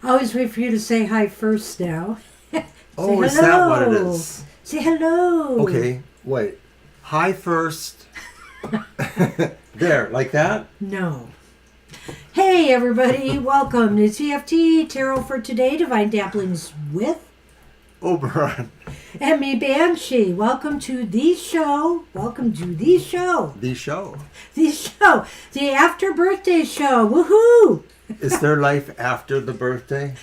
I always wait for you to say hi first now. Oh, is that what it is? Say hello. Okay, wait. Hi first. There, like that? No. Hey, everybody. Welcome to TFT, Tarot for Today, Divine Dabblings with Oberon. And me, Banshee. Welcome to the show. Welcome to the show. The show. The show. The after birthday show. Woohoo! Is there life after the birthday?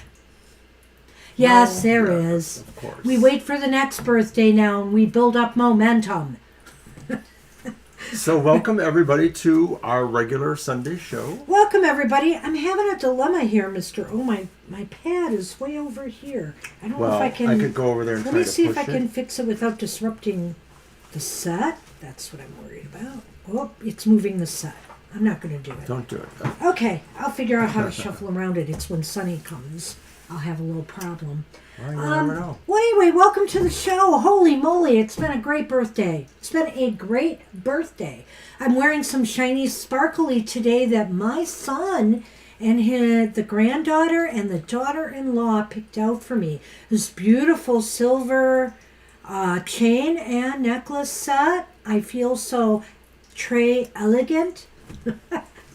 Yes, No? there Yeah, is. Of course. We wait for the next birthday now and we build up momentum. So welcome everybody to our regular Sunday show. Welcome everybody. I'm having a dilemma here, Mr. Oh, my pad is way over here. I don't know if I can. I could go over there and let try me to see push if I it. can fix it without disrupting the set. That's what I'm worried about. Oh, it's moving the set. I'm not going to do it. Don't do it. Okay, I'll figure out how to shuffle around it. It's when Sunny comes. I'll have a little problem. Well, you never know. Well, anyway, welcome to the show. Holy moly, it's been a great birthday. It's been a great birthday. I'm wearing some shiny sparkly today that my son and the granddaughter and the daughter-in-law picked out for me. This beautiful silver chain and necklace set. I feel so très elegant.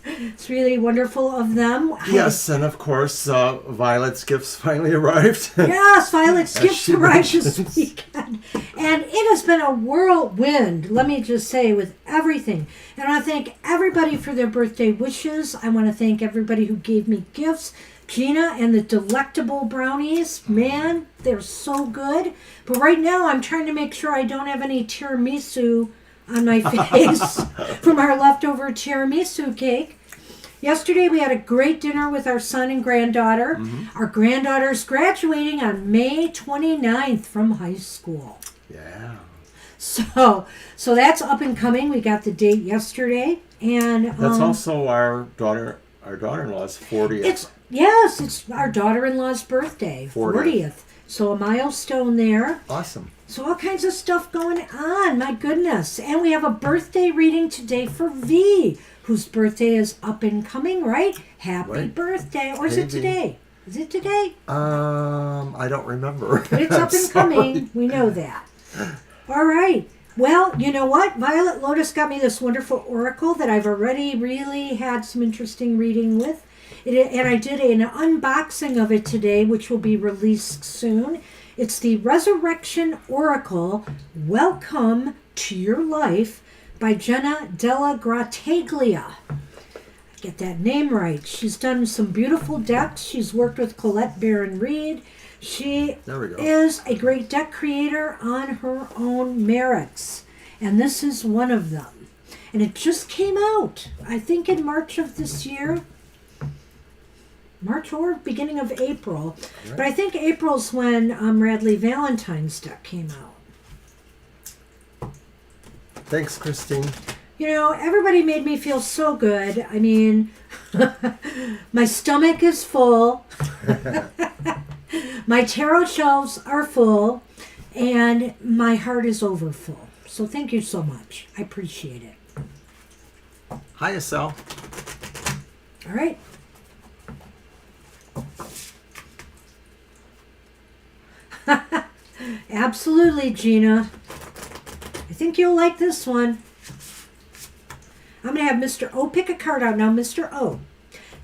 It's really wonderful of them. Yes, and of course, Violet's gifts finally arrived. Yes, Violet's gifts arrived this mentions. weekend. And it has been a whirlwind, let me just say, with everything. And I want to thank everybody for their birthday wishes. I want to thank everybody who gave me gifts. Gina and the delectable brownies, man, they're so good. But right now, I'm trying to make sure I don't have any tiramisu on my face from our leftover tiramisu cake. Yesterday we had a great dinner with our son and granddaughter. Mm-hmm. Our granddaughter's graduating on May 29th from high school. Yeah. So that's up and coming. We got the date yesterday, and that's also our daughter-in-law's 40th. It's our daughter-in-law's birthday, 40th. So a milestone there. Awesome. So all kinds of stuff going on. My goodness. And we have a birthday reading today for V, whose birthday is up and coming, right? Happy birthday. Or is it today? Is it today? I don't remember. But it's up and coming. We know that. All right. Well, you know what? Violet Lotus got me this wonderful oracle that I've already really had some interesting reading with. And I did an unboxing of it today, which will be released soon. It's the Resurrection Oracle, Welcome to Your Life by Jenna Della Grattaglia. Get that name right. She's done some beautiful decks. She's worked with Colette Baron-Reed. She is a great deck creator on her own merits. And this is one of them. And it just came out, I think in March of this year. March or beginning of April. Right. But I think April's when Radley Valentine's deck came out. Thanks, Christine. You know, everybody made me feel so good. I mean, my stomach is full. My tarot shelves are full. And my heart is over full. So thank you so much. I appreciate it. Hi, Estelle. All right. Absolutely, Gina. I think you'll like this one. I'm going to have Mr. O pick a card out now. Mr. O.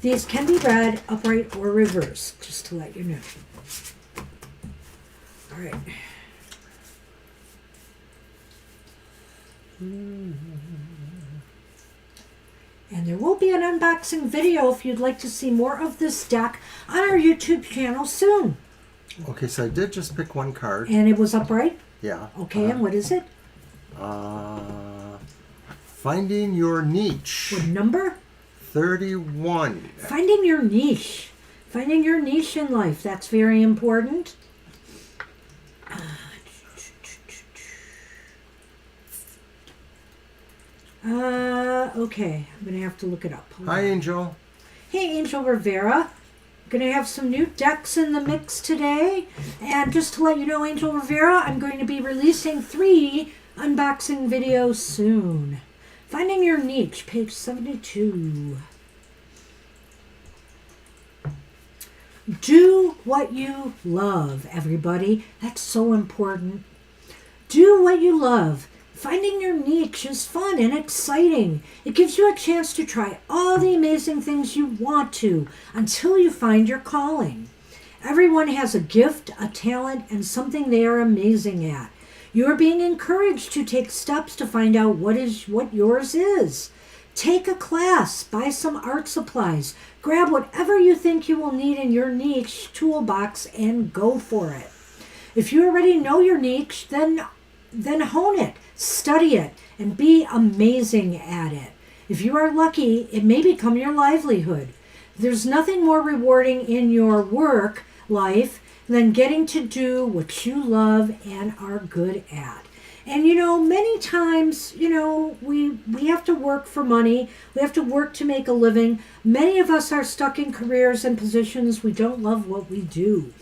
These can be read upright or reverse, just to let you know. All right. And there will be an unboxing video if you'd like to see more of this deck on our YouTube channel soon. Okay, so I did just pick one card. And it was upright? Yeah. Okay, and what is it? Finding Your Niche. What number? 31. Finding your niche. Finding your niche in life. That's very important. Okay. I'm going to have to look it up. Hi, Angel. Hey, Angel Rivera. Going to have some new decks in the mix today. And just to let you know, Angel Rivera, I'm going to be releasing 3 unboxing videos soon. Finding Your Niche, page 72. Do what you love, everybody. That's so important. Do what you love. Finding your niche is fun and exciting. It gives you a chance to try all the amazing things you want to until you find your calling. Everyone has a gift, a talent, and something they are amazing at. You are being encouraged to take steps to find out what yours is. Take a class, buy some art supplies, grab whatever you think you will need in your niche toolbox and go for it. If you already know your niche, then hone it, study it, and be amazing at it. If you are lucky, it may become your livelihood. There's nothing more rewarding in your work life than getting to do what you love and are good at. And many times, we have to work for money. We have to work to make a living. Many of us are stuck in careers and positions we don't love what we do.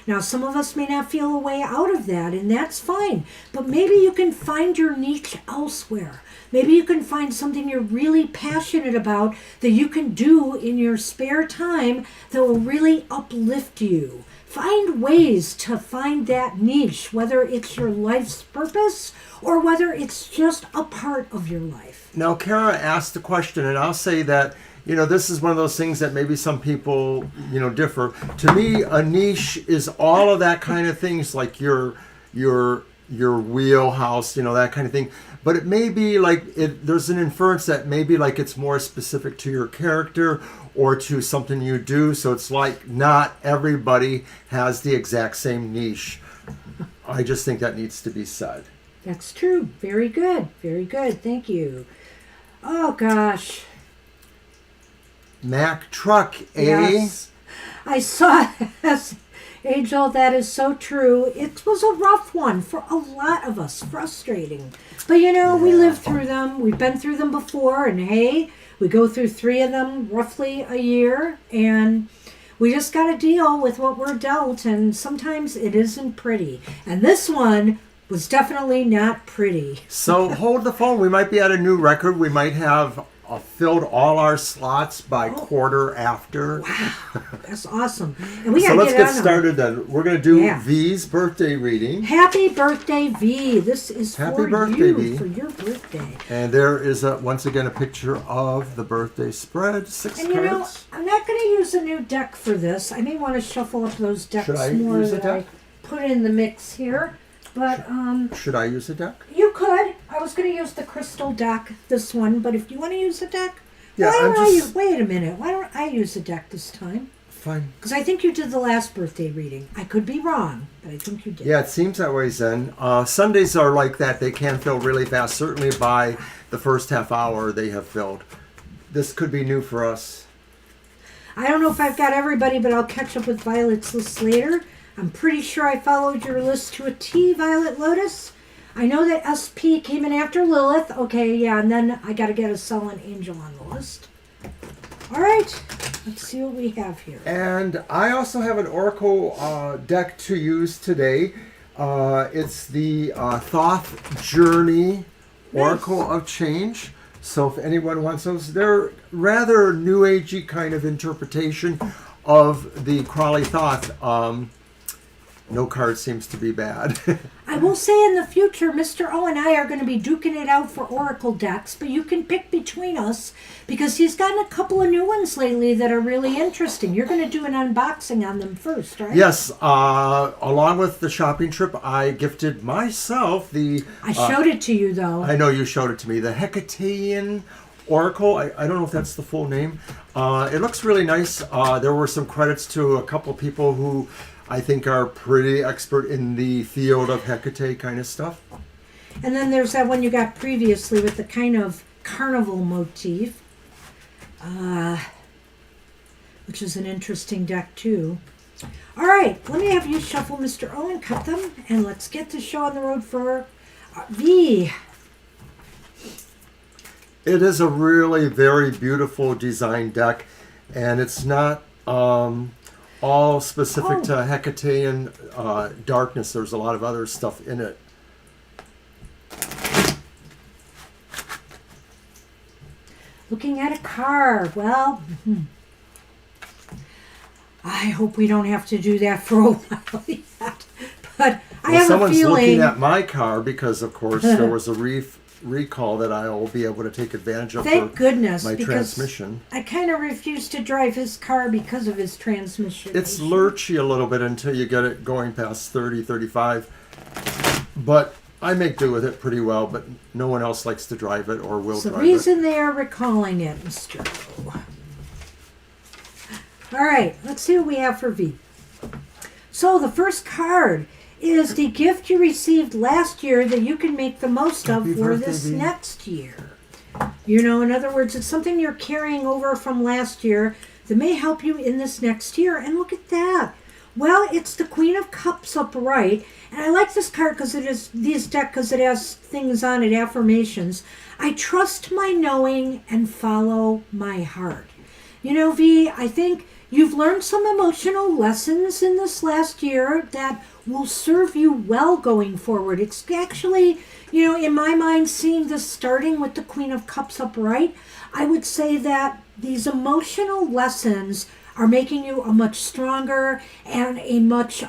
Now, some of us may not feel a way out of that, and that's fine. But maybe you can find your niche elsewhere. Maybe you can find something you're really passionate about that you can do in your spare time that will really uplift you. Find ways to find that niche, whether it's your life's purpose or whether it's just a part of your life. Now, Kara asked the question, and I'll say that, this is one of those things that maybe some people, differ. To me, a niche is all of that kind of things, like your wheelhouse, that kind of thing. But it may be like, there's an inference that maybe like it's more specific to your character or to something you do. So it's like not everybody has the exact same niche. I just think that needs to be said. That's true. Very good. Very good. Thank you. Oh, gosh. Mack Truck, eh? Yes. I saw this. Angel, that is so true. It was a rough one for a lot of us. Frustrating. But, we lived through them. We've been through them before. And, hey, we go through 3 of them roughly a year. And We just got to deal with what we're dealt, and sometimes it isn't pretty. And this one was definitely not pretty. So hold the phone. We might be at a new record. We might have filled all our slots by quarter after. Wow, that's awesome. And we So got to let's get on started then. We're going to do Yeah. V's birthday reading. Happy birthday, V. This is Happy for birthday, you, V. for your birthday. And there is, once again, a picture of the birthday spread. 6 And you know, cards. I'm not going to use a new deck for this. I may want to shuffle up those decks Should I more use a that deck? I put in the mix here. But Should I use a deck? you could. I was going to use the crystal deck, this one. But if you want to use a deck, Yeah, wait a minute. Why don't I use a deck this time? Fine. Because I think you did the last birthday reading. I could be wrong, but I think you did. Yeah, it seems that way, Zen. Sundays are like that. They can fill really fast. Certainly by the first half hour, they have filled. This could be new for us. I don't know if I've got everybody, but I'll catch up with Violet's list later. I'm pretty sure I followed your list to a T, Violet Lotus. I know that SP came in after Lilith. Okay, yeah, and then I got to get a Sullen Angel on the list. All right, let's see what we have here. And I also have an Oracle deck to use today. It's the Thoth Journey Oracle of Change. So if anyone wants those, they're rather new agey kind of interpretation of the Crawley Thoth. No card seems to be bad. I will say in the future, Mr. O and I are going to be duking it out for Oracle decks, but you can pick between us because he's gotten a couple of new ones lately that are really interesting. You're going to do an unboxing on them first, right? Yes, along with the shopping trip, I gifted myself the... I showed it to you, though. I know you showed it to me. The Hecatean Oracle. I don't know if that's the full name. It looks really nice. There were some credits to a couple people who I think are pretty expert in the field of Hecate kind of stuff. And then there's that one you got previously with the kind of carnival motif, which is an interesting deck too. All right, let me have you shuffle Mr. O and cut them, and let's get the show on the road for V. It is a really very beautiful design deck, and it's not all specific to Hecatean darkness. There's a lot of other stuff in it. Looking at a card. Well, I hope we don't have to do that for a while yet. But I have a someone's feeling... looking at my car because, of course, there was a recall that I will be able to take advantage of. Thank goodness, my because transmission. I kind of refuse to drive his car because of his transmission. It's issue. lurchy a little bit until you get it going past 30, 35. But I make do with it pretty well, but no one else likes to drive it or will It's the drive reason they are recalling it, Mr. O. All right, let's see what we have for V. So the first card is the gift you received last year that you can make the most of Happy for birthday, this V. next year. You know, in other words, it's something you're carrying over from last year that may help you in this next year. And look at that. Well, it's the Queen of Cups upright. And I like this card because it is this deck because it has things on it, affirmations. I trust my knowing and follow my heart. You know, V, I think you've learned some emotional lessons in this last year that will serve you well going forward. It's actually, you know, in my mind, seeing this starting with the Queen of Cups upright, I would say that these emotional lessons are making you a much stronger and a much,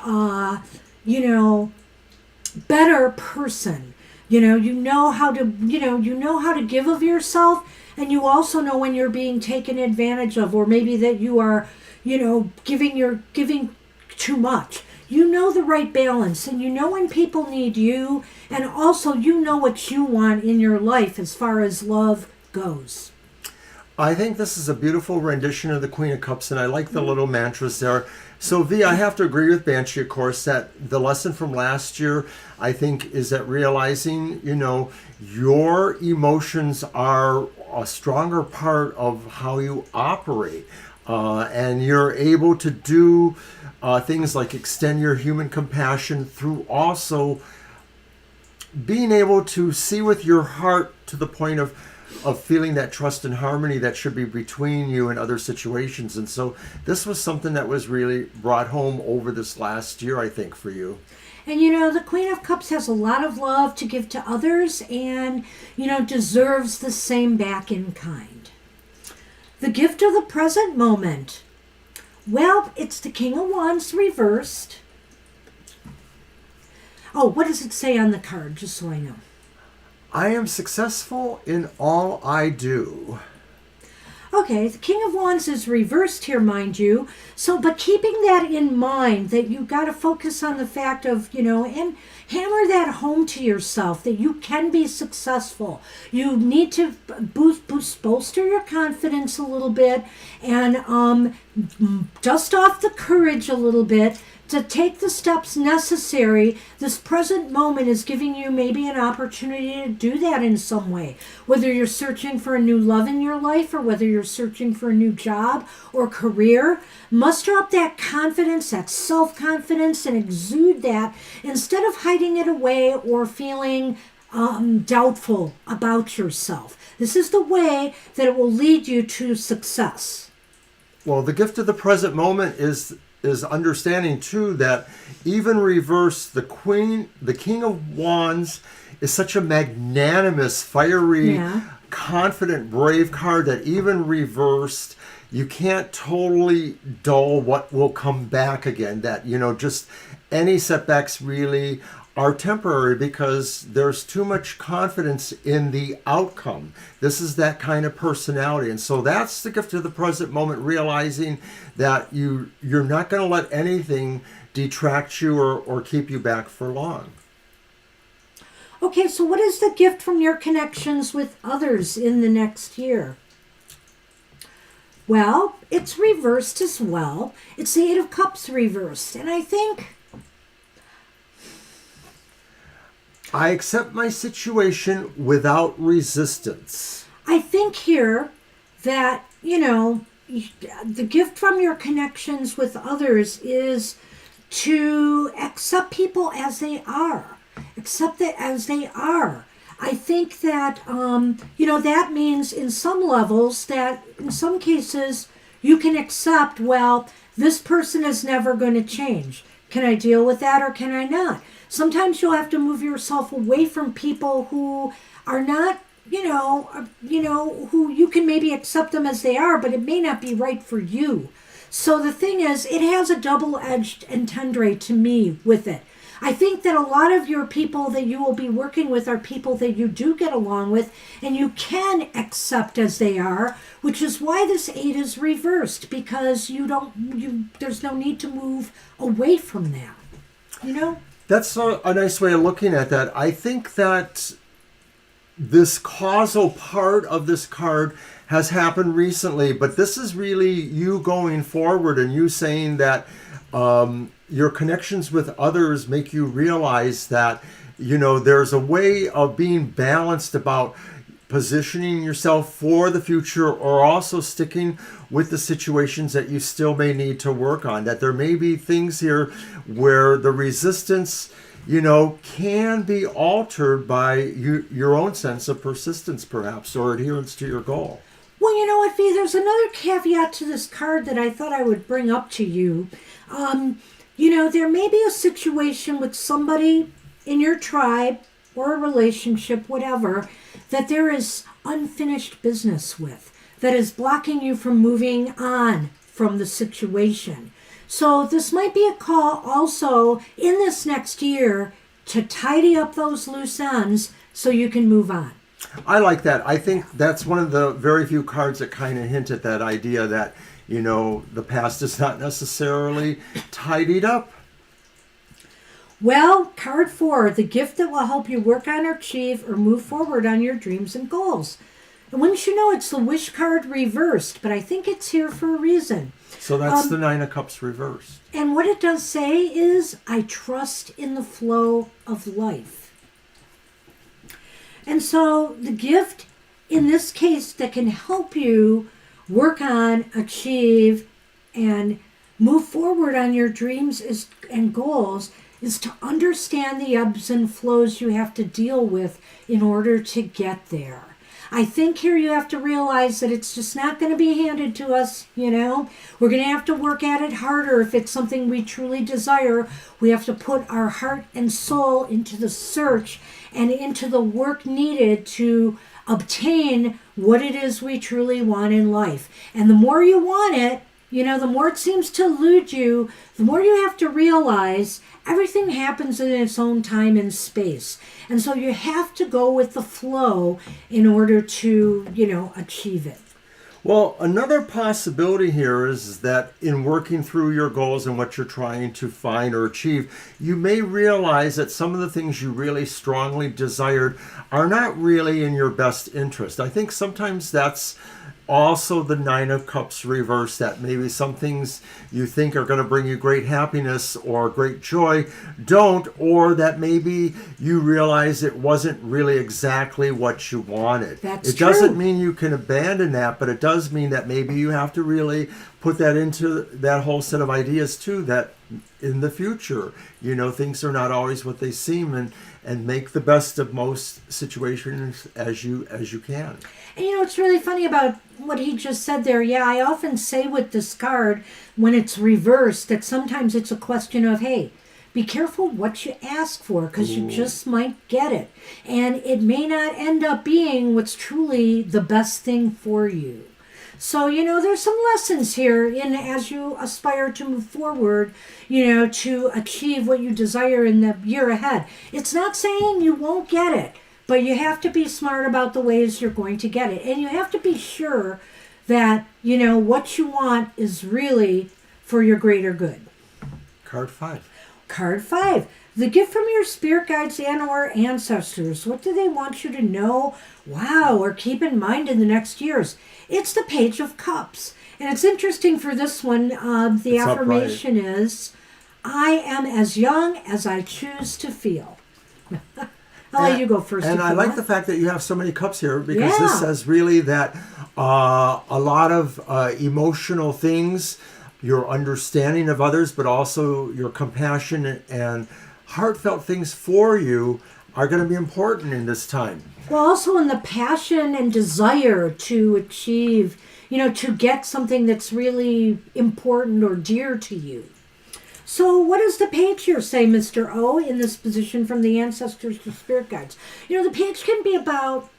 better person. You know how to give of yourself, and you also know when you're being taken advantage of, or maybe that you are, giving too much. You know the right balance, and you know when people need you, and also you know what you want in your life as far as love goes. I think this is a beautiful rendition of the Queen of Cups, and I like the little mantras there. So, V, I have to agree with Banshee, of course, that the lesson from last year, I think, is that realizing, your emotions are a stronger part of how you operate. And you're able to do things like extend your human compassion through also being able to see with your heart to the point of of feeling that trust and harmony that should be between you and other situations. And so this was something that was really brought home over this last year, I think, for you. And the Queen of Cups has a lot of love to give to others and, deserves the same back in kind. The gift of the present moment. Well, it's the King of Wands reversed. Oh, what does it say on the card, just so I know? I am successful in all I do. Okay, the King of Wands is reversed here, mind you. So, but keeping that in mind, that you got to focus on the fact of, and hammer that home to yourself, that you can be successful. You need to bolster your confidence a little bit and dust off the courage a little bit to take the steps necessary. This present moment is giving you maybe an opportunity to do that in some way. Whether you're searching for a new love in your life or whether you're searching for a new job or career, muster up that confidence, that self-confidence, and exude that instead of hiding it away or feeling doubtful about yourself. This is the way that it will lead you to success. Well, the gift of the present moment is understanding too that even reversed, the King of Wands is such a magnanimous, fiery, confident, brave card that even reversed, you can't totally dull what will come back again. That, just any setbacks really are temporary because there's too much confidence in the outcome. This is that kind of personality. And so that's the gift of the present moment, realizing that you're not going to let anything detract you or keep you back for long. Okay, so what is the gift from your connections with others in the next year? Well, it's reversed as well. It's the Eight of Cups reversed. And I think I accept my situation without resistance. I think here that, the gift from your connections with others is to accept people as they are. Accept it as they are. I think that, that means in some levels that in some cases you can accept, well, this person is never going to change. Can I deal with that or can I not? Sometimes you'll have to move yourself away from people who are not, who you can maybe accept them as they are, but it may not be right for you. So the thing is, it has a double-edged entendre to me with it. I think that a lot of your people that you will be working with are people that you do get along with and you can accept as they are, which is why this 8 is reversed, because there's no need to move away from that, That's a nice way of looking at that. I think that this causal part of this card has happened recently, but this is really you going forward and you saying that your connections with others make you realize that, there's a way of being balanced about positioning yourself for the future or also sticking with the situations that you still may need to work on. That there may be things here where the resistance, can be altered by your own sense of persistence perhaps or adherence to your goal. Well, you know what, V? There's another caveat to this card that I thought I would bring up to you. There may be a situation with somebody in your tribe or a relationship, whatever, that there is unfinished business with, that is blocking you from moving on from the situation. So this might be a call also in this next year to tidy up those loose ends so you can move on. I like that. I think that's one of the very few cards that kind of hint at that idea that, the past is not necessarily tidied up. Well, card 4, the gift that will help you work on or achieve or move forward on your dreams and goals. And wouldn't you know, it's the Wish card reversed, but I think it's here for a reason. So that's the 9 of Cups reversed. And what it does say is, I trust in the flow of life. And so the gift in this case that can help you work on, achieve, and move forward on your dreams and goals is to understand the ebbs and flows you have to deal with in order to get there. I think here you have to realize that it's just not going to be handed to us, you know. We're going to have to work at it harder if it's something we truly desire. We have to put our heart and soul into the search and into the work needed to obtain what it is we truly want in life. And the more you want it, you know, the more it seems to elude you, the more you have to realize everything happens in its own time and space. And so you have to go with the flow in order to, you know, achieve it. Well, another possibility here is that in working through your goals and what you're trying to find or achieve, you may realize that some of the things you really strongly desired are not really in your best interest. I think sometimes that's also the Nine of Cups reverse, that maybe some things you think are going to bring you great happiness or great joy don't, or that maybe you realize it wasn't really exactly what you wanted. That's it true. doesn't mean you can abandon that, but it does mean that maybe you have to really put that into that whole set of ideas too, that in the future, you know, things are not always what they seem, and make the best of most situations as you can. And you know, it's really funny about what he just said there. Yeah, I often say with this card, when it's reversed, that sometimes it's a question of, hey, be careful what you ask for, because you just might get it. And it may not end up being what's truly the best thing for you. So, you know, there's some lessons here in as you aspire to move forward, you know, to achieve what you desire in the year ahead. It's not saying you won't get it, but you have to be smart about the ways you're going to get it. And you have to be sure that, you know, what you want is really for your greater good. Card 5. Card 5. The gift from your spirit guides and or ancestors. What do they want you to know, wow, or keep in mind in the next years? It's the Page of Cups. And it's interesting for this one, the affirmation is, I am as young as I choose to feel. I'll let you go first. And I like the fact that you have so many cups here, because this says really that a lot of emotional things, your understanding of others, but also your compassion and heartfelt things for you are going to be important in this time. Well, also in the passion and desire to achieve, you know, to get something that's really important or dear to you. So what does the page here say, Mr. O, in this position from the ancestors to spirit guides? You know, the page can be about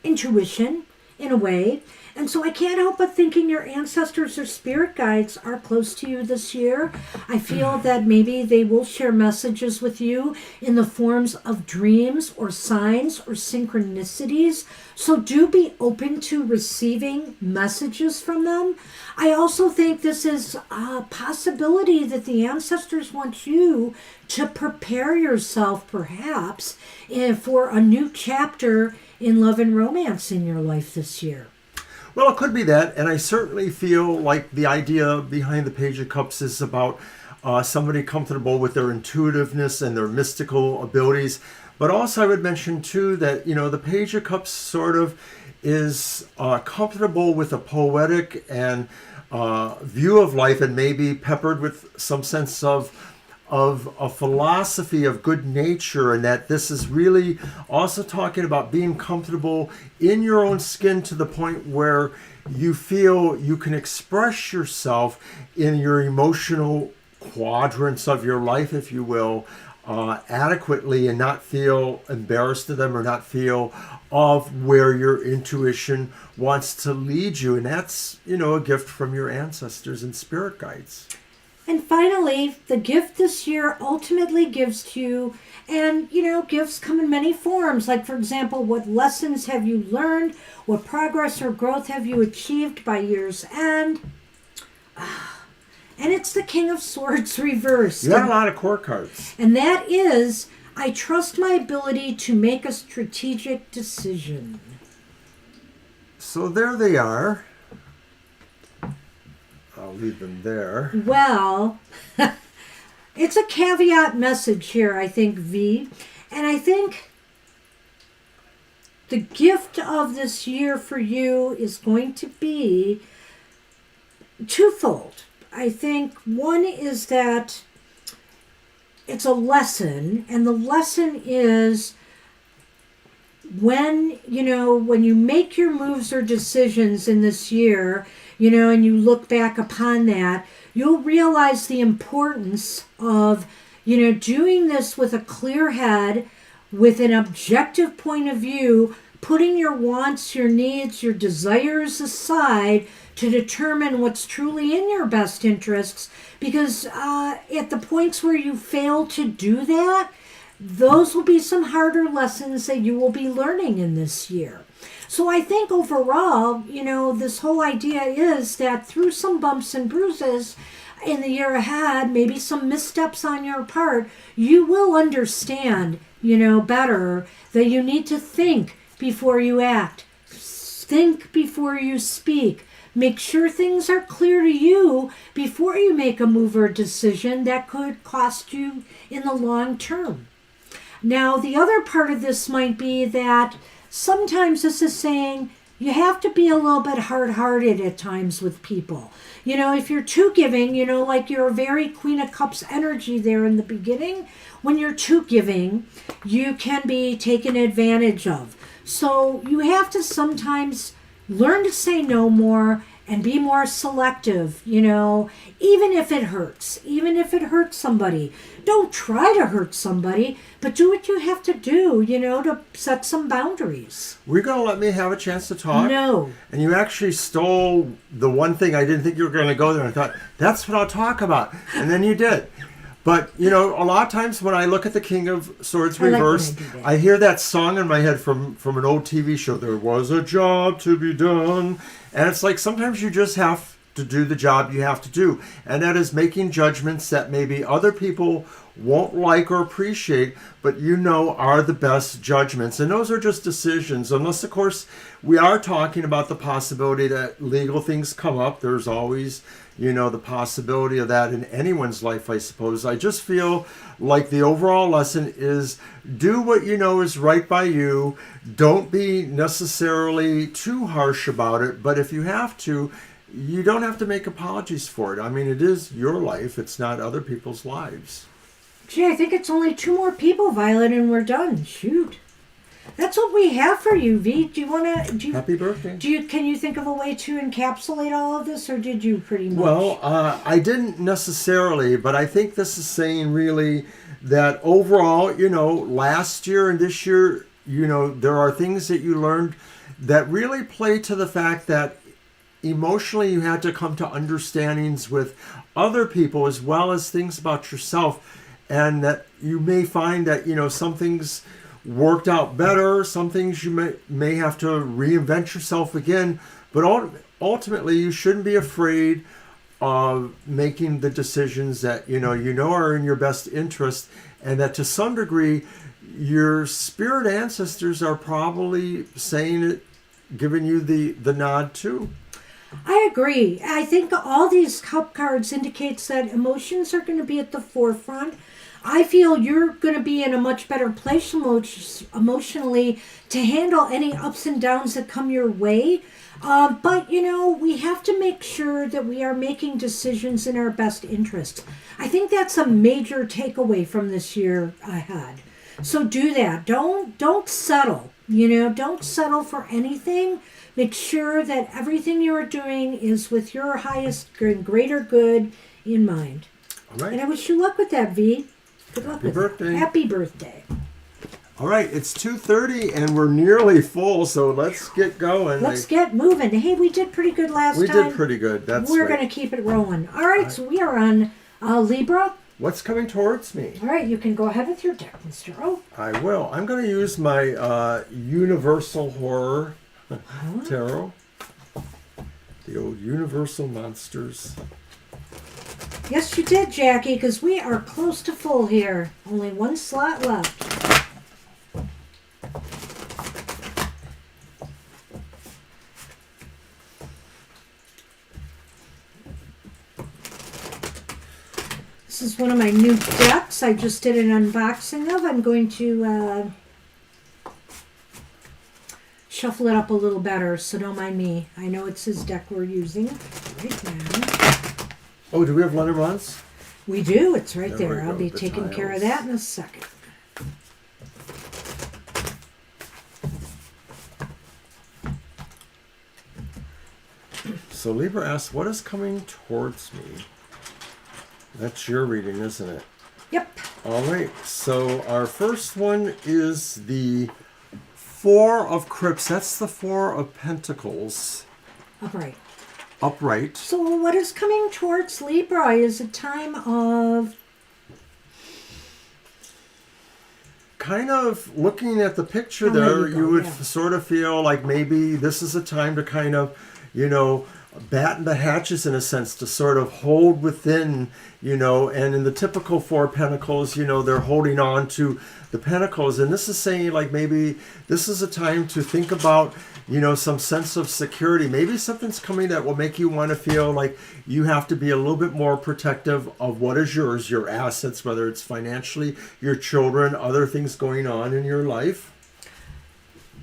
intuition in a way. And so I can't help but thinking your ancestors or spirit guides are close to you this year. I feel that maybe they will share messages with you in the forms of dreams or signs or synchronicities. So do be open to receiving messages from them. I also think this is a possibility that the ancestors want you to prepare yourself perhaps for a new chapter in love and romance in your life this year. Well, it could be that, and I certainly feel like the idea behind the Page of Cups is about somebody comfortable with their intuitiveness and their mystical abilities. But also I would mention, too, that, you know, the Page of Cups sort of is comfortable with a poetic and view of life, and maybe peppered with some sense of a philosophy of good nature, and that this is really also talking about being comfortable in your own skin to the point where you feel you can express yourself in your emotional quadrants of your life, if you will, adequately, and not feel embarrassed to them or not feel of where your intuition wants to lead you. And that's, you know, a gift from your ancestors and spirit guides. And finally, the gift this year ultimately gives to you, and, you know, gifts come in many forms. Like, for example, what lessons have you learned? What progress or growth have you achieved by year's end? And it's the King of Swords reversed. You got a lot of core cards. And that is, I trust my ability to make a strategic decision. So there they are. I'll leave them there. Well, it's a caveat message here, I think, V. And I think the gift of this year for you is going to be twofold. I think one is that it's a lesson, and the lesson is when you make your moves or decisions in this year, and you look back upon that, you'll realize the importance of doing this with a clear head, with an objective point of view, putting your wants, your needs, your desires aside to determine what's truly in your best interests. Because at the points where you fail to do that, those will be some harder lessons that you will be learning in this year. So I think overall, this whole idea is that through some bumps and bruises in the year ahead, maybe some missteps on your part, you will understand, better that you need to think before you act. Think before you speak. Make sure things are clear to you before you make a move or decision that could cost you in the long term. Now, the other part of this might be that sometimes this is saying you have to be a little bit hard-hearted at times with people. If you're too giving, like you're a very Queen of Cups energy there in the beginning, when you're too giving, you can be taken advantage of. So you have to sometimes learn to say no more and be more selective, even if it hurts, even if it hurts somebody. Don't try to hurt somebody, but do what you have to do, to set some boundaries. Were you going to let me have a chance to talk? No. And you actually stole the one thing I didn't think you were going to go there. And I thought, that's what I'll talk about. And then you did. But, a lot of times when I look at the King of Swords reversed, I hear that song in my head from an old TV show. There was a job to be done. And it's like sometimes you just have to do the job you have to do. And that is making judgments that maybe other people won't like or appreciate, but are the best judgments. And those are just decisions. Unless, of course, we are talking about the possibility that legal things come up. There's always the possibility of that in anyone's life, I suppose. I just feel like the overall lesson is do what is right by you. Don't be necessarily too harsh about it, but if you have to, you don't have to make apologies for it. I mean, it is your life. It's not other people's lives. Gee, I think it's only 2 more people, Violet, and we're done. Shoot. That's what we have for you, V. Do you want to... Happy birthday. Can you think of a way to encapsulate all of this, or did you pretty much? Well, I didn't necessarily, but I think this is saying really that overall, last year and this year, there are things that you learned that really play to the fact that emotionally you had to come to understandings with other people as well as things about yourself, and that you may find that, some things worked out better, some things you may have to reinvent yourself again, but ultimately you shouldn't be afraid of making the decisions that are in your best interest, and that to some degree your spirit ancestors are probably saying it, giving you the nod too. I agree. I think all these cup cards indicates that emotions are going to be at the forefront. I feel you're going to be in a much better place emotionally to handle any ups and downs that come your way. But, we have to make sure that we are making decisions in our best interest. I think that's a major takeaway from this year ahead. So do that. Don't settle. Don't settle for anything. Make sure that everything you are doing is with your highest and greater good in mind. All right. And I wish you luck with that, V. Good luck with birthday. It. Happy birthday. All right, it's 2:30 and we're nearly full, so let's get going. Let's get moving. Hey, we did pretty good last time. We did pretty good. We're going to keep it rolling. All right, so we are on Libra. What's coming towards me? All right, you can go ahead with your deck, Mr. O. I will. I'm going to use my Universal Horror Tarot. The old Universal Monsters. Yes, you did, Jackie, because we are close to full here. Only one slot left. This is one of my new decks. I just did an unboxing of. I'm going to shuffle it up a little better, so don't mind me. I know it's his deck we're using right now. Oh, do we have Lenormands? We do. It's right there. I'll be the taking care of tiles. that in a second. So Libra asks, what is coming towards me? That's your reading, isn't it? Yep. All right. So our first one is the Four of Crypts. That's the Four of Pentacles. Upright. Upright. So what is coming towards Libra is a time of... Kind of looking at the picture I'll let there, you go, you would yeah. sort of feel like maybe this is a time to kind of, batten the hatches in a sense, to sort of hold within, and in the typical Four of Pentacles, they're holding on to the Pentacles. And this is saying like maybe this is a time to think about, some sense of security. Maybe something's coming that will make you want to feel like you have to be a little bit more protective of what is yours, your assets, whether it's financially, your children, other things going on in your life.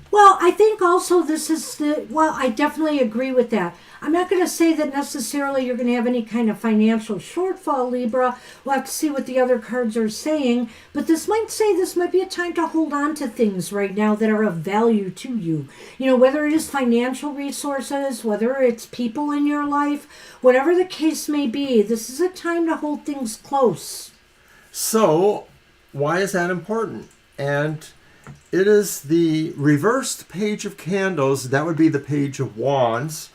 Well, I think also this is I definitely agree with that. I'm not going to say that necessarily you're going to have any kind of financial shortfall, Libra. We'll have to see what the other cards are saying. But this might be a time to hold on to things right now that are of value to you. Whether it is financial resources, whether it's people in your life, whatever the case may be, this is a time to hold things close. So, why is that important? And it is the reversed Page of Candles. That would be the Page of Wands.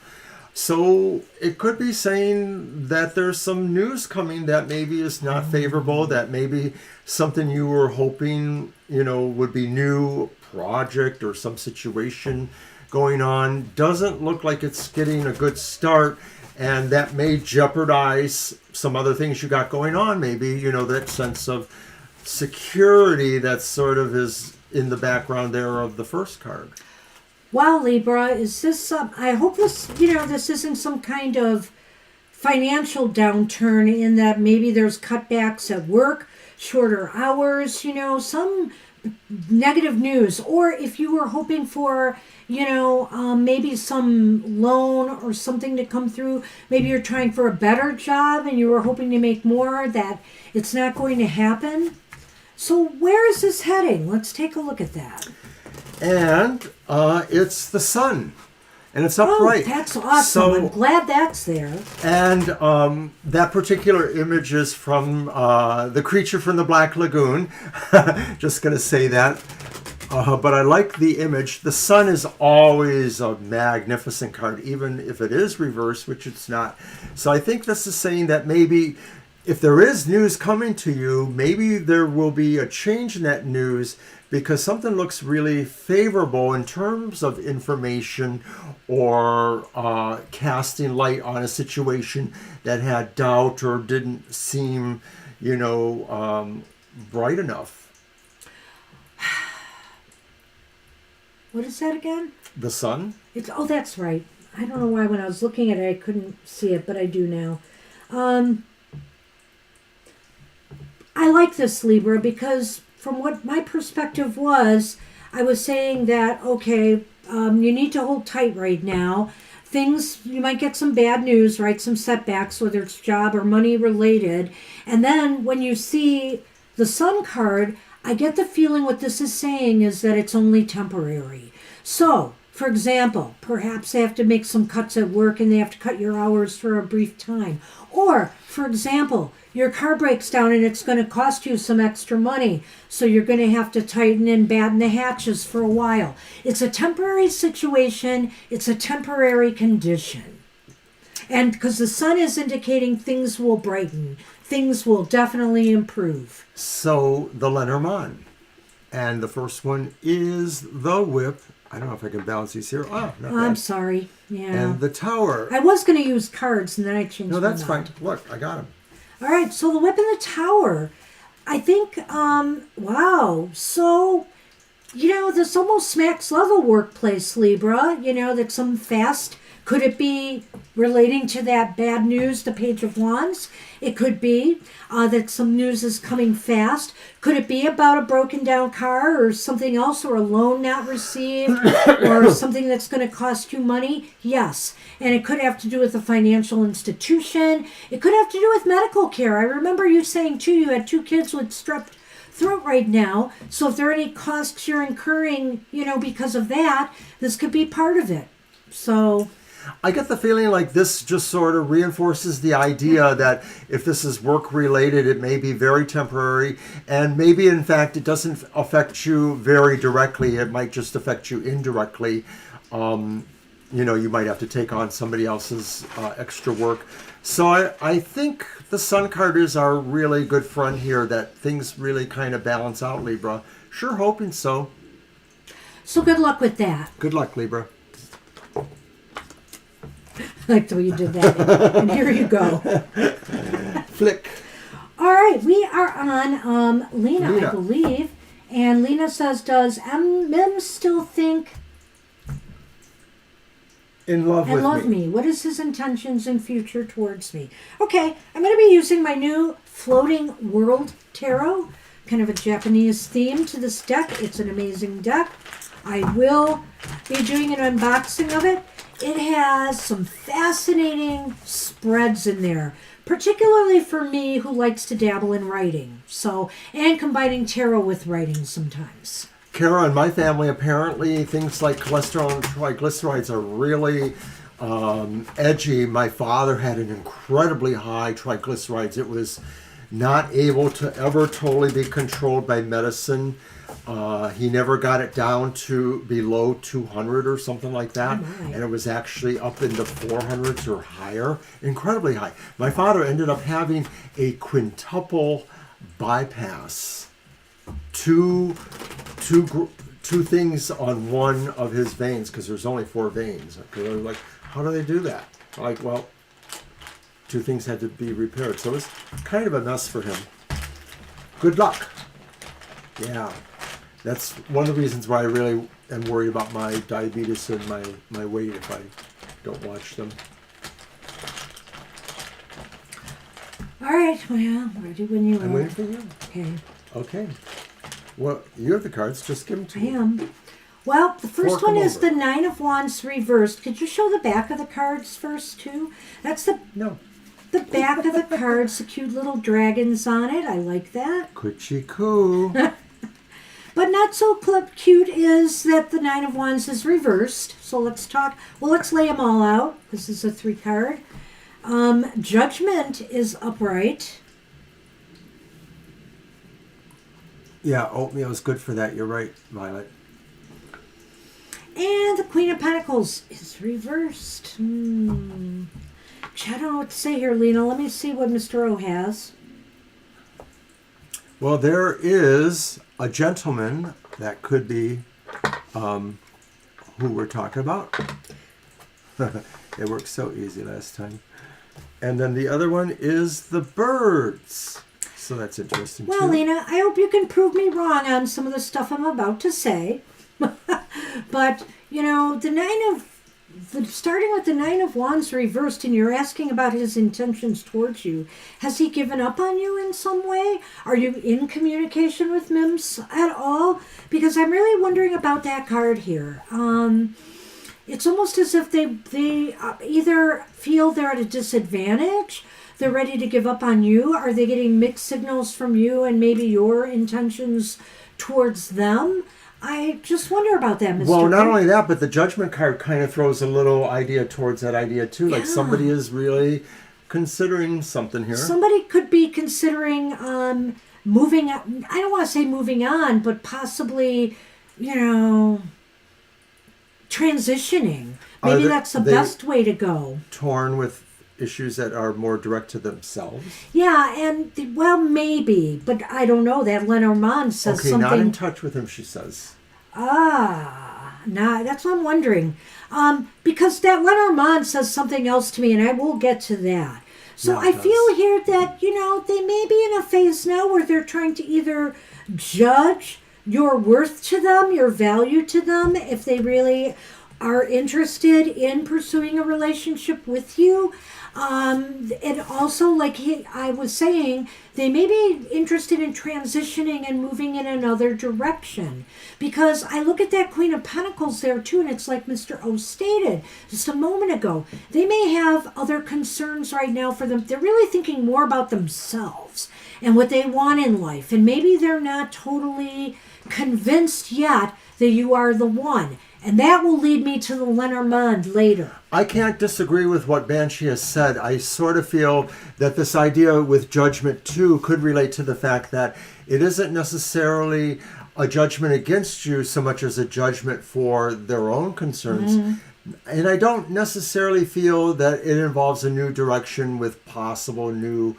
So it could be saying that there's some news coming that maybe is not favorable, that maybe something you were hoping, would be new, project or some situation going on doesn't look like it's getting a good start, and that may jeopardize some other things you got going on. Maybe, that sense of security that sort of is in the background there of the first card. Wow, Libra, is this I hope this isn't some kind of financial downturn in that maybe there's cutbacks at work, shorter hours, some negative news. Or if you were hoping for, maybe some loan or something to come through, maybe you're trying for a better job and you were hoping to make more, that it's not going to happen. So where is this heading? Let's take a look at that. And it's the sun, and it's upright. Oh, that's awesome. So, I'm glad that's there. And that particular image is from The Creature from the Black Lagoon. Just going to say that. But I like the image. The sun is always a magnificent card, even if it is reversed, which it's not. So I think this is saying that maybe if there is news coming to you, maybe there will be a change in that news, because something looks really favorable in terms of information or casting light on a situation that had doubt or didn't seem, bright enough. What is that again? The sun? That's right. I don't know why when I was looking at it I couldn't see it, but I do now. I like this, Libra, because from what my perspective was, I was saying that, okay, you need to hold tight right now. You might get some bad news, right? Some setbacks, whether it's job or money related. And then when you see the Sun card, I get the feeling what this is saying is that it's only temporary. So, for example, perhaps they have to make some cuts at work and they have to cut your hours for a brief time. Or, for example, your car breaks down and it's going to cost you some extra money, so you're going to have to tighten and batten the hatches for a while. It's a temporary situation. It's a temporary condition. And because the sun is indicating things will brighten, things will definitely improve. So the Lenormand. And the first one is the Whip. I don't know if I can balance these here. Oh, not I'm bad. sorry. Yeah. And the Tower. I was going to use cards and then I changed No, that's my fine. mind. Look, I got them. All right, so the Whip and the Tower. I think, wow. So, this almost smacks level workplace, Libra. That some fast. Could it be relating to that bad news, the Page of Wands? It could be that some news is coming fast. Could it be about a broken down car or something else, or a loan not received, or something that's going to cost you money? Yes. And it could have to do with a financial institution. It could have to do with medical care. I remember you saying, too, you had 2 kids with strep throat right now. So if there are any costs you're incurring, because of that, this could be part of it. So... I get the feeling like this just sort of reinforces the idea that if this is work related, it may be very temporary, and maybe in fact it doesn't affect you very directly. It might just affect you indirectly. You might have to take on somebody else's extra work. So I think the Sun card is our really good friend here, that things really kind of balance out, Libra. Sure hoping so. So good luck with that. Good luck, Libra. I like the way you did that. And here you go. Flick. All right, we are on Lena, Lena, I believe. And Lena says, does Mim still think In love and with love me. me? What is his intentions in future towards me? Okay, I'm going to be using my new Floating World Tarot. Kind of a Japanese theme to this deck. It's an amazing deck. I will be doing an unboxing of it. It has some fascinating spreads in there, particularly for me who likes to dabble in writing. And combining tarot with writing sometimes. Kara, in my family, apparently things like cholesterol and triglycerides are really edgy. My father had an incredibly high triglycerides. It was not able to ever totally be controlled by medicine. He never got it down to below 200 or something like that. Oh my. And it was actually up in the 400s or higher, incredibly high. My father ended up having a quintuple bypass. Two things on one of his veins, because there's only 4 veins. Because I was like, how do they do that? Like, well, 2 things had to be repaired. So it was kind of a mess for him. Good luck. Yeah. That's one of the reasons why I really am worried about my diabetes and my weight if I don't watch them. All right, well, ready when you are. I'm waiting for you. Okay. Okay. Well, you have the cards. Just give them to I me. am. Well, the first Fork one 'em is over. the Nine of Wands reversed. Could you show the back of the cards first, too? That's the No. back of the cards, the cute little dragons on it. I like that. Coochie coo. But not so cute is that the Nine of Wands is reversed. So let's talk. Well, let's lay them all out. This is a 3 card. Judgment is upright. Yeah, oatmeal is good for that. You're right, Violet. And the Queen of Pentacles is reversed. I don't know what to say here, Lena. Let me see what Mr. O has. Well, there is a gentleman that could be who we're talking about. It worked so easy last time. And then the other one is the birds. So that's interesting, Well, too. Lena, I hope you can prove me wrong on some of the stuff I'm about to say. But, starting with the Nine of Wands reversed, and you're asking about his intentions towards you. Has he given up on you in some way? Are you in communication with Mims at all? Because I'm really wondering about that card here. It's almost as if they either feel they're at a disadvantage, they're ready to give up on you. Are they getting mixed signals from you and maybe your intentions towards them? I just wonder about that, Mr. Well, not O. only that, but the Judgment card kind of throws a little idea towards that idea, too. Like Yeah. somebody is really considering something here. Somebody could be considering moving. I don't want to say moving on, but possibly, transitioning. Maybe that's the they best way to go. torn with issues that are more direct to themselves. Yeah, and well, maybe, but I don't know. That Lenormand says Okay, something. not in touch with him, she says. That's what I'm wondering. Because that Lenormand says something else to me, and I will get to that. So Yeah, I it does. feel here that, they may be in a phase now where they're trying to either judge your worth to them, your value to them, if they really are interested in pursuing a relationship with you. And also, like I was saying, they may be interested in transitioning and moving in another direction. Because I look at that Queen of Pentacles there too, and it's like Mr. O stated just a moment ago. They may have other concerns right now for them. They're really thinking more about themselves and what they want in life. And maybe they're not totally convinced yet that you are the one. And that will lead me to the Lenormand later. I can't disagree with what Banshee has said. I sort of feel that this idea with judgment too could relate to the fact that it isn't necessarily a judgment against you so much as a judgment for their own concerns. And I don't necessarily feel that it involves a new direction with possible new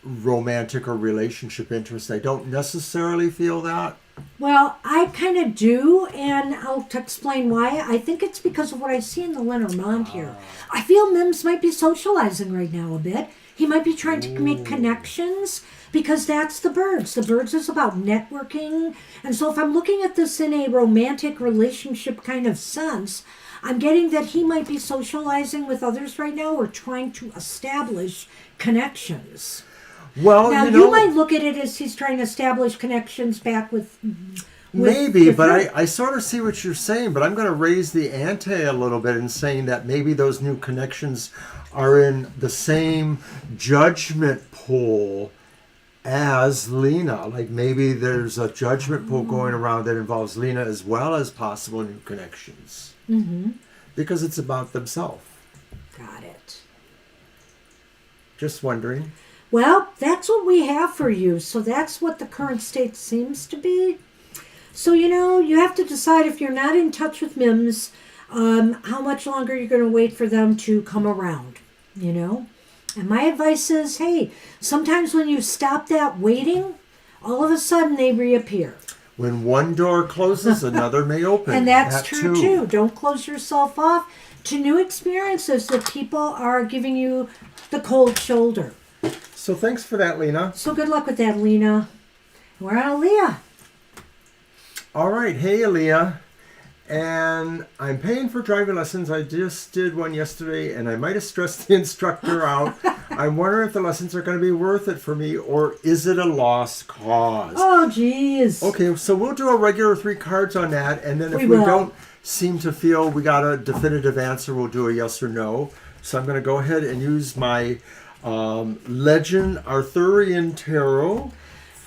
romantic or relationship interest. I don't necessarily feel that. Well, I kind of do, and I'll explain why. I think it's because of what I see in the Lenormand here. I feel Mims might be socializing right now a bit. He might be trying to make connections, because that's the birds. The birds is about networking. And so if I'm looking at this in a romantic relationship kind of sense, I'm getting that he might be socializing with others right now or trying to establish connections. Well, Now, you know, you might look at it as he's trying to establish connections back with maybe, but her. I sort of see what you're saying, but I'm going to raise the ante a little bit in saying that maybe those new connections are in the same judgment pool as Lena. Like maybe there's a judgment pool going around that involves Lena as well as possible new connections. Because it's about themselves. Got it. Just wondering. Well, that's what we have for you. So that's what the current state seems to be. So, you have to decide if you're not in touch with Mims, how much longer you're going to wait for them to come around, And my advice is, hey, sometimes when you stop that waiting, all of a sudden they reappear. When one door closes, another may open. And that's true, too. Don't close yourself off to new experiences that people are giving you the cold shoulder. So thanks for that, Lena. So good luck with that, Lena. We're on Aaliyah. All right. Hey, Aaliyah. And I'm paying for driving lessons. I just did one yesterday, and I might have stressed the instructor out. I'm wondering if the lessons are going to be worth it for me, or is it a lost cause? Oh, geez. Okay, so we'll do a regular 3 cards on that, and then if we don't seem to feel we got a definitive answer, we'll do a yes or no. So I'm going to go ahead and use my Legend Arthurian Tarot.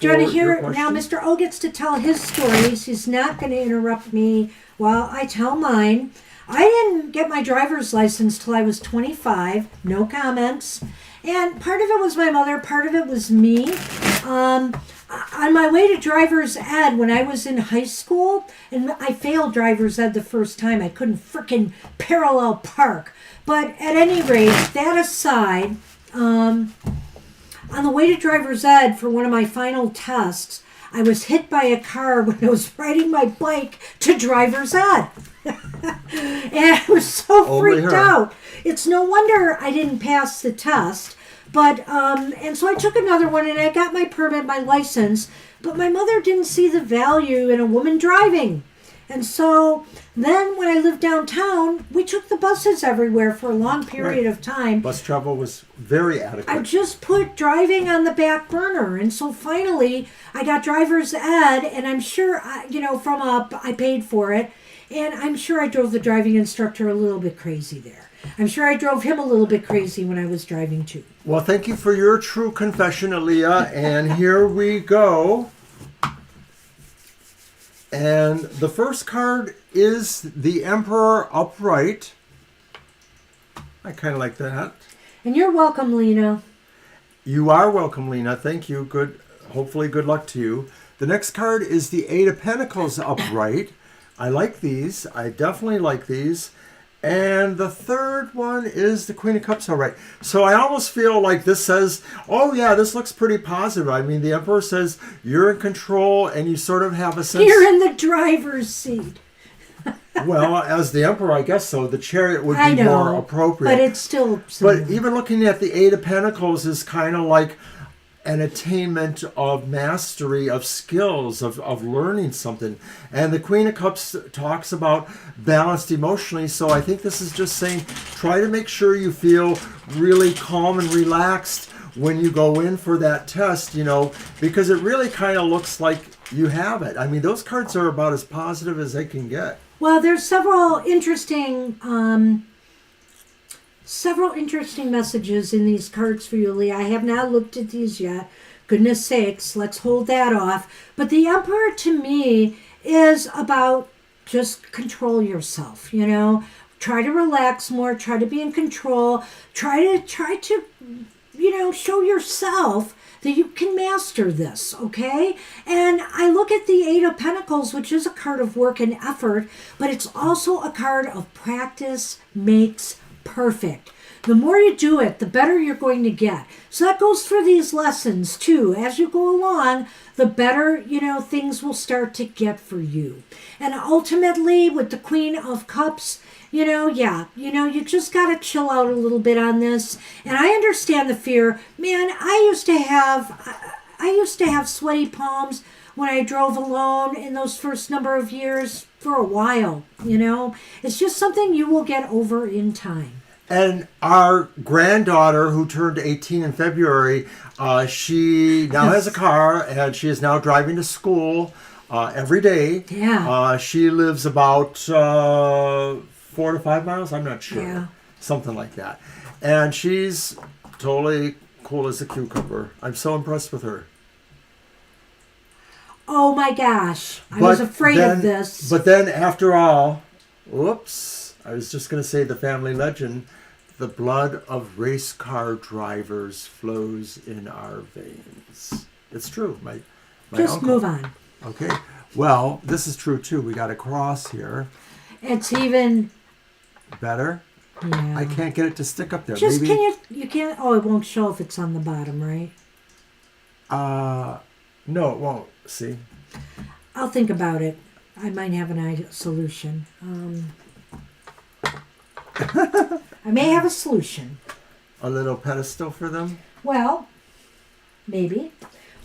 Do you want to hear now? Mr. O gets to tell his stories. He's not going to interrupt me while I tell mine. I didn't get my driver's license till I was 25. No comments. And part of it was my mother, part of it was me. On my way to driver's ed when I was in high school, and I failed driver's ed the first time. I couldn't frickin' parallel park. But at any rate, that aside, on the way to driver's ed for one of my final tests, I was hit by a car when I was riding my bike to driver's ed. And I was so freaked out. It's no wonder I didn't pass the test. But, and so I took another one and I got my permit, my license. But my mother didn't see the value in a woman driving. And so then when I lived downtown, we took the buses everywhere for a long period of time. Bus travel was very adequate. I just put driving on the back burner. And so finally I got driver's ed, and I'm sure, from up, I paid for it. And I'm sure I drove the driving instructor a little bit crazy there. I'm sure I drove him a little bit crazy when I was driving too. Well, thank you for your true confession, Aaliyah. And here we go. And the first card is the Emperor upright. I kind of like that. And you're welcome, Lena. You are welcome, Lena. Thank you. Good. Hopefully good luck to you. The next card is the Eight of Pentacles upright. I like these. I definitely like these. And the third one is the Queen of Cups upright. So I almost feel like this says, oh yeah, this looks pretty positive. I mean, the Emperor says you're in control and you sort of have a sense... You're in the driver's seat. Well, as the Emperor, I guess so. The Chariot would be more appropriate. But it's still... But even looking at the Eight of Pentacles is kind of like an attainment of mastery, of skills, of learning something. And the Queen of Cups talks about balanced emotionally. So I think this is just saying, try to make sure you feel really calm and relaxed when you go in for that test, because it really kind of looks like you have it. I mean, those cards are about as positive as they can get. Well, there's several interesting messages in these cards for you, Lee. I have not looked at these yet. Goodness sakes, let's hold that off. But the Emperor, to me, is about just control yourself, Try to relax more, try to be in control, try to show yourself that you can master this, okay? And I look at the Eight of Pentacles, which is a card of work and effort, but it's also a card of practice makes perfect. The more you do it, the better you're going to get. So that goes for these lessons too. As you go along, the better, things will start to get for you. And ultimately, with the Queen of Cups, you just got to chill out a little bit on this. And I understand the fear. Man, I used to have sweaty palms when I drove alone in those first number of years for a while, It's just something you will get over in time. And our granddaughter, who turned 18 in February, she now has a car, and she is now driving to school every day. Yeah. She lives about 4 to 5 miles. I'm not sure. Yeah. Something like that. And she's totally cool as a cucumber. I'm so impressed with her. Oh my gosh. I was afraid of this. But then after all, whoops. I was just going to say the family legend, the blood of race car drivers flows in our veins. It's true. My just uncle. move on. Okay. Well, this is true too. We got a cross here. It's even better. Yeah. I can't get it to stick up there. Just Maybe, you can't. Oh, it won't show if it's on the bottom, right? No, it won't. See. I'll think about it. I might have a solution. I may have a solution. A little pedestal for them? Well, maybe.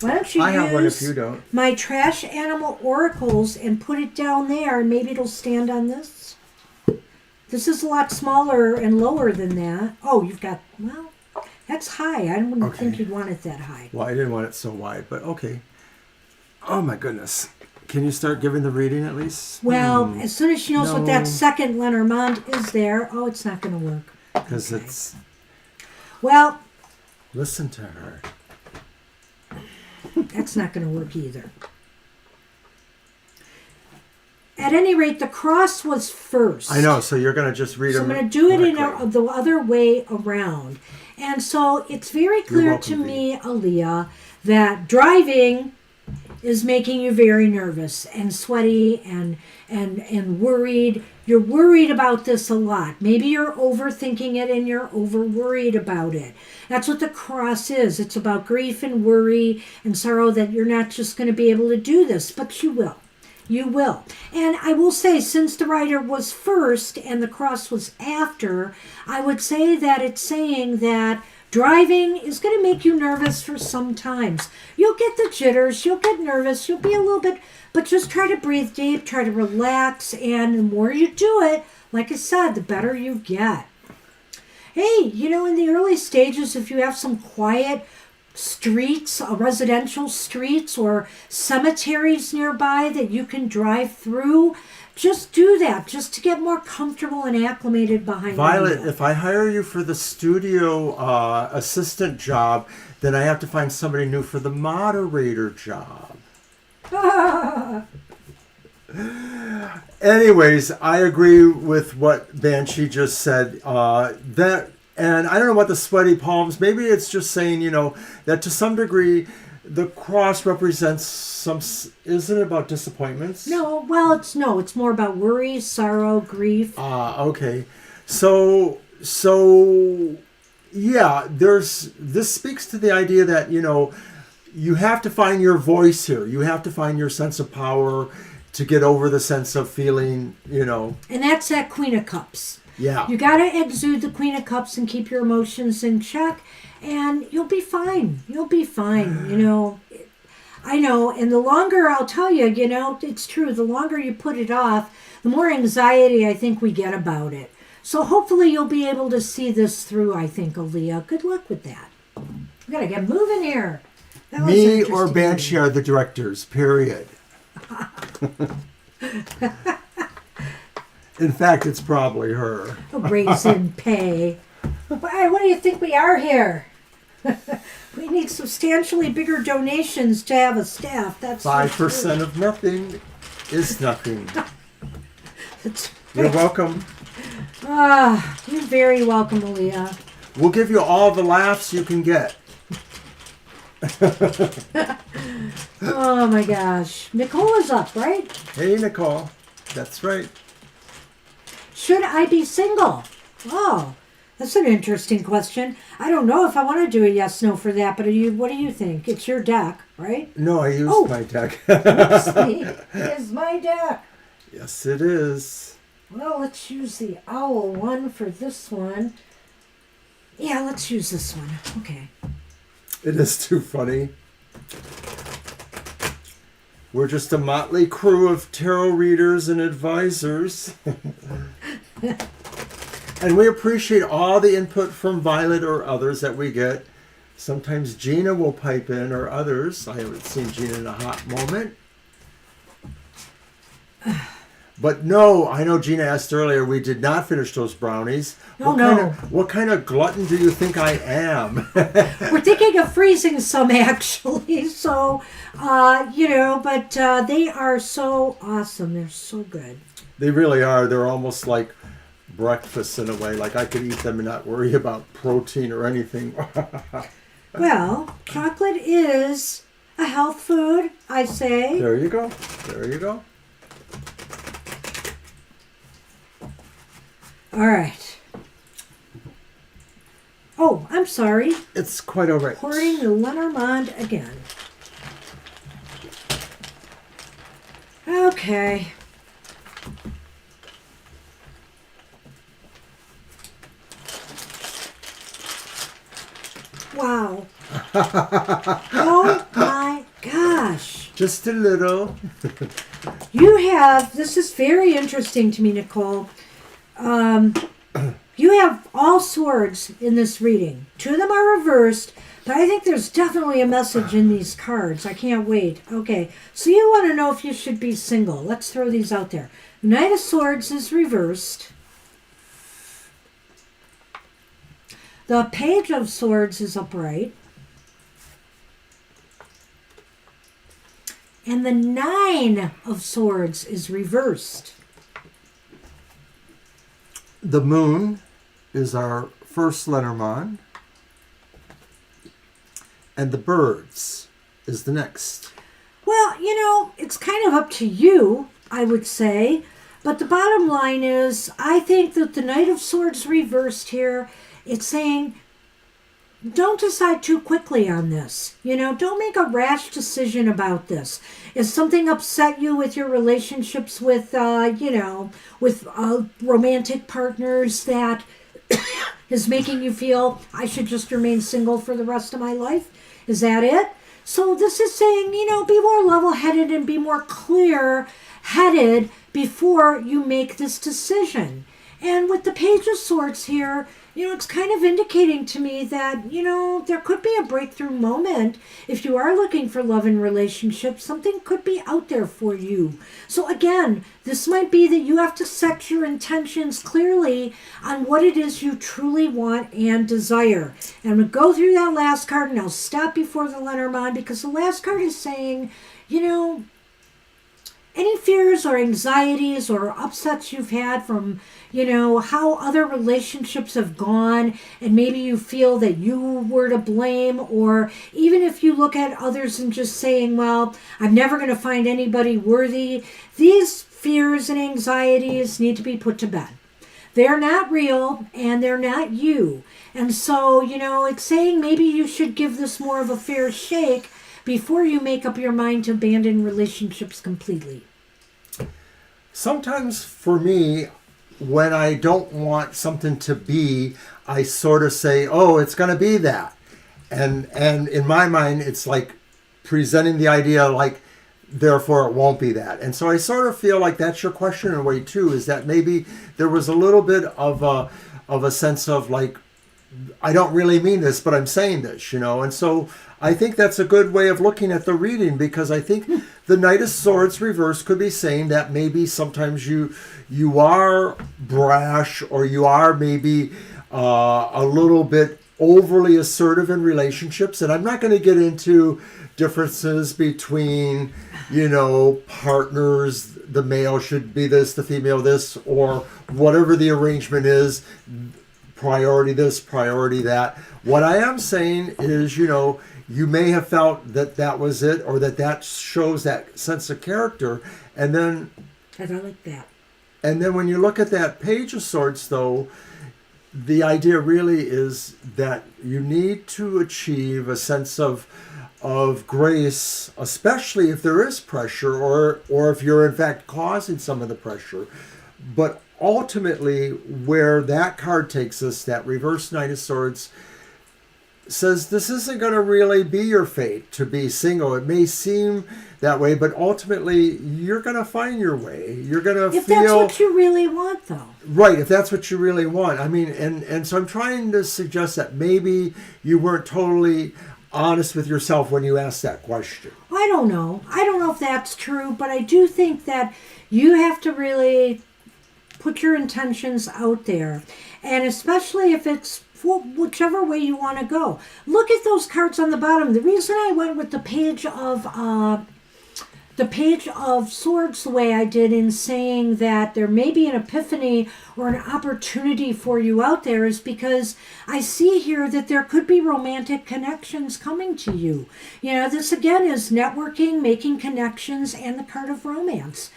Why don't you have one if use you don't. my trash animal oracles and put it down there, and maybe it'll stand on this? This is a lot smaller and lower than that. Oh, you've got, well, that's high. I wouldn't think you'd want it that high. Well, I didn't want it so wide, but okay. Oh, my goodness. Can you start giving the reading at least? Well, as soon as she knows what that No. second Lenormand is there, oh, it's not going to work. Because Okay. it's... Well, Listen to her. that's not going to work either. At any rate, the cross was first. I know, so you're going to just read So them. I'm going to do it in correctly. the other way around. And so it's very clear to welcome, me, Aaliyah, that driving is making you very nervous and sweaty and worried. You're worried about this a lot. Maybe you're overthinking it and you're over worried about it. That's what the cross is. It's about grief and worry and sorrow that you're not just going to be able to do this, but you will. You will. And I will say, since the rider was first and the cross was after, I would say that it's saying that driving is going to make you nervous for some times. You'll get the jitters, you'll get nervous, you'll be a little bit, but just try to breathe deep, try to relax, and the more you do it, like I said, the better you get. Hey, in the early stages, if you have some quiet streets, residential streets or cemeteries nearby that you can drive through, just do that, just to get more comfortable and acclimated behind Violet, the wheel. if I hire you for the studio assistant job, then I have to find somebody new for the moderator job. Anyways, I agree with what Banshee just said. And I don't know about the sweaty palms. Maybe it's just saying, that to some degree, the cross represents some. Isn't it about disappointments? No, well, it's more about worry, sorrow, grief. Okay. So yeah, this speaks to the idea that, you have to find your voice here. You have to find your sense of power to get over the sense of feeling, And that's that Queen of Cups. Yeah. You got to exude the Queen of Cups and keep your emotions in check, and you'll be fine. You'll be fine, I know, and the longer, I'll tell you, it's true, the longer you put it off, the more anxiety I think we get about it. So hopefully you'll be able to see this through, I think, Aaliyah. Good luck with that. We got to get moving here. That was Me interesting. or Banshee are the directors, period. In fact, it's probably her. Raise in pay. Why, what do you think we are here? We need substantially bigger donations to have a staff. That's 5% of nothing is nothing. That's You're right. welcome. You're very welcome, Aaliyah. We'll give you all the laughs you can get. Oh my gosh. Nicole is up, right? Hey, Nicole. That's right. Should I be single? Oh, that's an interesting question. I don't know if I want to do a yes/no for that, but what do you think? It's your deck, right? No, I used Oh. my deck. Whoopsie. It is my deck. Yes, it is. Well, let's use the owl one for this one. Yeah, let's use this one. Okay. It is too funny. We're just a motley crew of tarot readers and advisors. And we appreciate all the input from Violet or others that we get. Sometimes Gina will pipe in or others. I haven't seen Gina in a hot moment. But no, I know Gina asked earlier, we did not finish those brownies. Oh, no. What kind of glutton do you think I am? We're thinking of freezing some actually. So, but they are so awesome. They're so good. They really are. They're almost like breakfast in a way. Like I could eat them and not worry about protein or anything. Well, chocolate is a health food, I say. There you go. There you go. All right. Oh, I'm sorry. It's quite all right. Pouring the Lenormand again. Okay. Wow. Oh my gosh. Just a little. You have, this is very interesting to me, Nicole. You have all swords in this reading. Two of them are reversed, but I think there's definitely a message in these cards. I can't wait. Okay, so you want to know if you should be single. Let's throw these out there. Knight of Swords is reversed. The Page of Swords is upright. And the Nine of Swords is reversed. The moon is our first Lenormand. And the birds is the next. Well, it's kind of up to you, I would say. But the bottom line is, I think that the Knight of Swords reversed here, it's saying, don't decide too quickly on this. Don't make a rash decision about this. If something upset you with your relationships with, with romantic partners that is making you feel I should just remain single for the rest of my life, is that it? So this is saying, be more level-headed and be more clear-headed before you make this decision. And with the Page of Swords here, it's kind of indicating to me that, there could be a breakthrough moment. If you are looking for love and relationships, something could be out there for you. So again, this might be that you have to set your intentions clearly on what it is you truly want and desire. And I'm going to go through that last card, and I'll stop before the Lenormand, because the last card is saying, any fears or anxieties or upsets you've had from, how other relationships have gone, and maybe you feel that you were to blame, or even if you look at others and just saying, well, I'm never going to find anybody worthy, these fears and anxieties need to be put to bed. They're not real, and they're not you. And so, it's saying maybe you should give this more of a fair shake before you make up your mind to abandon relationships completely. Sometimes for me, when I don't want something to be, I sort of say, oh, it's going to be that. And in my mind, it's like presenting the idea like, therefore it won't be that. And so I sort of feel like that's your question in a way too, is that maybe there was a little bit of a sense of like, I don't really mean this, but I'm saying this, And so I think that's a good way of looking at the reading, because I think the Knight of Swords reverse could be saying that maybe sometimes you are brash, or you are maybe a little bit overly assertive in relationships. And I'm not going to get into differences between, partners. The male should be this, the female this, or whatever the arrangement is. Priority this, priority that. What I am saying is, you may have felt that was it, or that shows that sense of character, and then. I don't like that. And then when you look at that Page of Swords, though, the idea really is that you need to achieve a sense of grace, especially if there is pressure, or if you're in fact causing some of the pressure. But ultimately, where that card takes us, that reverse Knight of Swords, says this isn't going to really be your fate to be single. It may seem that way, but ultimately you're going to find your way. You're going to feel... If that's what you really want, though. Right, if that's what you really want. I mean, and so I'm trying to suggest that maybe you weren't totally honest with yourself when you asked that question. I don't know. I don't know if that's true, but I do think that you have to really put your intentions out there. And especially if it's whichever way you want to go. Look at those cards on the bottom. The reason I went with the Page of Swords the way I did in saying that there may be an epiphany or an opportunity for you out there is because I see here that there could be romantic connections coming to you. This again is networking, making connections, and the card of romance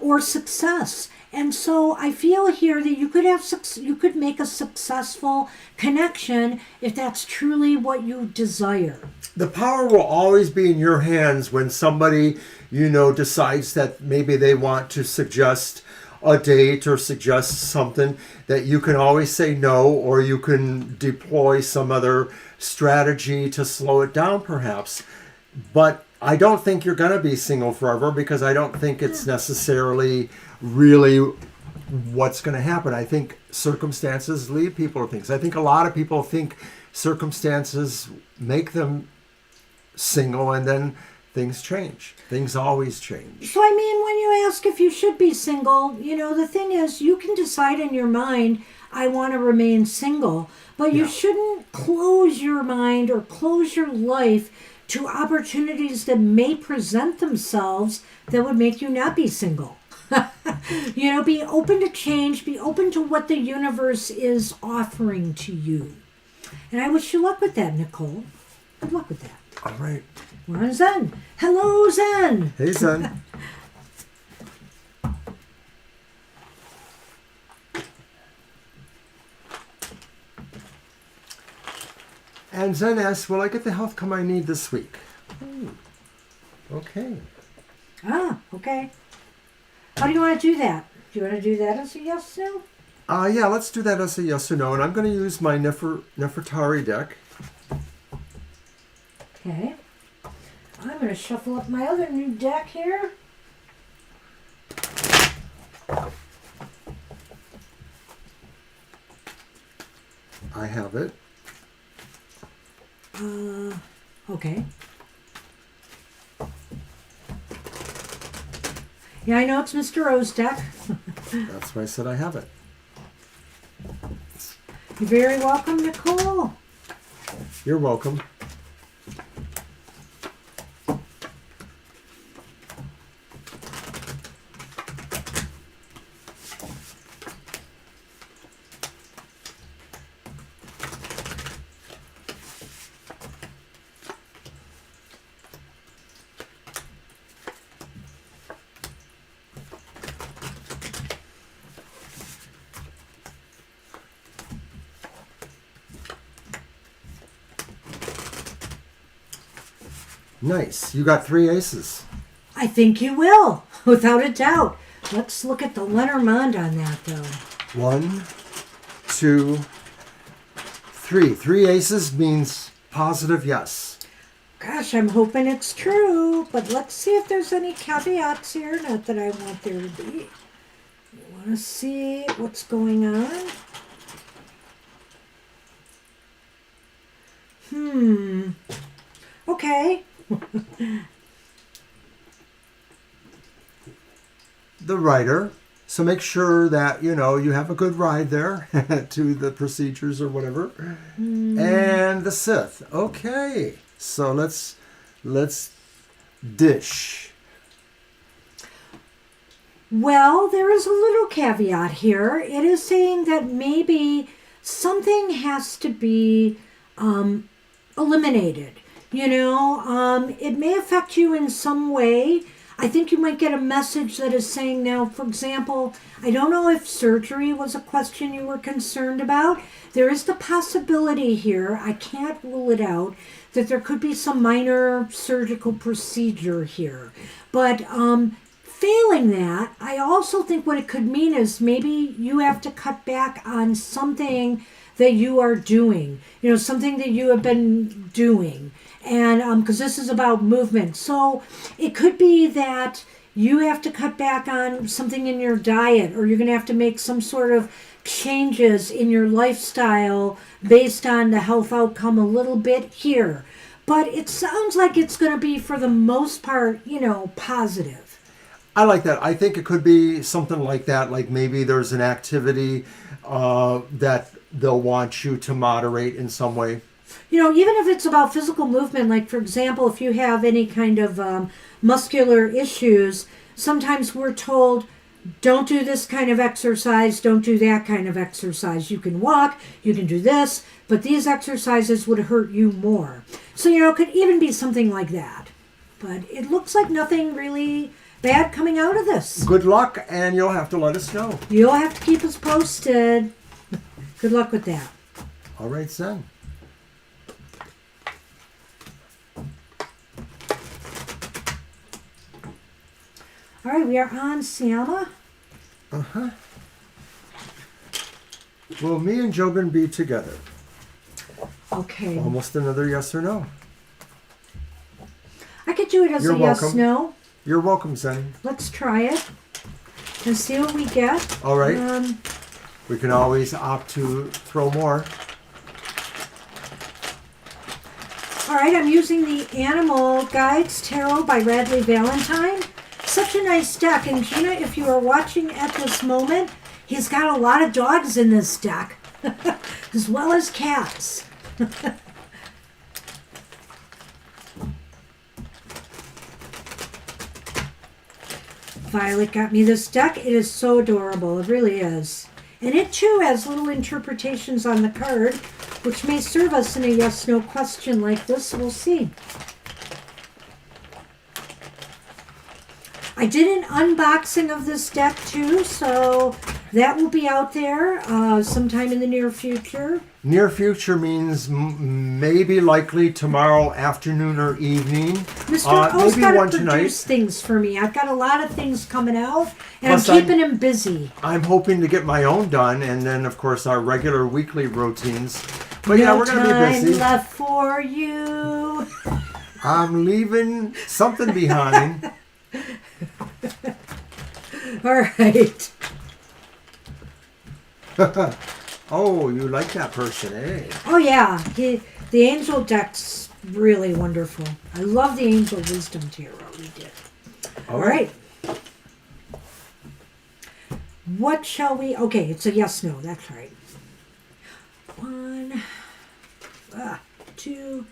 or success. And so I feel here that you could make a successful connection if that's truly what you desire. The power will always be in your hands when somebody, decides that maybe they want to suggest a date or suggest something, that you can always say no, or you can deploy some other strategy to slow it down perhaps. But I don't think you're going to be single forever, because I don't think it's necessarily really what's going to happen. I think circumstances lead people to things. I think a lot of people think circumstances make them single, and then things change. Things always change. So, when you ask if you should be single, the thing is, you can decide in your mind, I want to remain single, but you shouldn't close your mind or close your life to opportunities that may present themselves that would make you not be single. Be open to change, be open to what the universe is offering to you. And I wish you luck with that, Nicole. Good luck with that. All right. We're on Zen. Hello, Zen. Hey, Zen. And Zen asks, will I get the health come I need this week? Okay. Okay. How do you want to do that? Do you want to do that as a yes or no? Yeah, let's do that as a yes or no. And I'm going to use my Nefertari deck. Okay. I'm going to shuffle up my other new deck here. I have it. Okay. Yeah, I know it's Mr. O's deck. That's why I said I have it. You're very welcome, Nicole. You're welcome. Nice. You got 3 aces. I think you will, without a doubt. Let's look at the Lenormand on that, though. 1, 2, 3. 3 aces means positive yes. Gosh, I'm hoping it's true, but let's see if there's any caveats here. Not that I want there to be. You want to see what's going on? Okay. The rider. So make sure that, you have a good ride there to the procedures or whatever. And the Sith. Okay. So let's Let's dish. Well, there is a little caveat here. It is saying that maybe something has to be eliminated. It may affect you in some way. I think you might get a message that is saying now, for example, I don't know if surgery was a question you were concerned about. There is the possibility here, I can't rule it out, that there could be some minor surgical procedure here. But failing that, I also think what it could mean is maybe you have to cut back on something that you are doing, something that you have been doing. And because this is about movement. So it could be that you have to cut back on something in your diet, or you're going to have to make some sort of changes in your lifestyle based on the health outcome a little bit here. But it sounds like it's going to be, for the most part, positive. I like that. I think it could be something like that. Like maybe there's an activity that they'll want you to moderate in some way. Even if it's about physical movement, like, for example, if you have any kind of muscular issues, sometimes we're told, don't do this kind of exercise, don't do that kind of exercise. You can walk, you can do this, but these exercises would hurt you more. So, it could even be something like that. But it looks like nothing really bad coming out of this. Good luck, and you'll have to let us know. You'll have to keep us posted. Good luck with that. All right, son. All right, we are on Siama. Uh-huh. Will me and Jobin be together? Okay. Almost another yes or no. I could do it as You're a yes, welcome. no. You're welcome, son. Let's try it and see what we get. All right. We can always opt to throw more. All right, I'm using the Animal Guides Tarot by Radley Valentine. Such a nice deck. And Gina, if you are watching at this moment, he's got a lot of dogs in this deck, as well as cats. Violet got me this deck. It is so adorable. It really is. And it too has little interpretations on the card, which may serve us in a yes-no question like this. We'll see. I did an unboxing of this deck too, so that will be out there sometime in the near future. Near future means maybe likely tomorrow afternoon or evening. Mr. O's maybe got one to produce tonight. things for me. I've got a lot of things coming out, and Plus, I'm keeping him busy. I'm hoping to get my own done, and then, of course, our regular weekly routines. But yeah, we're going to be busy. No time left for you. I'm leaving something behind. All right. Oh, you like that person, eh? Oh yeah, the angel deck's really wonderful. I love the Angel Wisdom Tarot we did. All right. What shall we? Okay, it's a yes, no. That's right. 1, 2.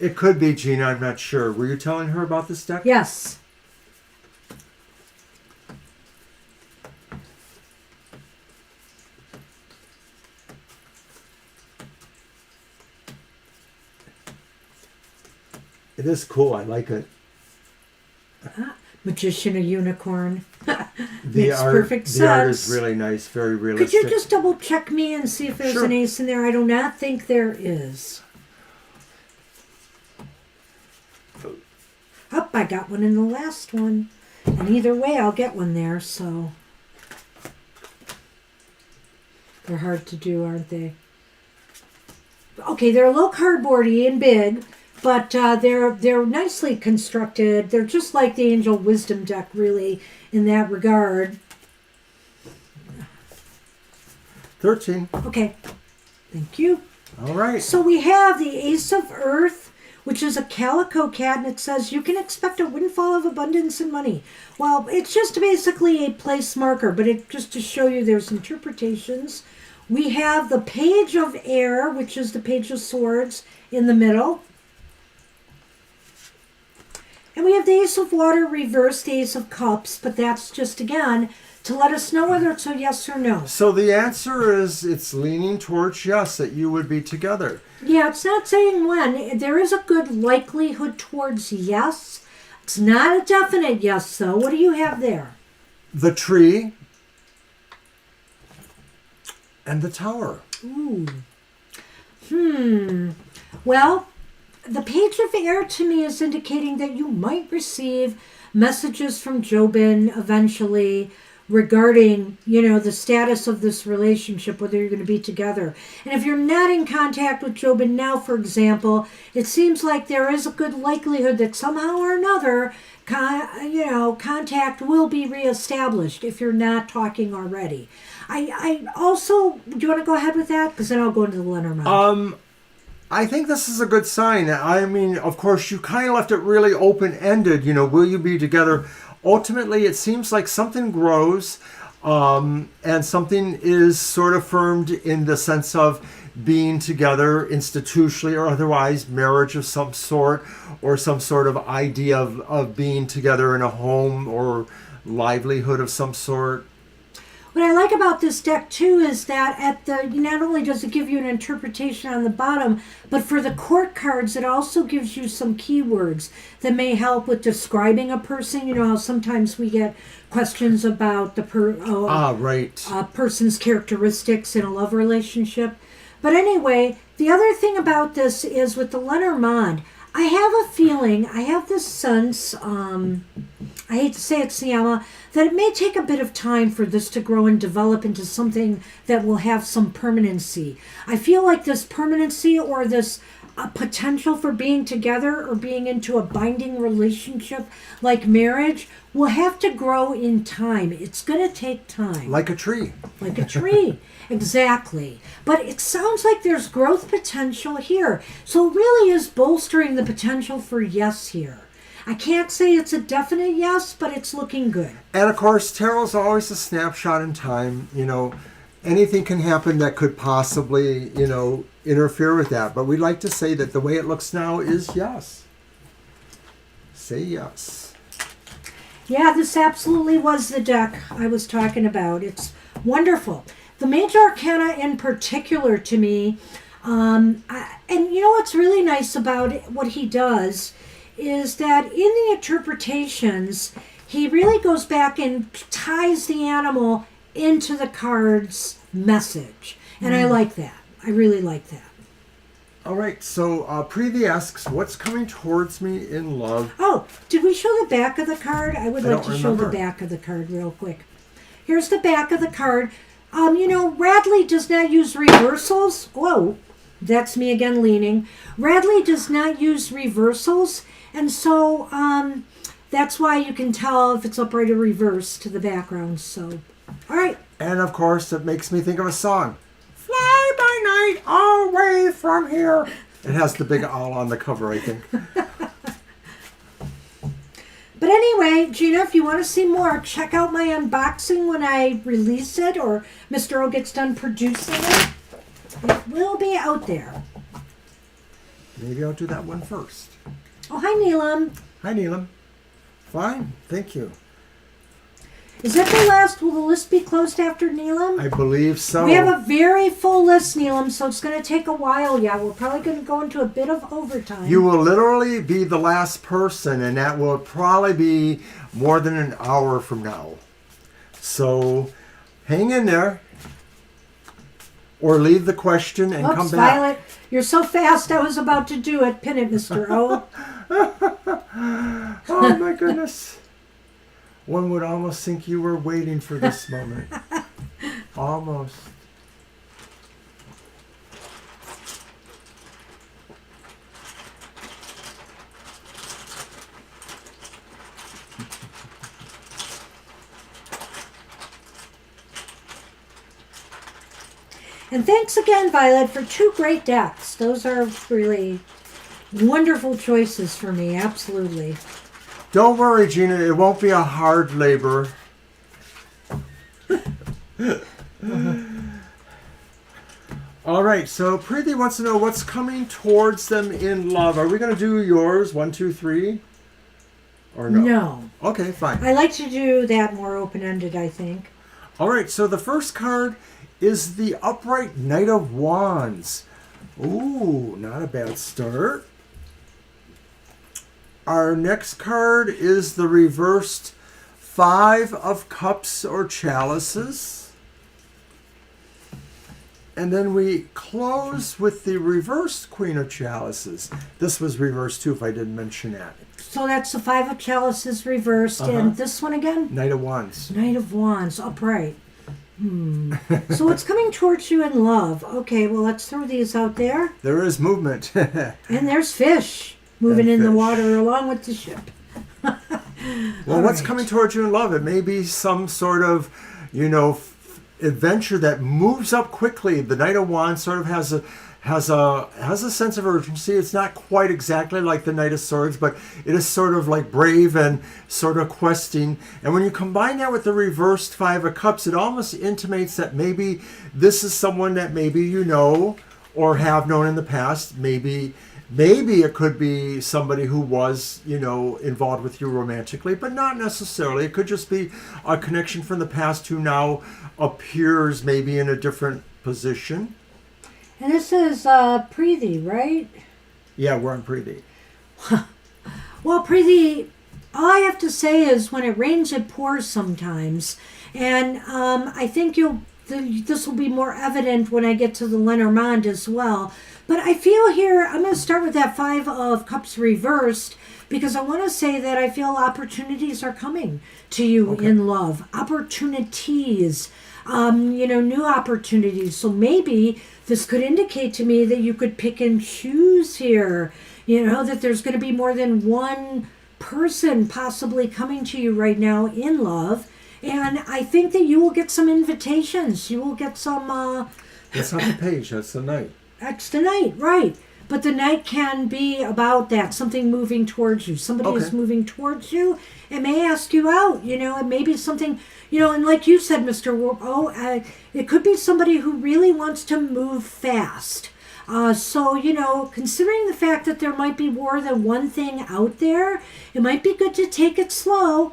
It could be, Gina. I'm not sure. Were you telling her about this deck? Yes. It is cool. I like it. Magician, a unicorn. The Makes art, perfect the art sense. is really nice, very realistic. Could you just double check me and see if there's Sure. an ace in there? I do not think there is. Oh, I got one in the last one. And either way, I'll get one there, so. They're hard to do, aren't they? Okay, they're a little cardboardy and big, but they're nicely constructed. They're just like the Angel Wisdom deck, really, in that regard. 13. Okay, thank you. All right. So we have the Ace of Earth, which is a calico cat, and it says, you can expect a windfall of abundance and money. Well, it's just basically a place marker, but it just to show you there's interpretations We have the Page of Air, which is the Page of Swords in the middle. And we have the Ace of Water reversed, the Ace of Cups, but that's just, again, to let us know whether it's a yes or no. So the answer is it's leaning towards yes, that you would be together. Yeah, it's not saying when. There is a good likelihood towards yes. It's not a definite yes, though. What do you have there? The Tree and the Tower. Ooh. Well, the Page of Air to me is indicating that you might receive messages from Jobin eventually regarding, the status of this relationship, whether you're going to be together. And if you're not in contact with Jobin now, for example, it seems like there is a good likelihood that somehow or another, contact will be reestablished if you're not talking already. I also, do you want to go ahead with that? Because then I'll go into the Lenormand. I think this is a good sign. I mean, of course, you kind of left it really open-ended. Will you be together? Ultimately, it seems like something grows and something is sort of firmed in the sense of being together institutionally or otherwise, marriage of some sort, or some sort of idea of being together in a home or livelihood of some sort. What I like about this deck, too, is that not only does it give you an interpretation on the bottom, but for the court cards, it also gives you some keywords that may help with describing a person. You know how sometimes we get questions about the person's characteristics in a love relationship. But anyway, the other thing about this is with the Lenormand, I have a feeling, I have this sense, I hate to say it, Siama, that it may take a bit of time for this to grow and develop into something that will have some permanency. I feel like this permanency or this potential for being together or being into a binding relationship like marriage will have to grow in time. It's going to take time. Like a tree. Like a tree. Exactly. But it sounds like there's growth potential here. So it really is bolstering the potential for yes here. I can't say it's a definite yes, but it's looking good. And of course, tarot's always a snapshot in time. Anything can happen that could possibly, interfere with that. But we like to say that the way it looks now is yes. Say yes. Yeah, this absolutely was the deck I was talking about. It's wonderful. The Major Arcana in particular to me, and what's really nice about what he does is that in the interpretations, he really goes back and ties the animal into the card's message. And I like that. I really like that. All right, so Previ asks, what's coming towards me in love? Oh, did we show the back of the card? I would like to show the back of the card real quick. Here's the back of the card. Radley does not use reversals. Whoa, that's me again leaning. Radley does not use reversals, and so that's why you can tell if it's upright or reversed to the background. So, all right. And of course, it makes me think of a song. Fly by night, away from here. It has the big owl on the cover, I think. But anyway, Gina, if you want to see more, check out my unboxing when I release it or Mr. O gets done producing it. It will be out there. Maybe I'll do that one first. Oh, hi, Neelam. Hi, Neelam. Fine, thank you. Is that the last? Will the list be closed after Neelam? I believe so. We have a very full list, Neelam, so it's going to take a while. Yeah, we're probably going to go into a bit of overtime. You will literally be the last person, and that will probably be more than an hour from now. So hang in there, or leave the question and come back. Violet, you're so fast, I was about to do it. Pin it, Mr. O. Oh, my goodness. One would almost think you were waiting for this moment. Almost. And thanks again, Violet, for 2 great decks. Those are really wonderful choices for me, absolutely. Don't worry, Gina. It won't be a hard labor. All right, so Preeti wants to know what's coming towards them in love. Are we going to do yours, 1, 2, 3? Or no? No. Okay, fine. I like to do that more open-ended, I think. All right, so the first card is the upright Knight of Wands. Ooh, not a bad start. Our next card is the reversed Five of Cups or Chalices. And then we close with the reversed Queen of Chalices. This was reversed too, if I didn't mention that. So that's the Five of Chalices reversed. And this one again? Knight of Wands. Knight of Wands, upright. So what's coming towards you in love? Okay, well, let's throw these out there. There is movement. And there's fish moving in the water along with the ship. Well, what's coming towards you in love? It may be some sort of, adventure that moves up quickly. The Knight of Wands sort of has a sense of urgency. It's not quite exactly like the Knight of Swords, but it is sort of like brave and sort of questing. And when you combine that with the reversed Five of Cups, it almost intimates that maybe this is someone that maybe you know or have known in the past. Maybe it could be somebody who was, involved with you romantically, but not necessarily. It could just be a connection from the past who now appears maybe in a different position. And this is Preeti, right? Yeah, we're on Preeti. Well, Preeti, all I have to say is when it rains, it pours sometimes. And I think this will be more evident when I get to the Lenormand as well. But I feel here, I'm going to start with that Five of Cups reversed because I want to say that I feel opportunities are coming to you in love. Opportunities, new opportunities. So maybe this could indicate to me that you could pick and choose here, that there's going to be more than one person possibly coming to you right now in love. And I think that you will get some invitations. You will get some... That's not the page, that's the Knight. That's the Knight, right. But the Knight can be about that, something moving towards you. Somebody is moving towards you and may ask you out, it may be something, and like you said, Mr. It could be somebody who really wants to move fast. So, considering the fact that there might be more than one thing out there, it might be good to take it slow,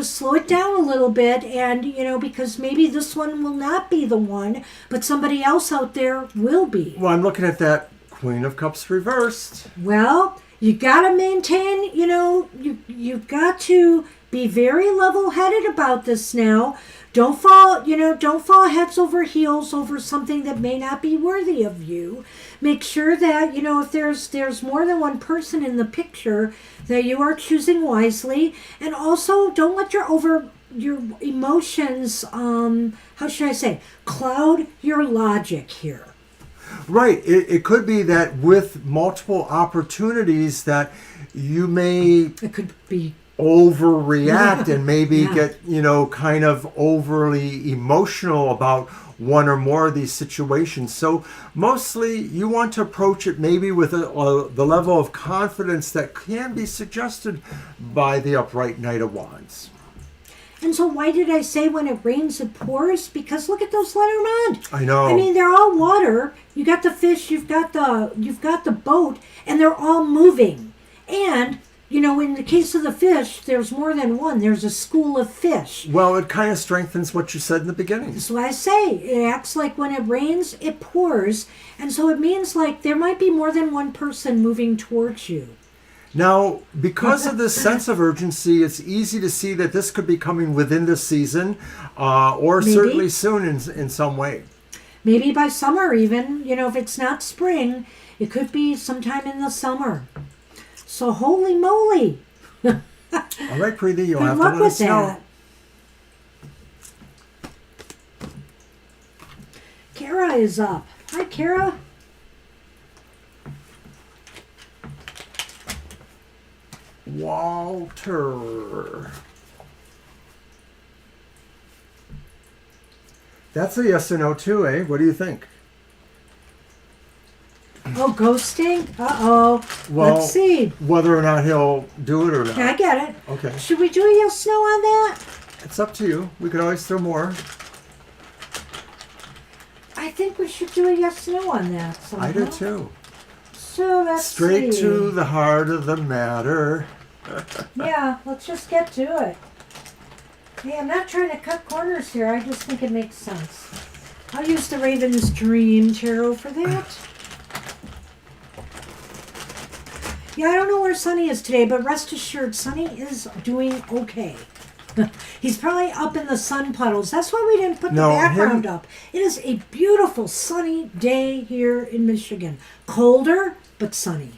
slow it down a little bit. And, because maybe this one will not be the one, but somebody else out there will be. Well, I'm looking at that Queen of Cups reversed. Well, you got to maintain, you've got to be very level-headed about this now. Don't fall heads over heels over something that may not be worthy of you. Make sure that, if there's more than one person in the picture, that you are choosing wisely. And also, don't let your emotions, how should I say, cloud your logic here. Right. It could be that with multiple opportunities that you may... It could be... overreact and maybe get, kind of overly emotional about one or more of these situations. So mostly you want to approach it maybe with the level of confidence that can be suggested by the upright Knight of Wands. And so why did I say when it rains, it pours? Because look at those Lenormand. I know. I mean, they're all water. You got the fish, you've got the boat, and they're all moving. And in the case of the fish, there's more than one. There's a school of fish. Well, it kind of strengthens what you said in the beginning. That's what I say. It acts like when it rains, it pours. And so it means like there might be more than one person moving towards you. Now, because of this sense of urgency, it's easy to see that this could be coming within this season or Maybe. Certainly soon in some way. Maybe by summer even. If it's not spring, it could be sometime in the summer. So holy moly. All right, Preeti, you'll have to let us know. Kara is up. Hi, Kara. Walter. That's a yes or no too, eh? What do you think? Oh, ghosting? Uh-oh. Well, let's see. Whether or not he'll do it or not. I get it. Okay. Should we do a yes, no on that? It's up to you. We could always throw more. I think we should do a yes/no on that somehow. I do too. So let's Straight see. to the heart of the matter. Yeah, let's just get to it. Hey, I'm not trying to cut corners here. I just think it makes sense. I'll use the Raven's Dream Tarot for that. Yeah, I don't know where Sonny is today, but rest assured, Sonny is doing okay. He's probably up in the sun puddles. That's why we didn't put the background up. It is a beautiful sunny day here in Michigan. Colder, but sunny.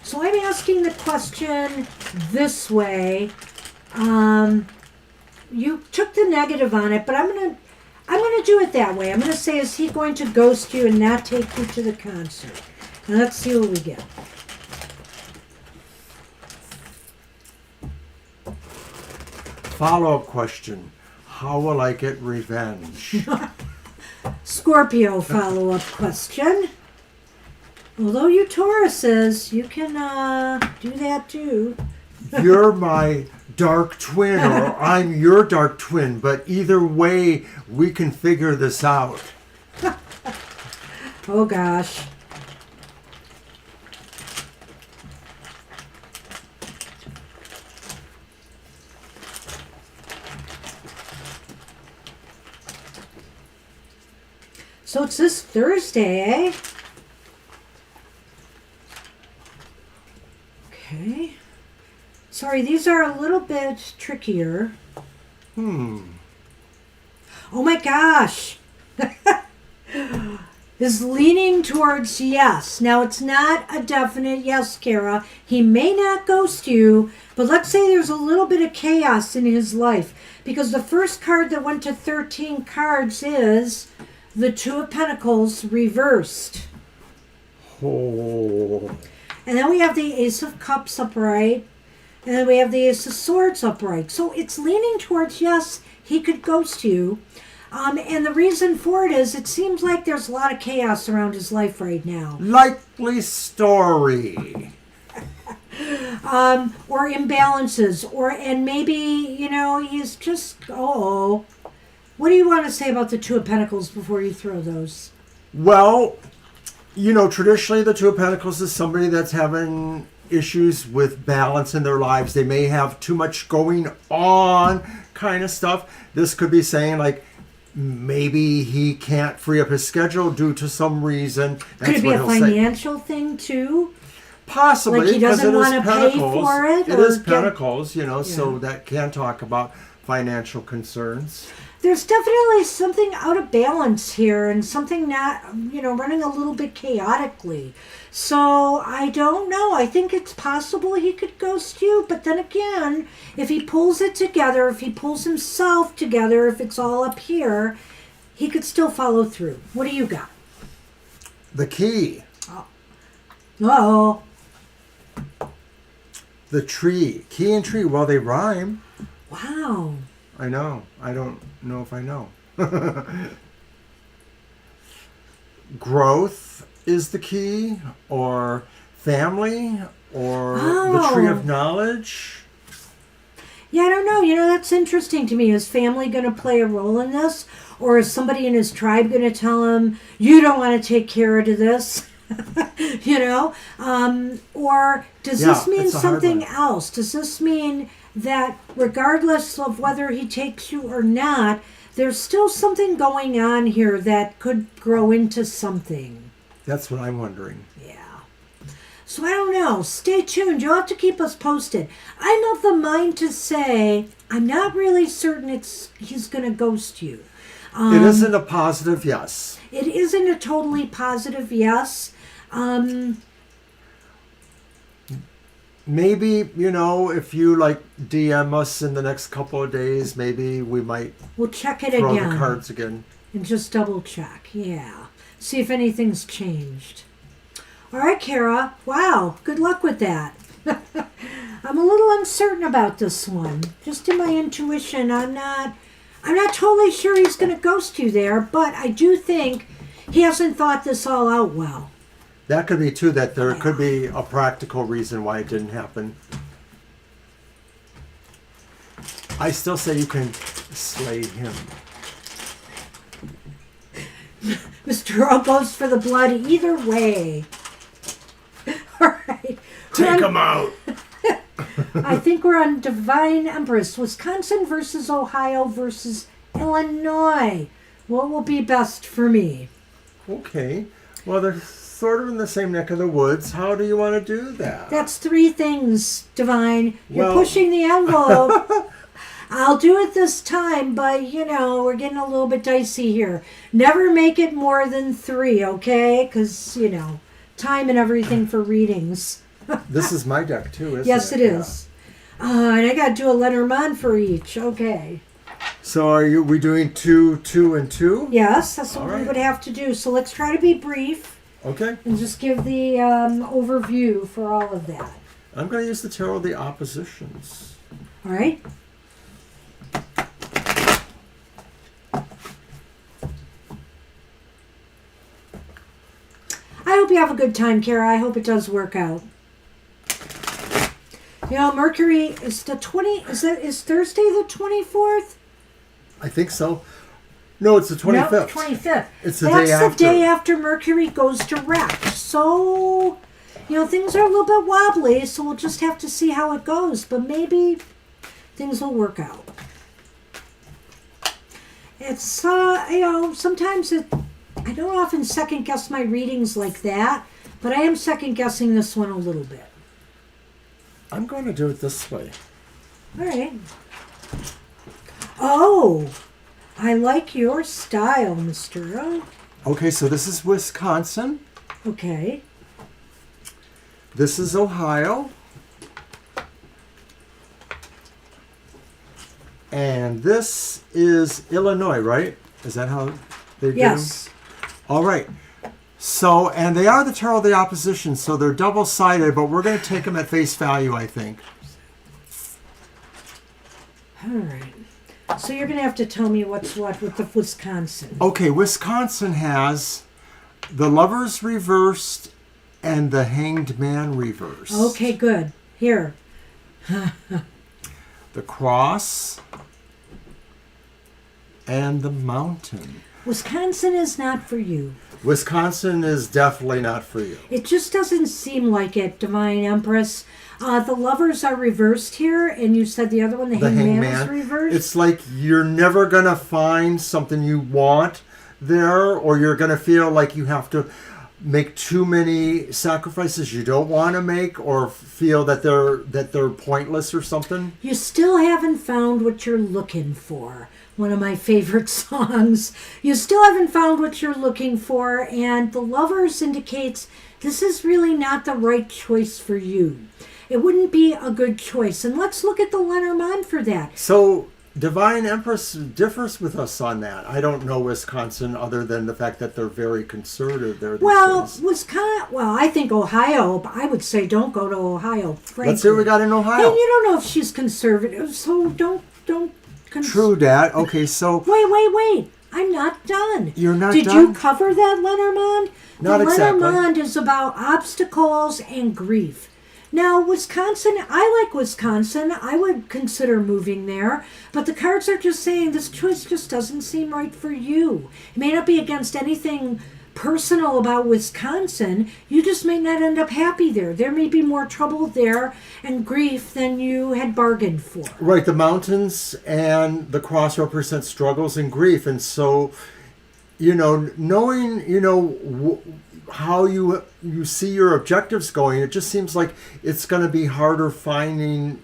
So I'm asking the question this way. You took the negative on it, but I'm gonna do it that way. I'm gonna say, is he going to ghost you and not take you to the concert? And let's see what we get. Follow-up question. How will I get revenge? Scorpio follow-up question. Although you Tauruses, you can do that too. You're my dark twin, or I'm your dark twin, but either way, we can figure this out. Oh gosh. So it's this Thursday, eh? Okay. Sorry, these are a little bit trickier. Oh my gosh. Is leaning towards yes. Now, it's not a definite yes, Kara. He may not ghost you, but let's say there's a little bit of chaos in his life. Because the first card that went to 13 cards is the Two of Pentacles reversed. Oh. And then we have the Ace of Cups upright. And then we have the Ace of Swords upright. So it's leaning towards, yes, he could ghost you. And the reason for it is it seems like there's a lot of chaos around his life right now. Likely story. Or imbalances. And maybe, he's just, What do you want to say about the Two of Pentacles before you throw those? Well, traditionally the Two of Pentacles is somebody that's having issues with balance in their lives. They may have too much going on kind of stuff. This could be saying like maybe he can't free up his schedule due to some reason. That's Could it be a financial thing too? Possibly, like he doesn't want to pay for it? It is Pentacles, so that can talk about financial concerns. There's definitely something out of balance here and something not, running a little bit chaotically. So I don't know. I think it's possible he could ghost you. But then again, if he pulls it together, if he pulls himself together, if it's all up here, he could still follow through. What do you got? The key. Uh-oh. The tree. Key and tree. Well, they rhyme. Wow. I know. I don't know if I know. Growth is the key, or family, or the tree of knowledge. Yeah, I don't know. That's interesting to me. Is family going to play a role in this? Or is somebody in his tribe going to tell him, you don't want to take care of this? Or does this mean something else? Does this mean that regardless of whether he takes you or not, there's still something going on here that could grow into something? That's what I'm wondering. Yeah. So I don't know. Stay tuned. You'll have to keep us posted. I'm of the mind to say I'm not really certain he's going to ghost you. It isn't a positive yes. It isn't a totally positive yes. Maybe, if you DM us in the next couple of days, maybe we'll check it throw again. The cards again. And just double check. Yeah. See if anything's changed. All right, Kara. Wow. Good luck with that. I'm a little uncertain about this one. Just in my intuition, I'm not totally sure he's going to ghost you there, but I do think he hasn't thought this all out well. That could be too, that there could be a practical reason why it didn't happen. I still say you can slay him. Mr. O goes for the blood either way. All right. Take him out. I think we're on Divine Empress. Wisconsin versus Ohio versus Illinois. What will be best for me? Okay. Well, they're sort of in the same neck of the woods. How do you want to do that? That's three things, Divine. You're Well- pushing the envelope. I'll do it this time, but, we're getting a little bit dicey here. Never make it more than three, okay? Because, time and everything for readings. This is my deck too, isn't Yes, it? it is. And I got to do a Lenormand for each. Okay. So we doing 2, 2, and 2? Yes, that's what All we right. would have to do. So let's try to be brief Okay. and just give the overview for all of that. I'm going to use the Tarot of the Oppositions. All right? I hope you have a good time, Kara. I hope it does work out. Mercury is the 20. Is Thursday the 24th? I think so. No, it's the 25th. No, 25th. It's the That's day after. the day after Mercury goes direct. So, things are a little bit wobbly, so we'll just have to see how it goes. But maybe things will work out. It's, sometimes I don't often second guess my readings like that, but I am second guessing this one a little bit. I'm going to do it this way. All right. Oh, I like your style, Mr. O. Okay, so this is Wisconsin. Okay. This is Ohio. And this is Illinois, right? Is that how they do? Yes. All right. So, and they are the Tarot of the Opposition, so they're double-sided, but we're going to take them at face value, I think. All right. So you're going to have to tell me what's what with the Wisconsin. Okay, Wisconsin has the Lovers reversed and the Hanged Man reversed. Okay, good. Here. The Cross and the Mountain. Wisconsin is not for you. Wisconsin is definitely not for you. It just doesn't seem like it, Divine Empress. The Lovers are reversed here, and you said the other one, the Hangman, is reversed? It's like you're never going to find something you want there, or you're going to feel like you have to make too many sacrifices you don't want to make, or feel that they're pointless or something. You still haven't found what you're looking for. One of my favorite songs. You still haven't found what you're looking for, and the Lovers indicates this is really not the right choice for you. It wouldn't be a good choice. And let's look at the Lenormand for that. So Divine Empress differs with us on that. I don't know Wisconsin other than the fact that they're very conservative there. Well, I think Ohio, but I would say don't go to Ohio, frankly. Let's see what we got in Ohio. And you don't know if she's conservative, so don't. True, Dad. Okay, so... Wait. I'm not done. You're not Did done? you cover that, Lenormand? Not the exactly. Lenormand is about obstacles and grief. Now, Wisconsin, I like Wisconsin. I would consider moving there. But the cards are just saying this choice just doesn't seem right for you. It may not be against anything personal about Wisconsin. You just may not end up happy there. There may be more trouble there and grief than you had bargained for. Right, the mountains and the cross represent struggles and grief. And so, knowing, how you see your objectives going, it just seems like it's going to be harder finding,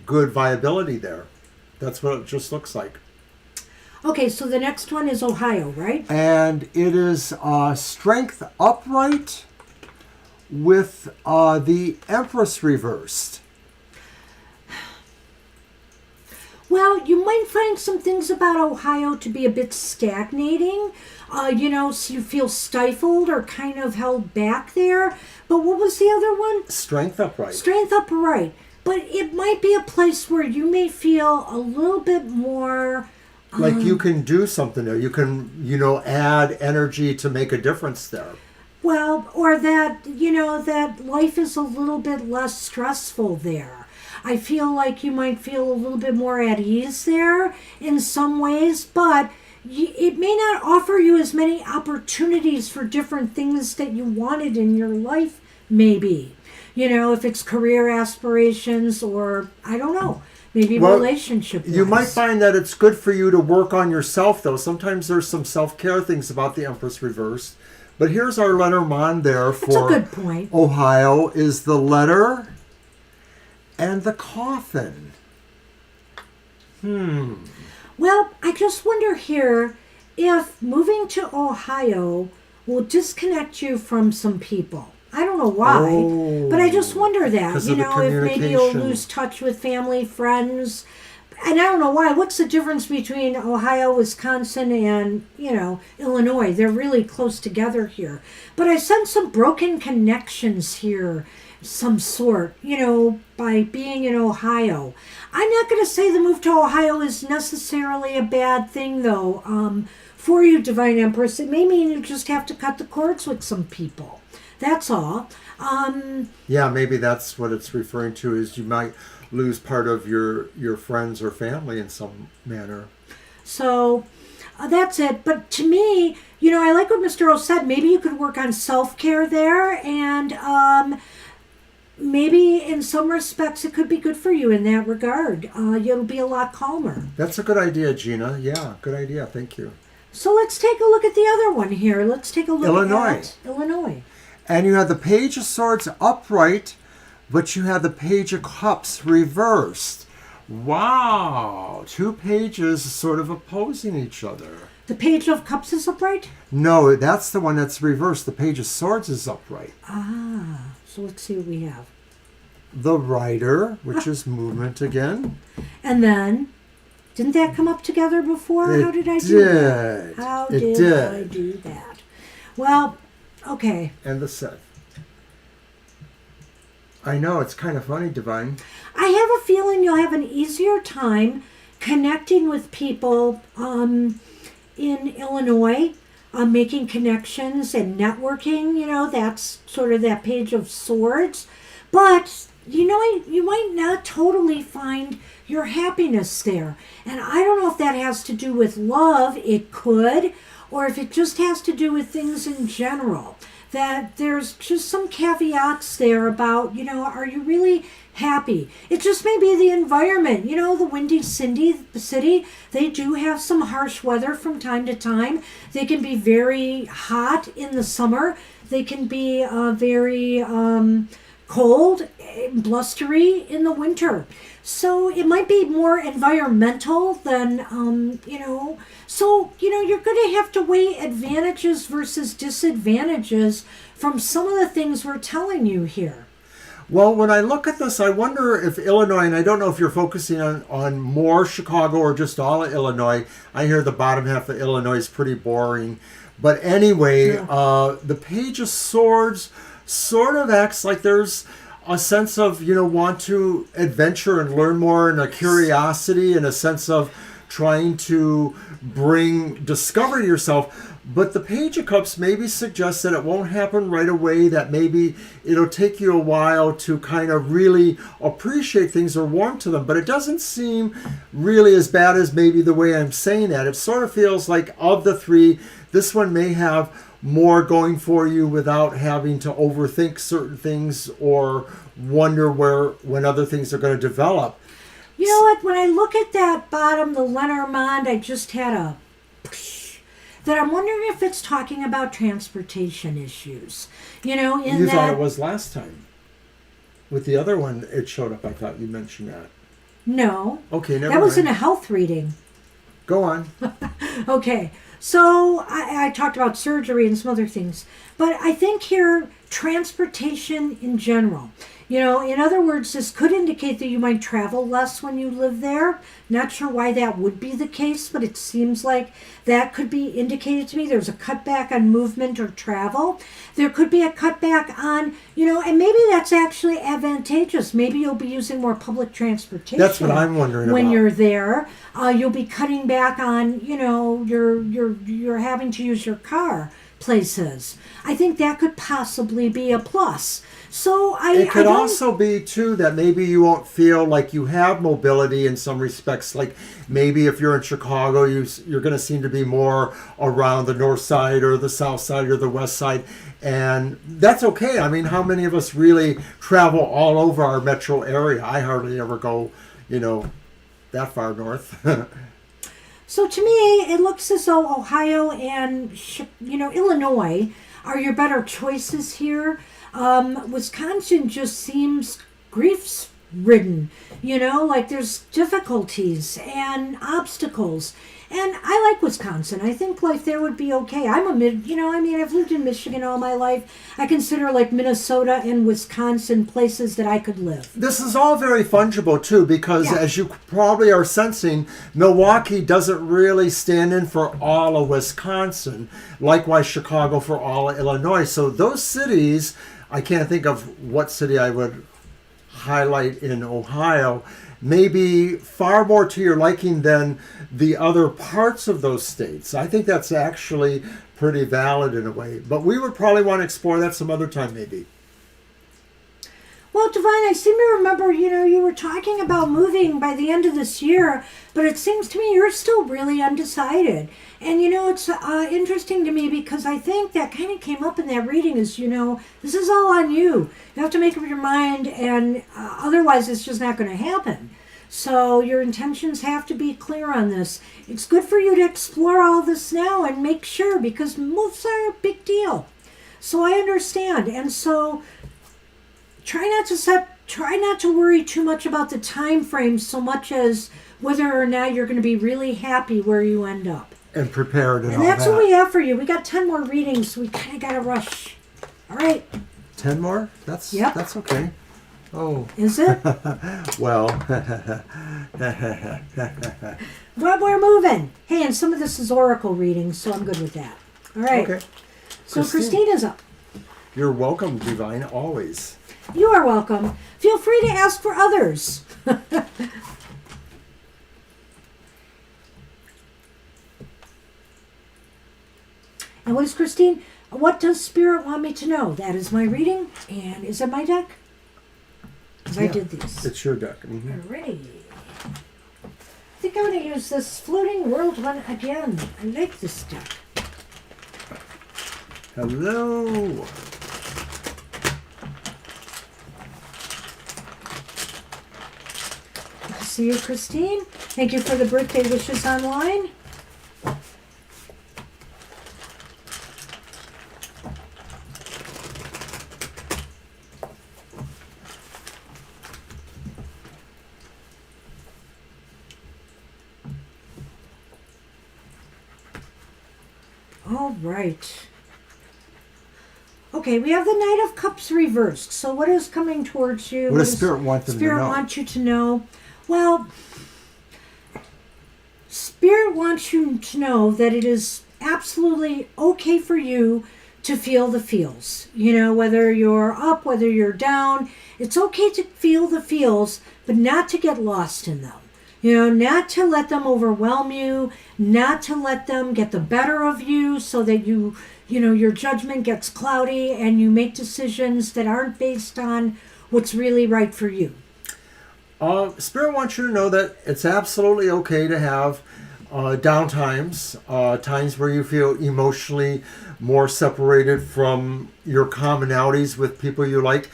good viability there. That's what it just looks like. Okay, so the next one is Ohio, right? And it is Strength upright with the Empress reversed. Well, you might find some things about Ohio to be a bit stagnating. So you feel stifled or kind of held back there. But what was the other one? Strength upright. Strength upright. But it might be a place where you may feel a little bit more Like you can do something there. You can, add energy to make a difference there. Well, or that, that life is a little bit less stressful there. I feel like you might feel a little bit more at ease there in some ways, but it may not offer you as many opportunities for different things that you wanted in your life, maybe. If it's career aspirations or, I don't know, maybe relationship. You might find that it's good for you to work on yourself, though. Sometimes there's some self-care things about the Empress reversed. But here's our Lenormand there for That's a good point. Ohio is the letter and the coffin. Well, I just wonder here if moving to Ohio will disconnect you from some people. I don't know why, but I just wonder that, if maybe you'll lose touch with family, friends. And I don't know why. What's the difference between Ohio, Wisconsin, and, Illinois? They're really close together here. But I sense some broken connections here, some sort, by being in Ohio. I'm not going to say the move to Ohio is necessarily a bad thing, though. For you, Divine Empress, it may mean you just have to cut the cords with some people. That's all. Yeah, maybe that's what it's referring to, is you might lose part of your friends or family in some manner. So that's it. But to me, I like what Mr. O said. Maybe you could work on self-care there, and maybe in some respects it could be good for you in that regard. You'll be a lot calmer. That's a good idea, Gina. Yeah, good idea. Thank you. So let's take a look at the other one here. Let's take a look at Illinois. And you have the Page of Swords upright, but you have the Page of Cups reversed. Wow. Two pages sort of opposing each other. The Page of Cups is upright? No, that's the one that's reversed. The Page of Swords is upright. So let's see what we have. The Rider, which is movement again. And then, didn't that come up together before? How did I do that? How did I do that? Well, okay. And the Set. I know, it's kind of funny, Divine. I have a feeling you'll have an easier time connecting with people in Illinois, making connections and networking. That's sort of that Page of Swords. But, you might not totally find your happiness there. And I don't know if that has to do with love. It could. Or if it just has to do with things in general. That there's just some caveats there about, are you really happy? It just may be the environment. The Windy City, they do have some harsh weather from time to time. They can be very hot in the summer. They can be very cold, blustery in the winter. So it might be more environmental than, So, you're going to have to weigh advantages versus disadvantages from some of the things we're telling you here. Well, when I look at this, I wonder if Illinois, and I don't know if you're focusing on more Chicago or just all of Illinois. I hear the bottom half of Illinois is pretty boring. But anyway, the Page of Swords sort of acts like there's a sense of, want to adventure and learn more, and a curiosity and a sense of trying to bring discovery to yourself. But the Page of Cups maybe suggests that it won't happen right away, that maybe it'll take you a while to kind of really appreciate things or warm to them. But it doesn't seem really as bad as maybe the way I'm saying that. It sort of feels like of the three, this one may have more going for you without having to overthink certain things or wonder when other things are going to develop. You know what? When I look at that bottom, the Lenormand, I just had that I'm wondering if it's talking about transportation issues. You thought it was last time. With the other one, it showed up. I thought you mentioned that. No. Okay, never mind. That was in a health reading. Go on. Okay. So I talked about surgery and some other things, but I think here transportation in general. In other words, this could indicate that you might travel less when you live there. Not sure why that would be the case, but it seems like that could be indicated to me. There's a cutback on movement or travel. There could be a cutback on, and maybe that's actually advantageous. Maybe you'll be using more public transportation. That's what I'm wondering when about. you're there. You'll be cutting back on, you're having to use your car places. I think that could possibly be a plus. So it could also be too that maybe you won't feel like you have mobility in some respects. Like maybe if you're in Chicago, you're going to seem to be more around the north side or the south side or the west side, and that's okay. I mean, how many of us really travel all over our metro area? I hardly ever go, that far north. So to me, it looks as though Ohio and Illinois are your better choices here. Wisconsin just seems grief-ridden, like there's difficulties and obstacles. And I like Wisconsin. I think life there would be okay. I've lived in Michigan all my life. I consider like Minnesota and Wisconsin places that I could live. This is all very fungible too, because as you probably are sensing, Milwaukee doesn't really stand in for all of Wisconsin. Likewise, Chicago for all of Illinois. So those cities, I can't think of what city I would highlight in Ohio, maybe far more to your liking than the other parts of those states. I think that's actually pretty valid in a way. But we would probably want to explore that some other time maybe. Well, Divine, I seem to remember, you were talking about moving by the end of this year, but it seems to me you're still really undecided. And, it's interesting to me because I think that kind of came up in that reading is, this is all on you. You have to make up your mind, and otherwise it's just not going to happen. So your intentions have to be clear on this. It's good for you to explore all this now and make sure, because moves are a big deal. So I understand. And so try not to worry too much about the time frame so much as whether or not you're going to be really happy where you end up. And prepared and all that's that. what we have for you. We got 10 more readings, so we kind of got to rush. All right. 10 more? That's okay. Oh. Is it? Well. Well, we're moving. Hey, and some of this is oracle readings, so I'm good with that. All right. Okay. So Christina's up. You're welcome, Divine, always. You are welcome. Feel free to ask for others. And what is Christine? What does Spirit want me to know? That is my reading. And is it my deck? Because I did these. It's your deck. Mm-hmm. Alrighty. I think I'm going to use this Floating World one again. I like this deck. Hello. Good to see you, Christine. Thank you for the birthday wishes online. All right. Okay, we have the Knight of Cups reversed. So what is coming towards you? What does Spirit want them to know? Spirit wants you to know? Well, Spirit wants you to know that it is absolutely okay for you to feel the feels. Whether you're up, whether you're down, it's okay to feel the feels, but not to get lost in them. Not to let them overwhelm you, not to let them get the better of you so that your judgment gets cloudy and you make decisions that aren't based on what's really right for you. Spirit wants you to know that it's absolutely okay to have down times, times where you feel emotionally more separated from your commonalities with people you like.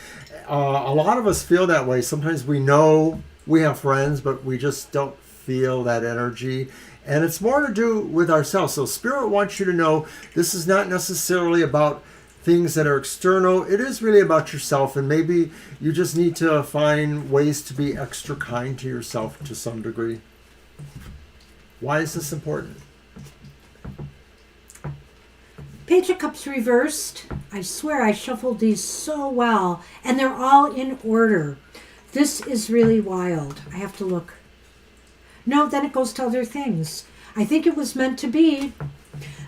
A lot of us feel that way. Sometimes we know we have friends, but we just don't feel that energy. And it's more to do with ourselves. So Spirit wants you to know this is not necessarily about things that are external. It is really about yourself. And maybe you just need to find ways to be extra kind to yourself to some degree. Why is this important? Page of Cups reversed. I swear I shuffled these so well, and they're all in order. This is really wild. I have to look. No, then it goes to other things. I think it was meant to be.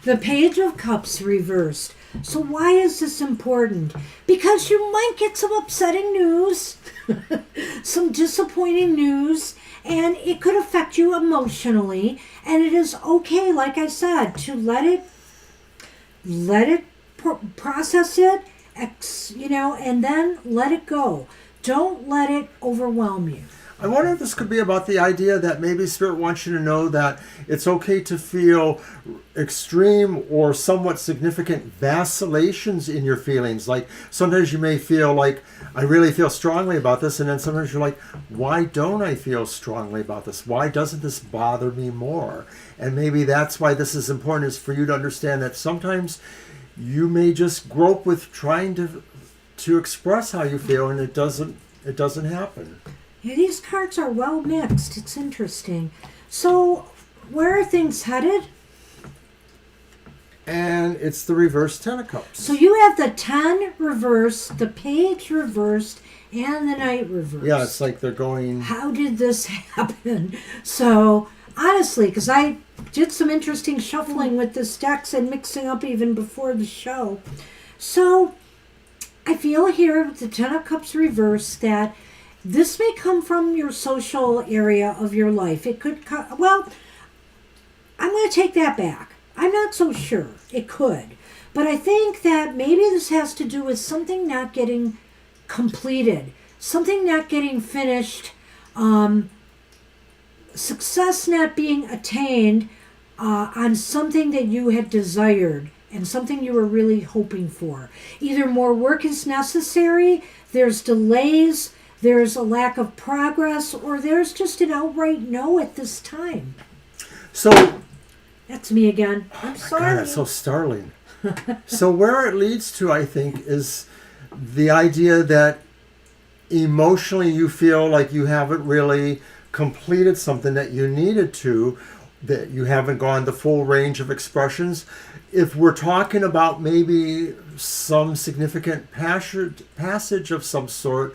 The Page of Cups reversed. So why is this important? Because you might get some upsetting news, some disappointing news, and it could affect you emotionally. And it is okay, like I said, to let it process it, and then let it go. Don't let it overwhelm you. I wonder if this could be about the idea that maybe Spirit wants you to know that it's okay to feel extreme or somewhat significant vacillations in your feelings. Like sometimes you may feel like, I really feel strongly about this, and then sometimes you're like, why don't I feel strongly about this? Why doesn't this bother me more? And maybe that's why this is important, is for you to understand that sometimes you may just grope with trying to express how you feel, and it doesn't happen. Yeah, these cards are well mixed. It's interesting. So, where are things headed? And it's the reverse Ten of Cups. So you have the 10 reversed, the Page reversed, and the Knight reversed. Yeah, it's like they're going... How did this happen? So, honestly, because I did some interesting shuffling with this decks and mixing up even before the show. So, I feel here with the 10 of Cups reversed that this may come from your social area of your life. It could come, well, I'm going to take that back. I'm not so sure. It could. But I think that maybe this has to do with something not getting completed, something not getting finished, success not being attained on something that you had desired and something you were really hoping for. Either more work is necessary, there's delays, there's a lack of progress, or there's just an outright no at this time. So... That's me again. I'm sorry. God, that's so startling. So where it leads to, I think, is the idea that emotionally you feel like you haven't really completed something that you needed to, that you haven't gone the full range of expressions. If we're talking about maybe some significant passage of some sort,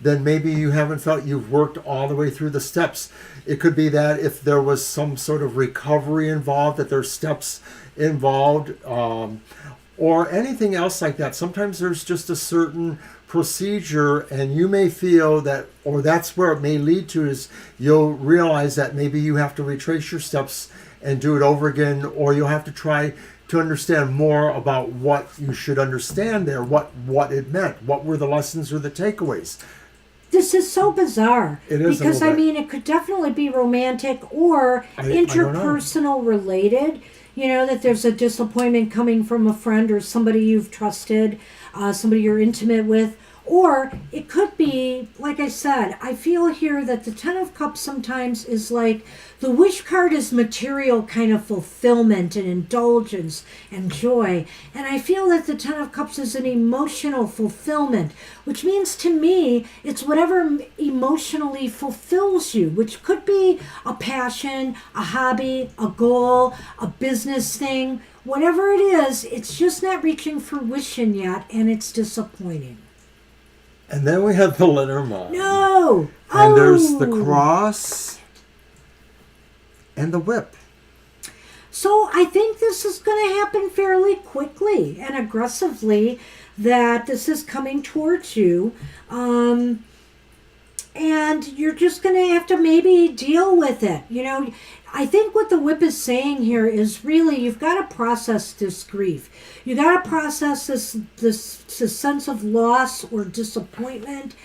then maybe you haven't felt you've worked all the way through the steps. It could be that if there was some sort of recovery involved, that there's steps involved, or anything else like that. Sometimes there's just a certain procedure, and you may feel that, or that's where it may lead to, is you'll realize that maybe you have to retrace your steps and do it over again, or you'll have to try to understand more about what you should understand there, what it meant, what were the lessons or the takeaways. This is so bizarre. It is. Because, I mean, it could definitely be romantic or interpersonal related. You know, that there's a disappointment coming from a friend or somebody you've trusted, somebody you're intimate with. Or it could be, like I said, I feel here that the Ten of Cups sometimes is like, the wish card is material kind of fulfillment and indulgence and joy. And I feel that the Ten of Cups is an emotional fulfillment, which means to me, it's whatever emotionally fulfills you, which could be a passion, a hobby, a goal, a business thing. Whatever it is, it's just not reaching fruition yet, and it's disappointing. And then we have the Lenormand. No! And there's the cross and the whip. So I think this is going to happen fairly quickly and aggressively, that this is coming towards you. And you're just going to have to maybe deal with it. You know, I think what the whip is saying here is really you've got to process this grief. You got to process this sense of loss or disappointment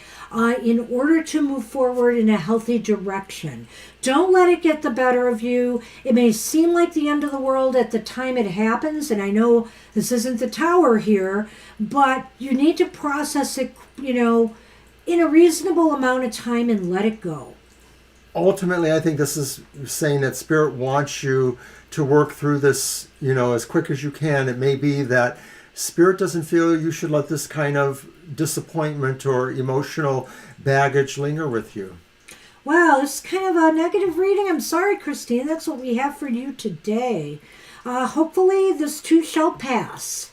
in order to move forward in a healthy direction. Don't let it get the better of you. It may seem like the end of the world at the time it happens, and I know this isn't the Tower here, but you need to process it, you know, in a reasonable amount of time and let it go. Ultimately, I think this is saying that Spirit wants you to work through this, you know, as quick as you can. It may be that Spirit doesn't feel you should let this kind of disappointment or emotional baggage linger with you. Wow, this is kind of a negative reading. I'm sorry, Christine. That's what we have for you today. Hopefully this too shall pass.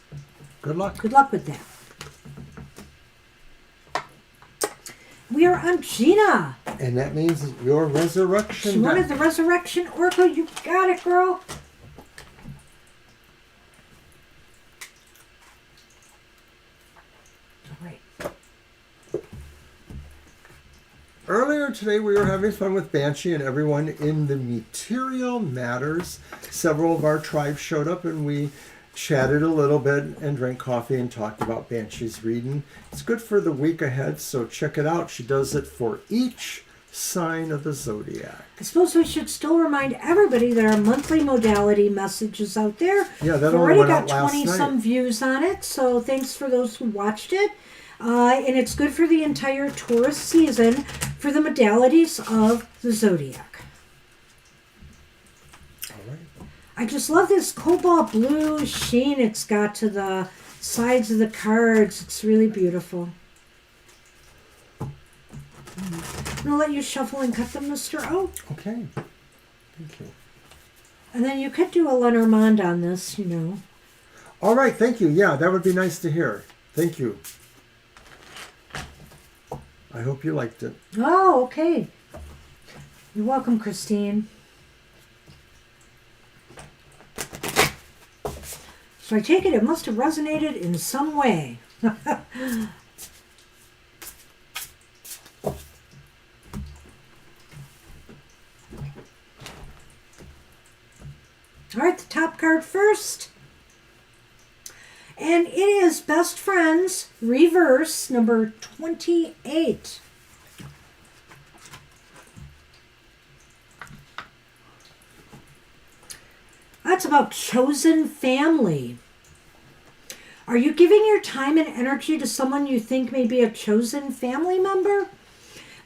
Good luck. Good luck with that. We are on Gina. And that means your resurrection. She wanted the resurrection oracle. You got it, girl. All right. Earlier today, we were having fun with Banshee and everyone in the material matters. Several of our tribe showed up and we chatted a little bit and drank coffee and talked about Banshee's reading. It's good for the week ahead, so check it out. She does it for each sign of the zodiac. I suppose we should still remind everybody that our monthly modality message is out there. Yeah, that We've only already went got out last 20 night. some views on it, so thanks for those who watched it. And it's good for the entire Taurus season for the modalities of the zodiac. All right. I just love this cobalt blue sheen it's got to the sides of the cards. It's really beautiful. I'm going to let you shuffle and cut them, Mr. O. Okay. Thank you. And then you could do a Lenormand on this, you know. All right. Thank you. Yeah, that would be nice to hear. Thank you. I hope you liked it. Oh, okay. You're welcome, Christine. So I take it must have resonated in some way. All right, the top card first. And it is Best Friends, reverse, number 28. That's about chosen family. Are you giving your time and energy to someone you think may be a chosen family member?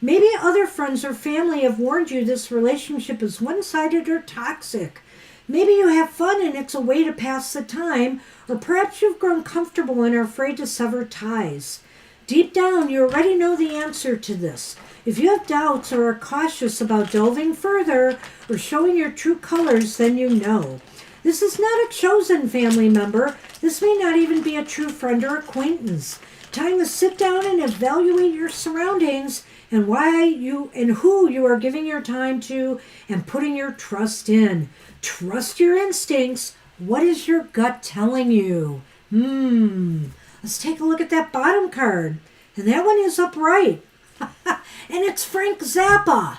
Maybe other friends or family have warned you this relationship is one-sided or toxic. Maybe you have fun and it's a way to pass the time, or perhaps you've grown comfortable and are afraid to sever ties. Deep down, you already know the answer to this. If you have doubts or are cautious about delving further or showing your true colors, then you know. This is not a chosen family member. This may not even be a true friend or acquaintance. Time to sit down and evaluate your surroundings and why you and who you are giving your time to and putting your trust in. Trust your instincts. What is your gut telling you? Let's take a look at that bottom card. And that one is upright. And it's Frank Zappa.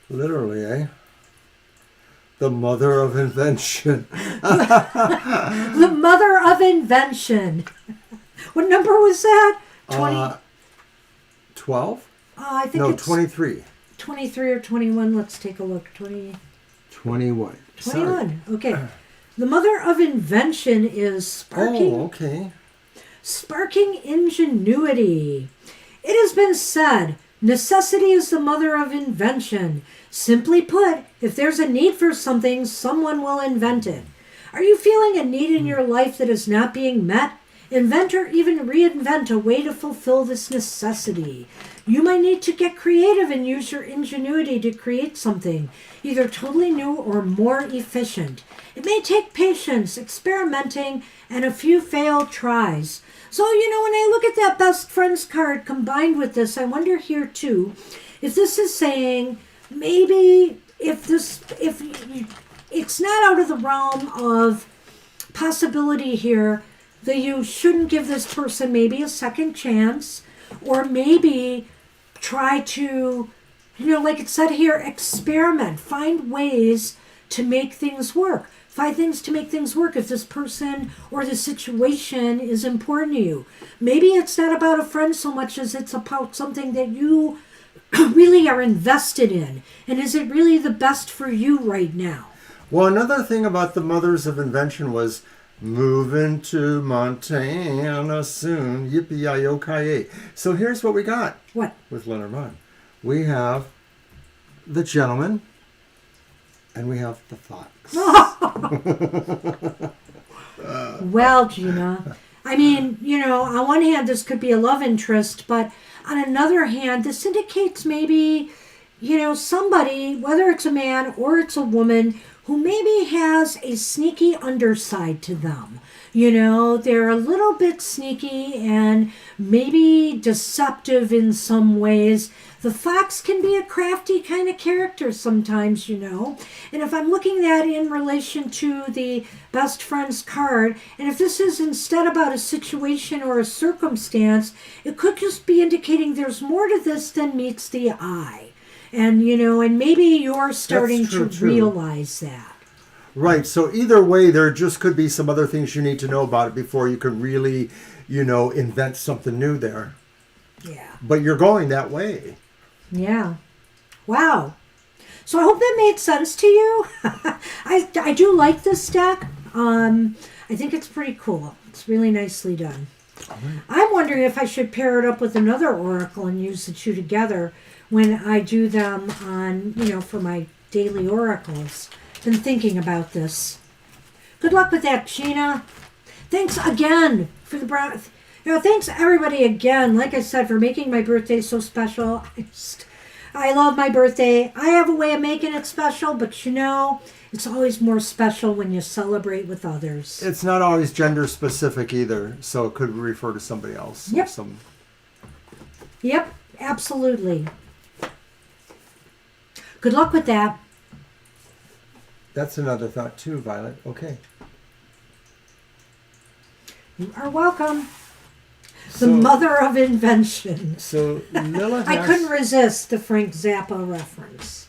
Literally, eh? The mother of invention. The mother of invention. What number was that? 20. 12? I think No, it's 23. 23 or 21. Let's take a look. 21. 21. Sorry. Okay. The mother of invention is sparking ingenuity. It has been said, necessity is the mother of invention. Simply put, if there's a need for something, someone will invent it. Are you feeling a need in your life that is not being met? Invent or even reinvent a way to fulfill this necessity. You might need to get creative and use your ingenuity to create something, either totally new or more efficient. It may take patience, experimenting, and a few failed tries. So, when I look at that best friends card combined with this, I wonder here too, if this is saying maybe if it's not out of the realm of possibility here that you shouldn't give this person maybe a second chance, or maybe try to, like it said here, experiment, find ways to make things work. Find things to make things work if this person or the situation is important to you. Maybe it's not about a friend so much as it's about something that you really are invested in. And is it really the best for you right now? Well, another thing about the mothers of invention was moving to Montana soon. Yippee-yi-yo-ki-yay. So here's what we got. What? With Lenormand. We have the gentleman and we have the fox. Well, Gina, I mean, on one hand, this could be a love interest, but on another hand, this indicates maybe, somebody, whether it's a man or it's a woman, who maybe has a sneaky underside to them. You know, they're a little bit sneaky and maybe deceptive in some ways. The fox can be a crafty kind of character sometimes, you know. And if I'm looking at in relation to the best friends card, and if this is instead about a situation or a circumstance, it could just be indicating there's more to this than meets the eye. And, you know, and maybe you're starting to realize that. Right. So either way, there just could be some other things you need to know about it before you can really, you know, invent something new there. Yeah. But you're going that way. Yeah. Wow. So I hope that made sense to you. I do like this deck. I think it's pretty cool. It's really nicely done. Right. I'm wondering if I should pair it up with another oracle and use the two together when I do them on, you know, for my daily oracles. Been thinking about this. Good luck with that, Gina. Thanks again for the brown. You know, thanks everybody again, like I said, for making my birthday so special. I love my birthday. I have a way of making it special, but you know, it's always more special when you celebrate with others. It's not always gender specific either, so it could refer to somebody else. Yep. Yep, absolutely. Good luck with that. That's another thought too, Violet. Okay. You are welcome. The mother of invention. So Lilith I couldn't resist the Frank Zappa reference.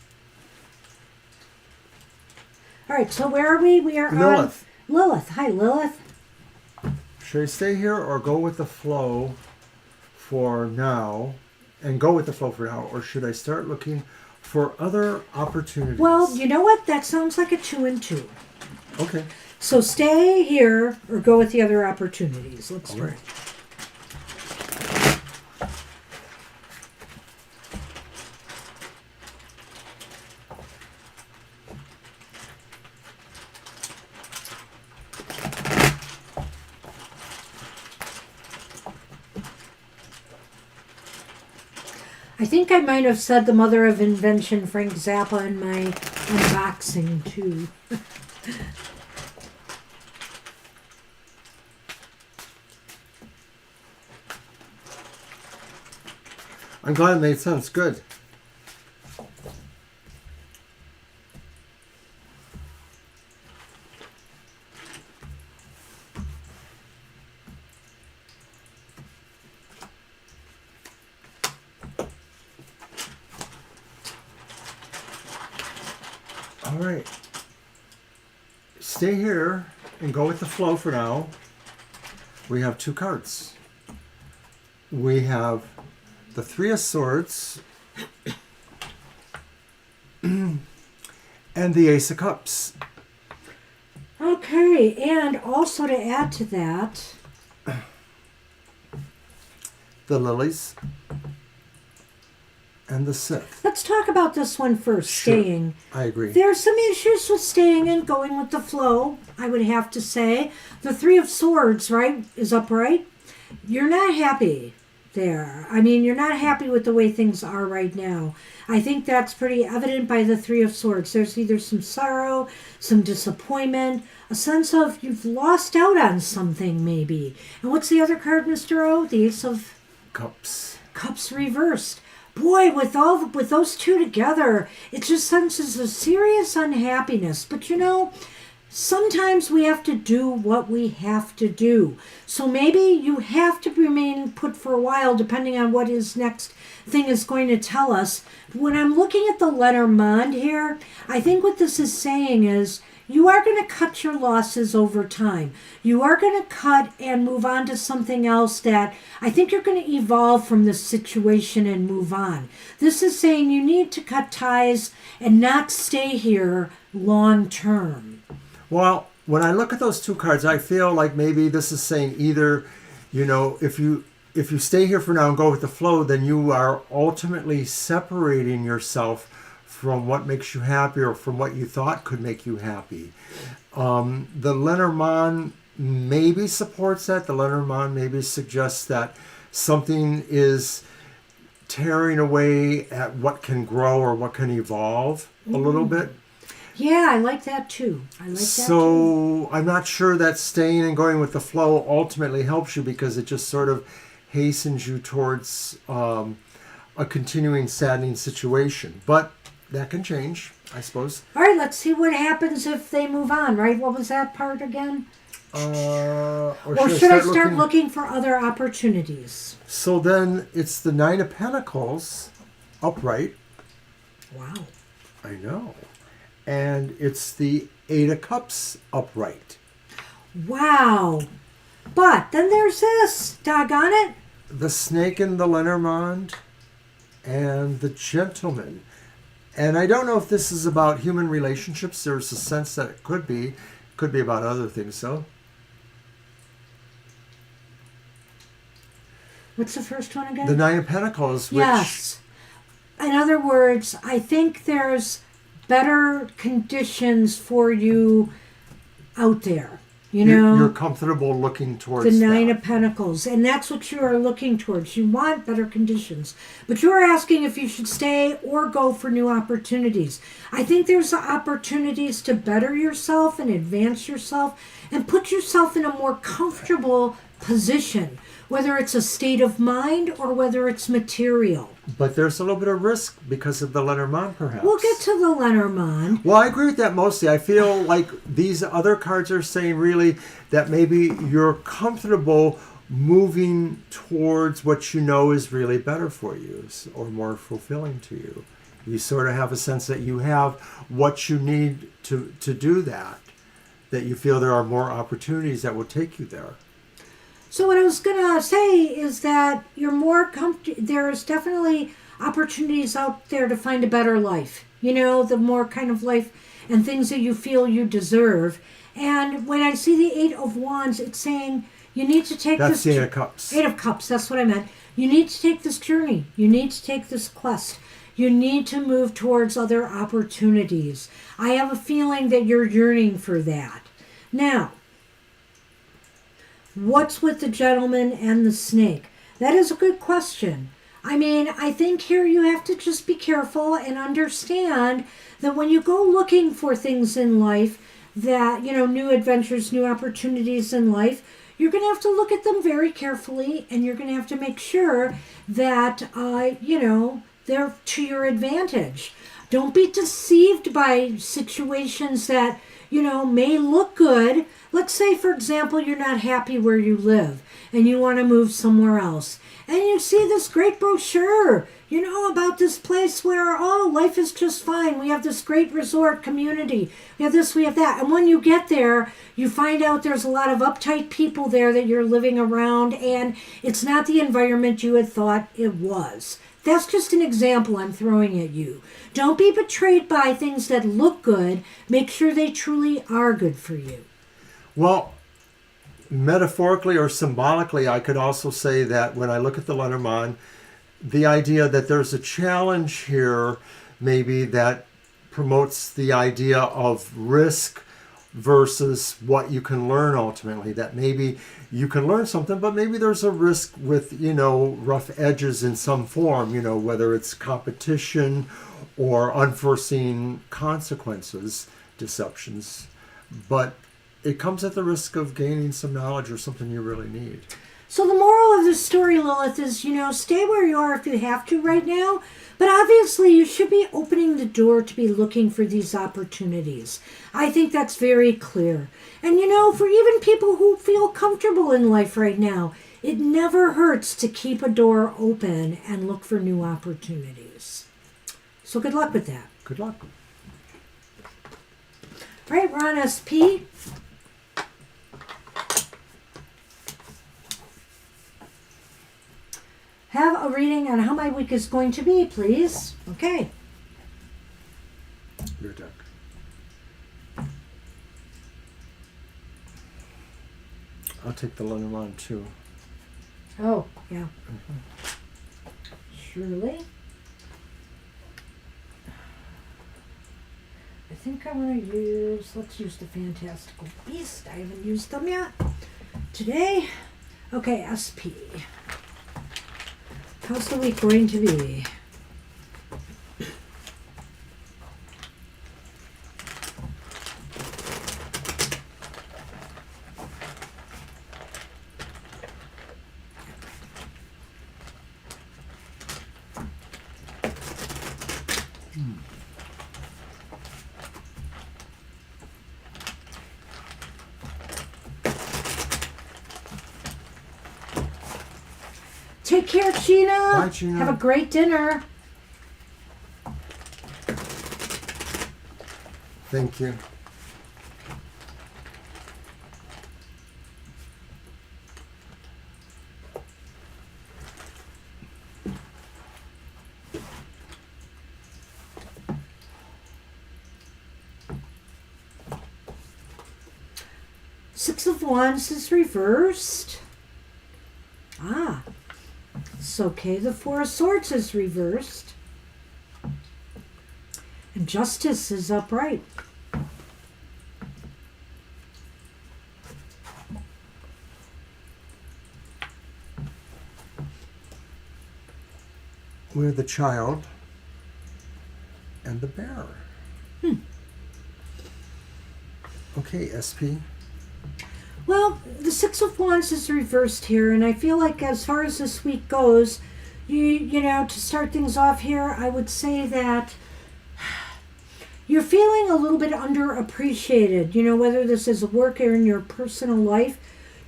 All right, so where are we? We are Lilith. on Lilith. Hi, Lilith. Should I stay here or go with the flow for now? And go with the flow for now, or should I start looking for other opportunities? Well, you know what? That sounds like a 2 and 2. Okay. So stay here or go with the other opportunities. Let's try. I think I might have said the mother of invention, Frank Zappa, in my unboxing, too. I'm glad it made sense. Good. All right. Stay here and go with the flow for now. We have 2 cards. We have the 3 of Swords and the Ace of Cups. Okay, and also to add to that, The Lilies and the Sith. let's talk about this one first, Sure. staying. I agree. There are some issues with staying and going with the flow, I would have to say. The 3 of Swords, right, is upright. You're not happy there. I mean, you're not happy with the way things are right now. I think that's pretty evident by the 3 of Swords. There's either some sorrow, some disappointment, a sense of you've lost out on something maybe. And what's the other card, Mr. O? The Ace of Cups. Cups reversed. Boy, with those two together, it just senses a serious unhappiness. But you know, sometimes we have to do what we have to do. So maybe you have to remain put for a while, depending on what his next thing is going to tell us. When I'm looking at the Lenormand here, I think what this is saying is you are going to cut your losses over time. You are going to cut and move on to something else that I think you're going to evolve from this situation and move on. This is saying you need to cut ties and not stay here long term. Well, when I look at those 2 cards, I feel like maybe this is saying either, you know, if you stay here for now and go with the flow, then you are ultimately separating yourself from what makes you happy or from what you thought could make you happy. The Lenormand maybe supports that. The Lenormand maybe suggests that something is tearing away at what can grow or what can evolve a little bit. Yeah, I like that too. I like that too. So I'm not sure that staying and going with the flow ultimately helps you, because it just sort of hastens you towards a continuing saddening situation. But that can change, I suppose. All right, let's see what happens if they move on, right? What was that part again? Or Should I start looking for other opportunities? So then it's the Nine of Pentacles upright. Wow. I know. And it's the Eight of Cups upright. Wow. But then there's this, doggone it. The Snake and the Lenormand and the Gentleman. And I don't know if this is about human relationships. There's a sense that it could be. Could be about other things, though. What's the first one again? The Nine of Pentacles. Which, yes. In other words, I think there's better conditions for you out there. You know, you're comfortable looking towards the Nine that. of Pentacles, and that's what you are looking towards. You want better conditions, but you're asking if you should stay or go for new opportunities. I think there's opportunities to better yourself and advance yourself and put yourself in a more comfortable position, whether it's a state of mind or whether it's material. But there's a little bit of risk because of the Lenormand, perhaps. We'll get to the Lenormand. Well, I agree with that mostly. I feel like these other cards are saying really that maybe you're comfortable moving towards what you know is really better for you or more fulfilling to you. You sort of have a sense that you have what you need to do that you feel there are more opportunities that will take you there. So what I was going to say is that you're more there's definitely opportunities out there to find a better life. You know, the more kind of life and things that you feel you deserve. And when I see the Eight of Wands, it's saying you need to take That's this... the Eight of Cups. Eight of Cups, that's what I meant. You need to take this journey. You need to take this quest. You need to move towards other opportunities. I have a feeling that you're yearning for that. Now, what's with the Gentleman and the Snake? That is a good question. I mean, I think here you have to just be careful and understand that when you go looking for things in life, that, you know, new adventures, new opportunities in life, you're going to have to look at them very carefully, and you're going to have to make sure that, you know, they're to your advantage. Don't be deceived by situations that, you know, may look good. Let's say, for example, you're not happy where you live and you want to move somewhere else. And you see this great brochure, you know, about this place where, oh, life is just fine. We have this great resort community. We have this, we have that. And when you get there, you find out there's a lot of uptight people there that you're living around, and it's not the environment you had thought it was. That's just an example I'm throwing at you. Don't be betrayed by things that look good. Make sure they truly are good for you. Well, metaphorically or symbolically, I could also say that when I look at the Lenormand, the idea that there's a challenge here maybe that promotes the idea of risk versus what you can learn ultimately. That maybe you can learn something, but maybe there's a risk with, you know, rough edges in some form, you know, whether it's competition or unforeseen consequences, deceptions. But it comes at the risk of gaining some knowledge or something you really need. So the moral of the story, Lilith, is, you know, stay where you are if you have to right now. But obviously you should be opening the door to be looking for these opportunities. I think that's very clear. And, you know, for even people who feel comfortable in life right now, it never hurts to keep a door open and look for new opportunities. So good luck with that. Good luck. All right, we're on SP. Have a reading on how my week is going to be, please. Okay. Your deck. I'll take the Lenormand too. Oh, yeah. Surely. I think I want to let's use the Fantastical Beast. I haven't used them yet today. Okay, SP. How's the week going to be? Take care, Gina. Bye, Gina. Have a great dinner. Thank you. Six of Wands is reversed. It's okay. The Four of Swords is reversed. And Justice is upright. We're the Child and the Bear. Okay, SP. Well, the Six of Wands is reversed here, and I feel like as far as this week goes, you know, to start things off here, I would say that you're feeling a little bit underappreciated, you know, whether this is work or in your personal life.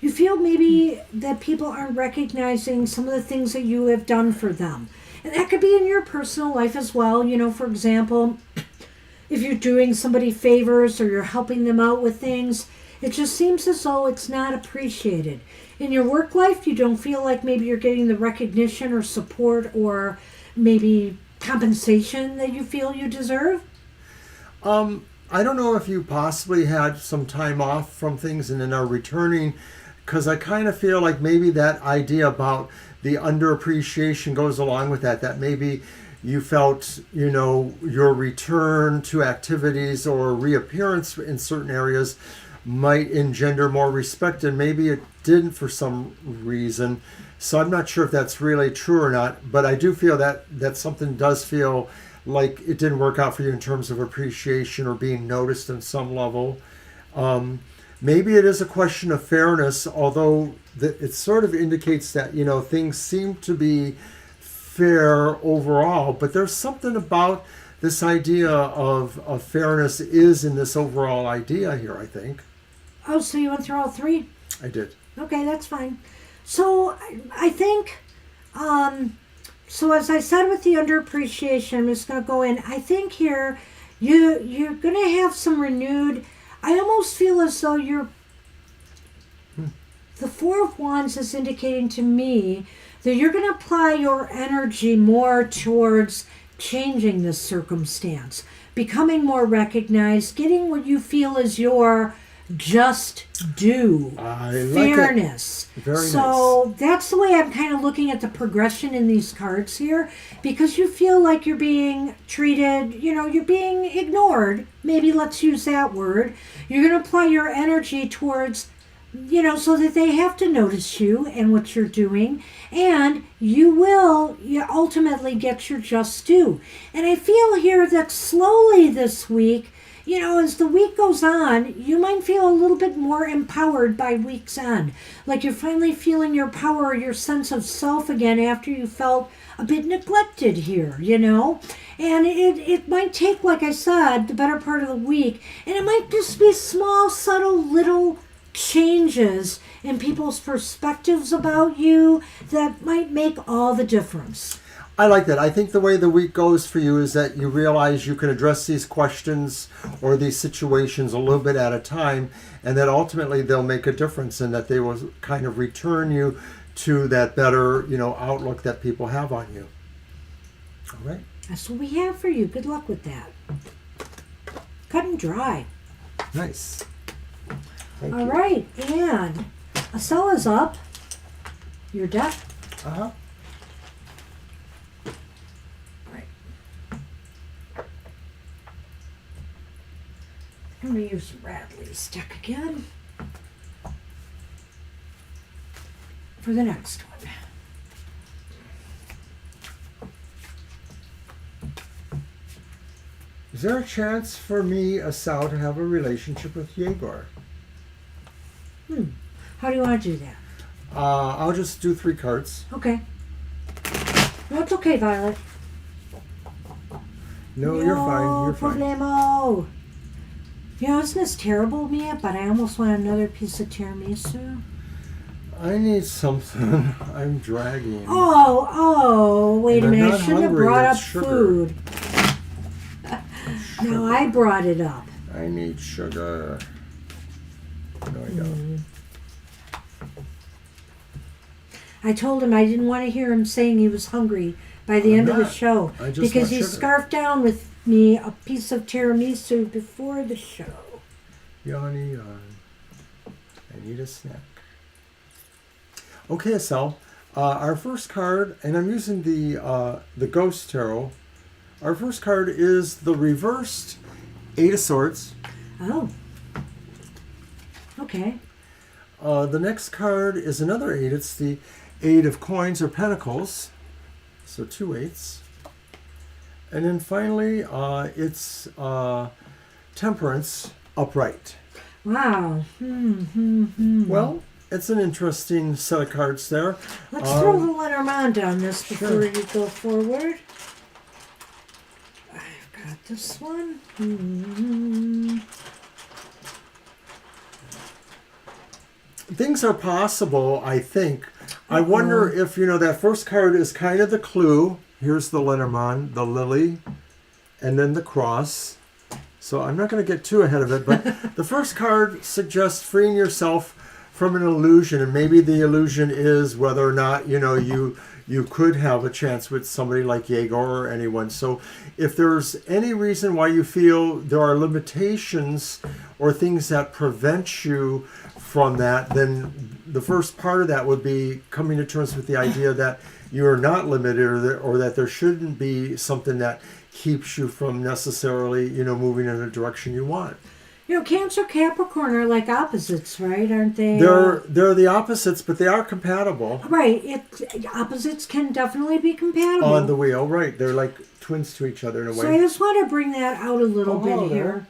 You feel maybe that people aren't recognizing some of the things that you have done for them. And that could be in your personal life as well. You know, for example, if you're doing somebody favors or you're helping them out with things, it just seems as though it's not appreciated. In your work life, you don't feel like maybe you're getting the recognition or support or maybe compensation that you feel you deserve. I don't know if you possibly had some time off from things and then are returning, because I kind of feel like maybe that idea about the underappreciation goes along with that, that maybe you felt, you know, your return to activities or reappearance in certain areas might engender more respect, and maybe it didn't for some reason. So I'm not sure if that's really true or not, but I do feel that something does feel like it didn't work out for you in terms of appreciation or being noticed on some level. Maybe it is a question of fairness, although it sort of indicates that, you know, things seem to be fair overall, but there's something about this idea of fairness is in this overall idea here, I think. Oh, so you went through all three? I did. Okay, that's fine. So I think, so as I said with the underappreciation, I'm just going to go in. I think here you're going to have some renewed, I almost feel as though the Four of Wands is indicating to me that you're going to apply your energy more towards changing this circumstance, becoming more recognized, getting what you feel is your just due. Fairness. Like it. Very so nice. That's the way I'm kind of looking at the progression in these cards here, because you feel like you're being treated, you know, you're being ignored. Maybe let's use that word. You're going to apply your energy towards, you know, so that they have to notice you and what you're doing, and you ultimately get your just due. And I feel here that slowly this week, you know, as the week goes on, you might feel a little bit more empowered by week's end. Like you're finally feeling your power, your sense of self again after you felt a bit neglected here, you know. And it might take, like I said, the better part of the week. And it might just be small, subtle, little changes in people's perspectives about you that might make all the difference. I like that. I think the way the week goes for you is that you realize you can address these questions or these situations a little bit at a time, and that ultimately they'll make a difference, and that they will kind of return you to that better, you know, outlook that people have on you. All right. That's what we have for you. Good luck with that. Cut and dry. Nice. Thank All you. right, and Acella's up. Your deck. Uh-huh. I'm going to use Radley's deck again for the next one. Is there a chance for me, Asal, to have a relationship with Yegor? How do you want to do that? I'll just do 3 cards. Okay. No, it's okay, Violet. No, you're fine. You're fine. Problemo. You know, isn't this terrible, Mia? But I almost want another piece of tiramisu. I need something. I'm dragging. Wait a And I'm minute. I not shouldn't have hungry, brought up it's sugar. food. No, I brought it up. I need sugar. No, I don't. I told him I didn't want to hear him saying he was hungry by the end of the not. show I just because want he sugar. scarfed down with me a piece of tiramisu before the show. Yawny yawn. I need a snack. Okay, Estelle. Our first card, and I'm using the Ghost Tarot. Our first card is the reversed Eight of Swords. Oh. Okay. The next card is another 8. It's the 8 of Coins or Pentacles. So 2 8s. And then finally, it's Temperance upright. Wow. Well, it's an interesting set of cards there. Let's throw the Lenormand on this before Sure. you go forward. I've got this one. Things are possible, I think. I wonder if, that first card is kind of the clue. Here's the Lenormand, the lily, and then the cross. So I'm not going to get too ahead of it, but the first card suggests freeing yourself from an illusion, and maybe the illusion is whether or not, you could have a chance with somebody like Yegor or anyone. So if there's any reason why you feel there are limitations or things that prevent you from that, then the first part of that would be coming to terms with the idea that you are not limited, or that there shouldn't be something that keeps you from necessarily, moving in a direction you want. Cancer, Capricorn are like opposites, right? Aren't they? They're the opposites, but they are compatible. Right. Opposites can definitely be compatible. On the wheel, right. They're like twins to each other in a way. So I just want to bring that out a little bit there. here.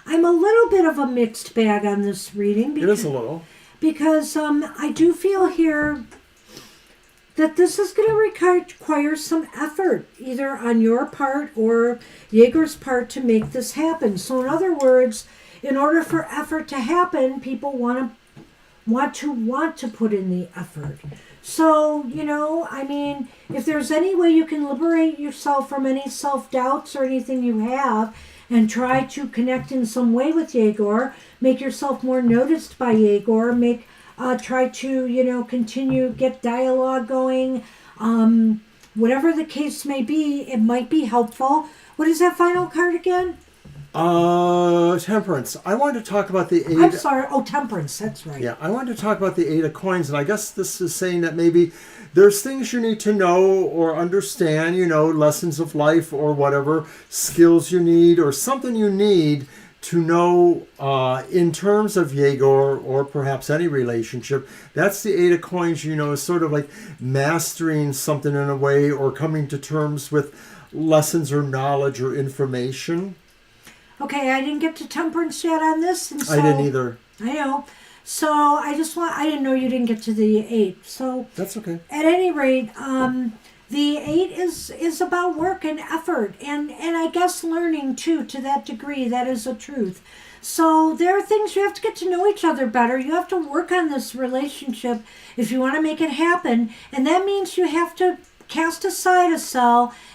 I'm a little bit of a mixed bag on this reading. It is a little. Because I do feel here that this is going to require some effort, either on your part or Yegor's part, to make this happen. So in other words, in order for effort to happen, people want to put in the effort. So, if there's any way you can liberate yourself from any self-doubts or anything you have and try to connect in some way with Yegor, make yourself more noticed by Yegor, try to, continue, get dialogue going, whatever the case may be, it might be helpful. What is that final card again? Temperance. I wanted to talk about the 8. I'm sorry. Oh, Temperance. That's right. Yeah, I wanted to talk about the 8 of Coins, and I guess this is saying that maybe there's things you need to know or understand, lessons of life or whatever, skills you need or something you need to know in terms of Yegor or perhaps any relationship. That's the 8 of Coins, is sort of like mastering something in a way or coming to terms with lessons or knowledge or information. Okay, I didn't get to Temperance yet on this. And so, I didn't either. I know. So I didn't know you didn't get to the 8. So That's okay. at any rate, the 8 is about work and effort and I guess learning too, to that degree. That is a truth. So there are things you have to get to know each other better. You have to work on this relationship if you want to make it happen. And that means you have to cast aside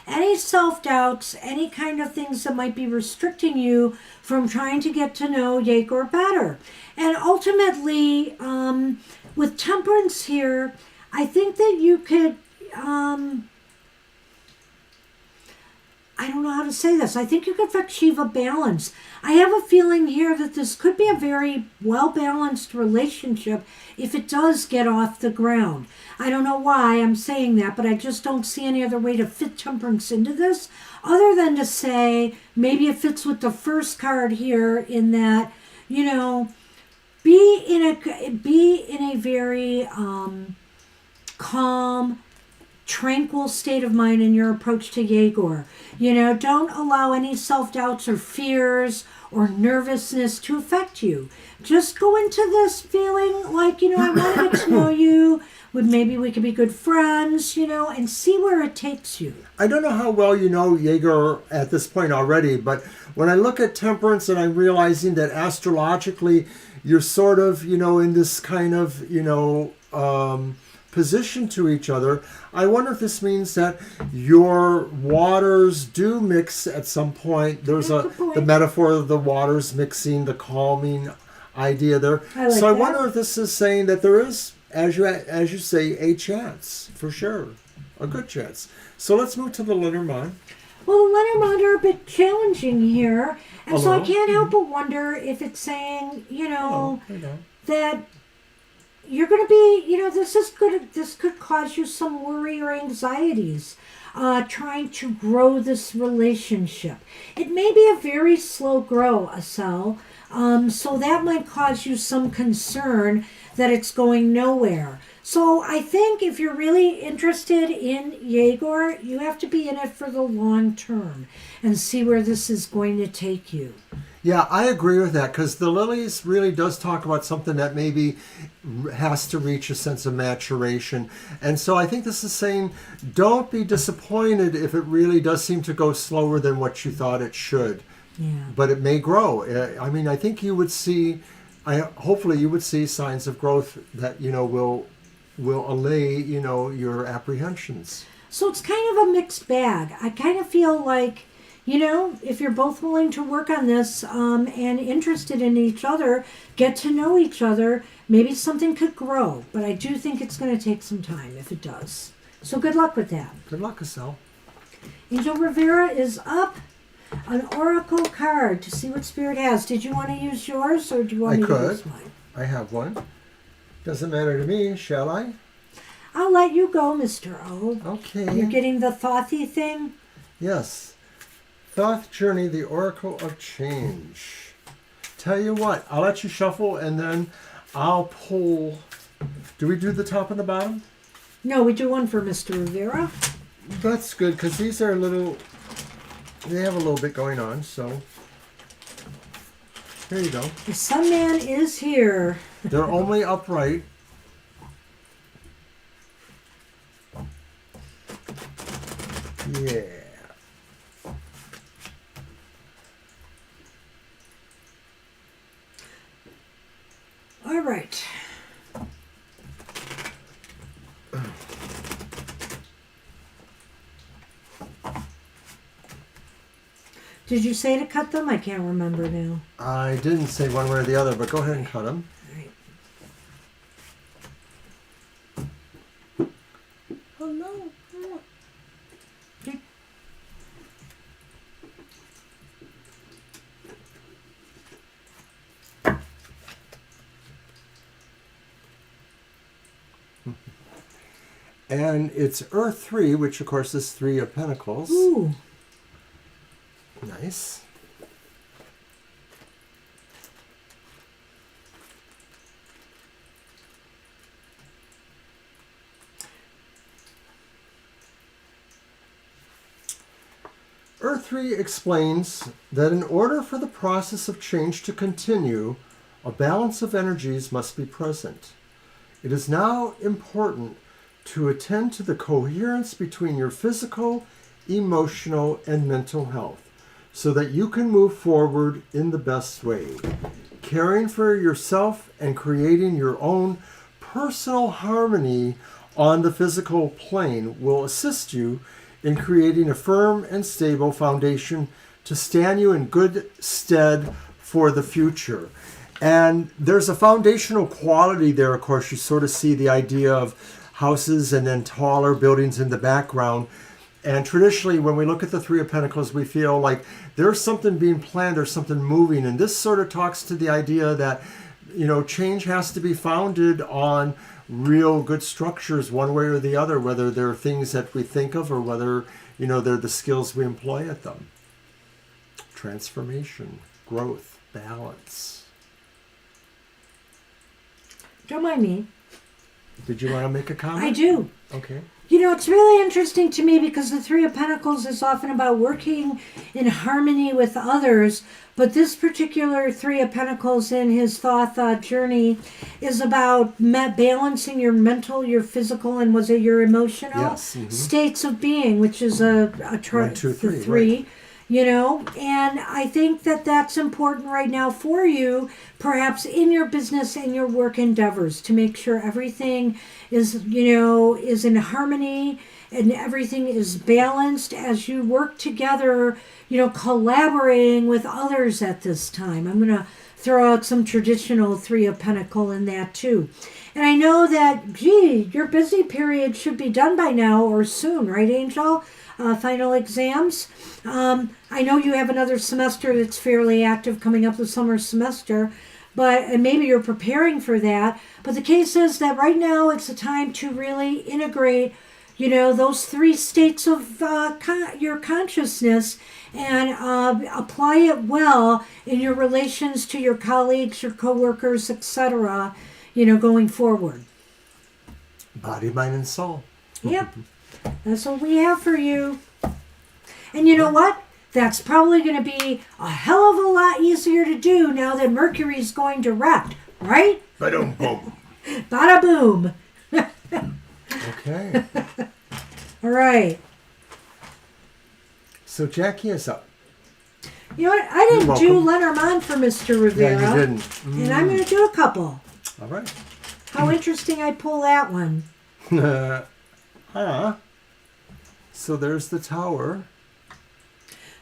any self-doubts, any kind of things that might be restricting you from trying to get to know Yegor better. And ultimately, with Temperance here, I think that you could, I don't know how to say this. I think you could achieve a balance. I have a feeling here that this could be a very well-balanced relationship if it does get off the ground. I don't know why I'm saying that, but I just don't see any other way to fit Temperance into this other than to say maybe it fits with the first card here in that, be in a very calm, tranquil state of mind in your approach to Yegor. Don't allow any self-doubts or fears or nervousness to affect you. Just go into this feeling like, I want to get to know you. Maybe we could be good friends, and see where it takes you. I don't know how well you know Yegor at this point already, but when I look at Temperance and I'm realizing that astrologically you're sort of, in this kind of, position to each other. I wonder if this means that your waters do mix at some point. There's the metaphor of the waters mixing, the calming idea there. I wonder if this is saying that there is, as you say, a chance, for sure, a good chance. So let's move to the Lenormand. Well, the Lenormand are a bit challenging here, and so I can't help but wonder if it's saying, that you're going to be, this could cause you some worry or anxieties trying to grow this relationship. It may be a very slow grow, Asel, so that might cause you some concern that it's going nowhere. So I think if you're really interested in Yegor, you have to be in it for the long term and see where this is going to take you. Yeah, I agree with that, because the Lilies really does talk about something that maybe has to reach a sense of maturation. And so I think this is saying, don't be disappointed if it really does seem to go slower than what you thought it should. Yeah. But it may grow. I mean, I think you would see, hopefully you would see signs of growth that, will allay, your apprehensions. So it's kind of a mixed bag. I kind of feel like, if you're both willing to work on this and interested in each other, get to know each other, maybe something could grow. But I do think it's going to take some time if it does. So good luck with that. Good luck, Asel. Angel Rivera is up. An oracle card to see what Spirit has. Did you want to use yours or do you want me to use mine? I have one. Doesn't matter to me, shall I? I'll let you go, Mr. O. Okay. You're getting the Thothy thing? Yes. Thoth Journey, the Oracle of Change. Tell you what, I'll let you shuffle and then I'll pull. Do we do the top and the bottom? No, we do one for Mr. Rivera. That's good, because these are they have a little bit going on, so there you go. The Sun Man is here. They're only upright. Yeah. All right. Did you say to cut them? I can't remember now. I didn't say one way or the other, but go ahead and cut them. All right. Hello. Okay. And it's Earth 3, which of course is 3 of Pentacles. Ooh. Nice. Earth 3 explains that in order for the process of change to continue, a balance of energies must be present. It is now important to attend to the coherence between your physical, emotional, and mental health, so that you can move forward in the best way. Caring for yourself and creating your own personal harmony on the physical plane will assist you in creating a firm and stable foundation to stand you in good stead for the future. And there's a foundational quality there, of course. You sort of see the idea of houses and then taller buildings in the background. And traditionally, when we look at the 3 of Pentacles, we feel like there's something being planned, there's something moving. And this sort of talks to the idea that, change has to be founded on real good structures one way or the other, whether they're things that we think of or whether, they're the skills we employ at them. Transformation, growth, balance. Don't mind me. Did you want to make a comment? I do. Okay. It's really interesting to me because the 3 of Pentacles is often about working in harmony with others, but this particular 3 of Pentacles in his thought journey is about balancing your mental, your physical, and was it your emotional Yes. Mm-hmm. states of being, which is a chart 1, 2, 3, for 3. right. And I think that that's important right now for you, perhaps in your business and your work endeavors, to make sure everything is in harmony and everything is balanced as you work together, collaborating with others at this time. I'm going to throw out some traditional Three of Pentacle in that too. And I know that, your busy period should be done by now or soon, right, Angel? Final exams. I know you have another semester that's fairly active coming up, the summer semester, and maybe you're preparing for that. But the case is that right now it's a time to really integrate, those three states of your consciousness and apply it well in your relations to your colleagues, your coworkers, etc., going forward. Body, mind, and soul. Yep. That's what we have for you. And you know what? That's probably going to be a hell of a lot easier to do now that Mercury's going direct, right? Ba-dum boom. Bada boom. Okay. All right. So Jackie is up. You know what? I didn't do Lenormand for Mr. Rivera. Yeah, you didn't. And I'm going to do a couple. All right. How interesting I pull that one. So there's the Tower.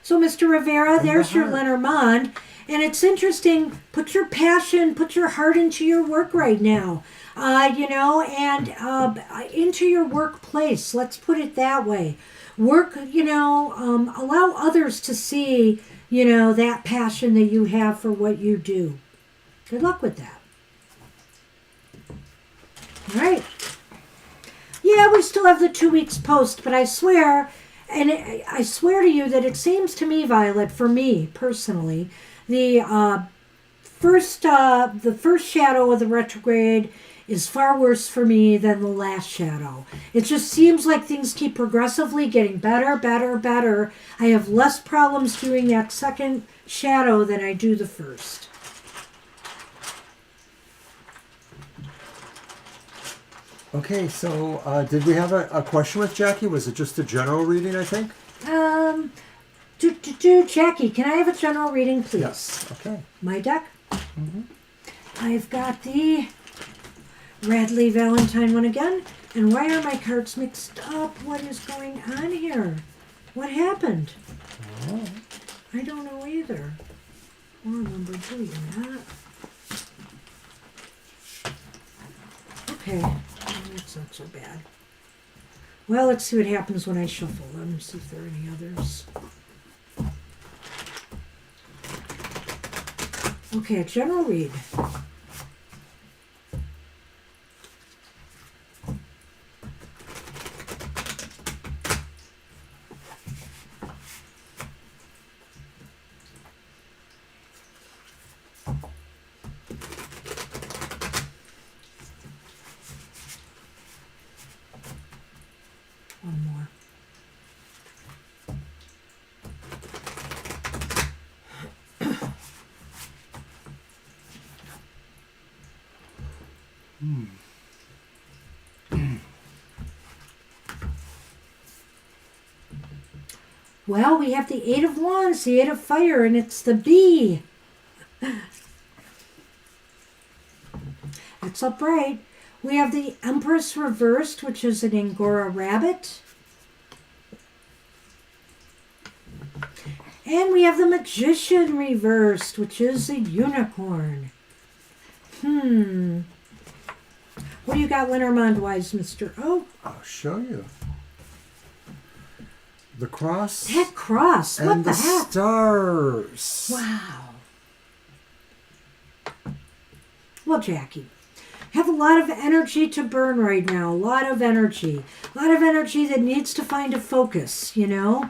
So, Mr. Rivera, there's your Lenormand. And it's interesting. Put your passion, put your heart into your work right now. And into your workplace. Let's put it that way. Work, allow others to see, that passion that you have for what you do. Good luck with that. All right. Yeah, we still have the 2 weeks post, but I swear to you that it seems to me, Violet, for me personally, the first shadow of the retrograde is far worse for me than the last shadow. It just seems like things keep progressively getting better, better, better. I have less problems doing that second shadow than I do the first. Okay, so did we have a question with Jackie? Was it just a general reading, I think? Jackie, can I have a general reading, please? Yes. Okay. My deck? Mm-hmm. I've got the Radley Valentine one again. And why are my cards mixed up? What is going on here? What happened? Oh. I don't know either. I remember doing that. Okay. That's not so bad. Well, let's see what happens when I shuffle them. See if there are any others. Okay, a general read. One more. Well, we have the Eight of Wands, the Eight of Fire, and it's the bee. That's upright. We have the Empress reversed, which is an Angora rabbit. And we have the Magician reversed, which is a unicorn. What do you got Lenormand-wise, Mr. O? I'll show you. The cross. That cross. What and the the heck? stars. Wow. Well, Jackie, have a lot of energy to burn right now. A lot of energy. A lot of energy that needs to find a focus, And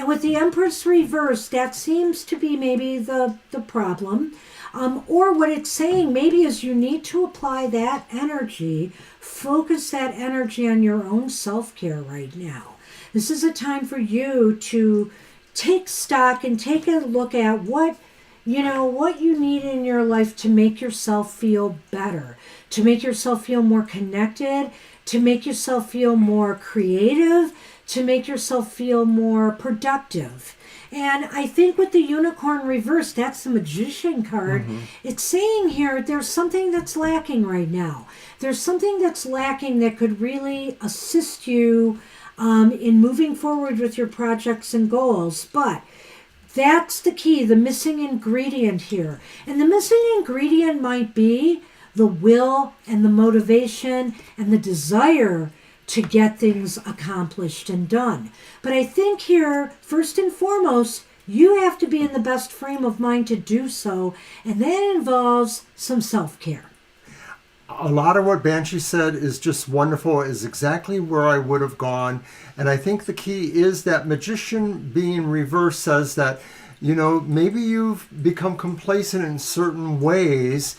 with the Empress reversed, that seems to be maybe the problem. Or what it's saying maybe is you need to apply that energy, focus that energy on your own self-care right now. This is a time for you to take stock and take a look at what you need in your life to make yourself feel better, to make yourself feel more connected, to make yourself feel more creative, to make yourself feel more productive. And I think with the unicorn reversed, that's the magician card. It's saying here there's something that's lacking right now. There's something that's lacking that could really assist you in moving forward with your projects and goals. But that's the key, the missing ingredient here. And the missing ingredient might be the will and the motivation and the desire to get things accomplished and done. But I think here, first and foremost, you have to be in the best frame of mind to do so, and that involves some self-care. A lot of what Banshee said is just wonderful, is exactly where I would have gone. And I think the key is that magician being reversed says that, maybe you've become complacent in certain ways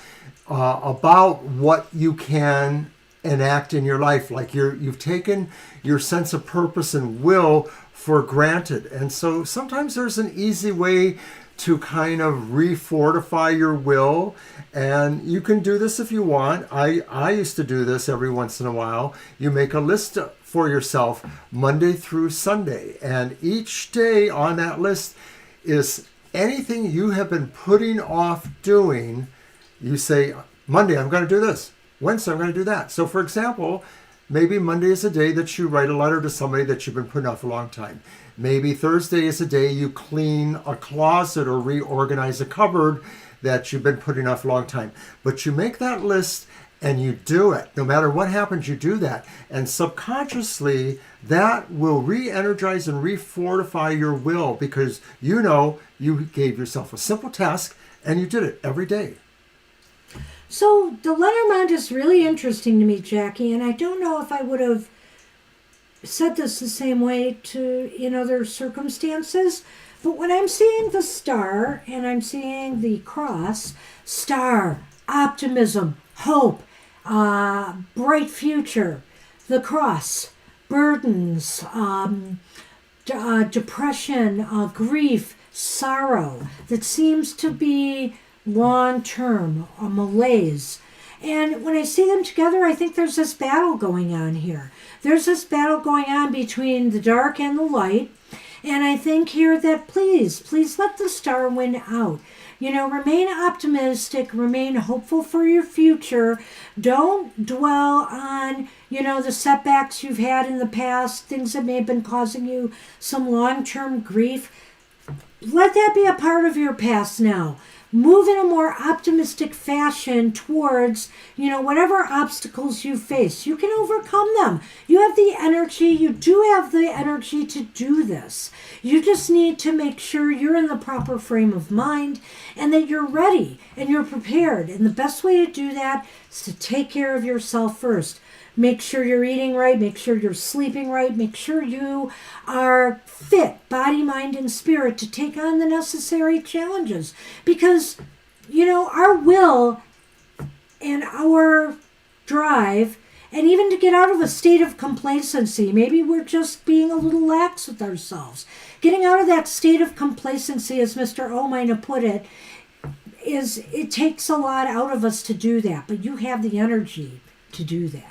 about what you can enact in your life. Like you've taken your sense of purpose and will for granted. And so sometimes there's an easy way to kind of refortify your will. And you can do this if you want. I used to do this every once in a while. You make a list for yourself Monday through Sunday. And each day on that list is anything you have been putting off doing. You say, Monday, I'm going to do this. Wednesday, I'm going to do that. So, for example, maybe Monday is a day that you write a letter to somebody that you've been putting off a long time. Maybe Thursday is a day you clean a closet or reorganize a cupboard that you've been putting off a long time. But you make that list and you do it. No matter what happens, you do that. And subconsciously, that will re-energize and refortify your will, because you gave yourself a simple task and you did it every day. So the Lenormand is really interesting to me, Jackie, and I don't know if I would have said this the same way in other circumstances, but when I'm seeing the star and I'm seeing the cross, star, optimism, hope, bright future, the cross, burdens, depression, grief, sorrow, that seems to be long-term, a malaise. And when I see them together, I think there's this battle going on here. There's this battle going on between the dark and the light. And I think here that please let the star win out. Remain optimistic, remain hopeful for your future. Don't dwell on, the setbacks you've had in the past, things that may have been causing you some long-term grief. Let that be a part of your past now. Move in a more optimistic fashion towards, whatever obstacles you face. You can overcome them. You have the energy. You do have the energy to do this. You just need to make sure you're in the proper frame of mind and that you're ready and you're prepared. And the best way to do that is to take care of yourself first. Make sure you're eating right. Make sure you're sleeping right. Make sure you are fit, body, mind, and spirit, to take on the necessary challenges. Because, our will and our drive, and even to get out of a state of complacency, maybe we're just being a little lax with ourselves. Getting out of that state of complacency, as Mr. Omina put it, it takes a lot out of us to do that. But you have the energy to do that.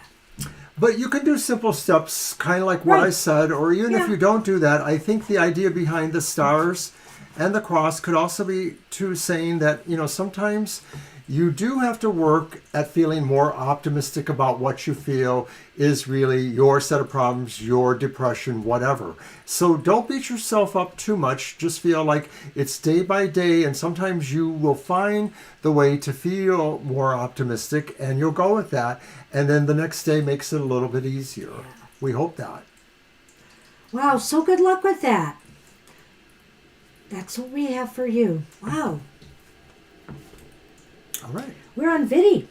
But you can do simple steps, kind of like what I said, or even if you don't do that, I think the idea behind the stars and the cross could also be saying that, sometimes you do have to work at feeling more optimistic about what you feel is really your set of problems, your depression, whatever. So don't beat yourself up too much. Just feel like it's day by day, and sometimes you will find the way to feel more optimistic, and you'll go with that. And then the next day makes it a little bit easier. Yeah. We hope that. Wow, so good luck with that. That's what we have for you. Wow. All right. We're on Vidi,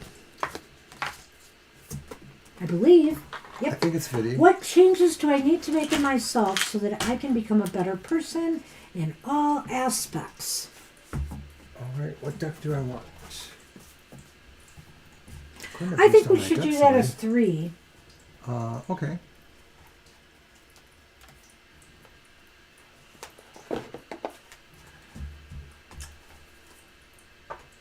I believe. Yep. I think it's Vidi. What changes do I need to make in myself so that I can become a better person in all aspects? All right. What deck do I want? I think we should do that as 3. Okay.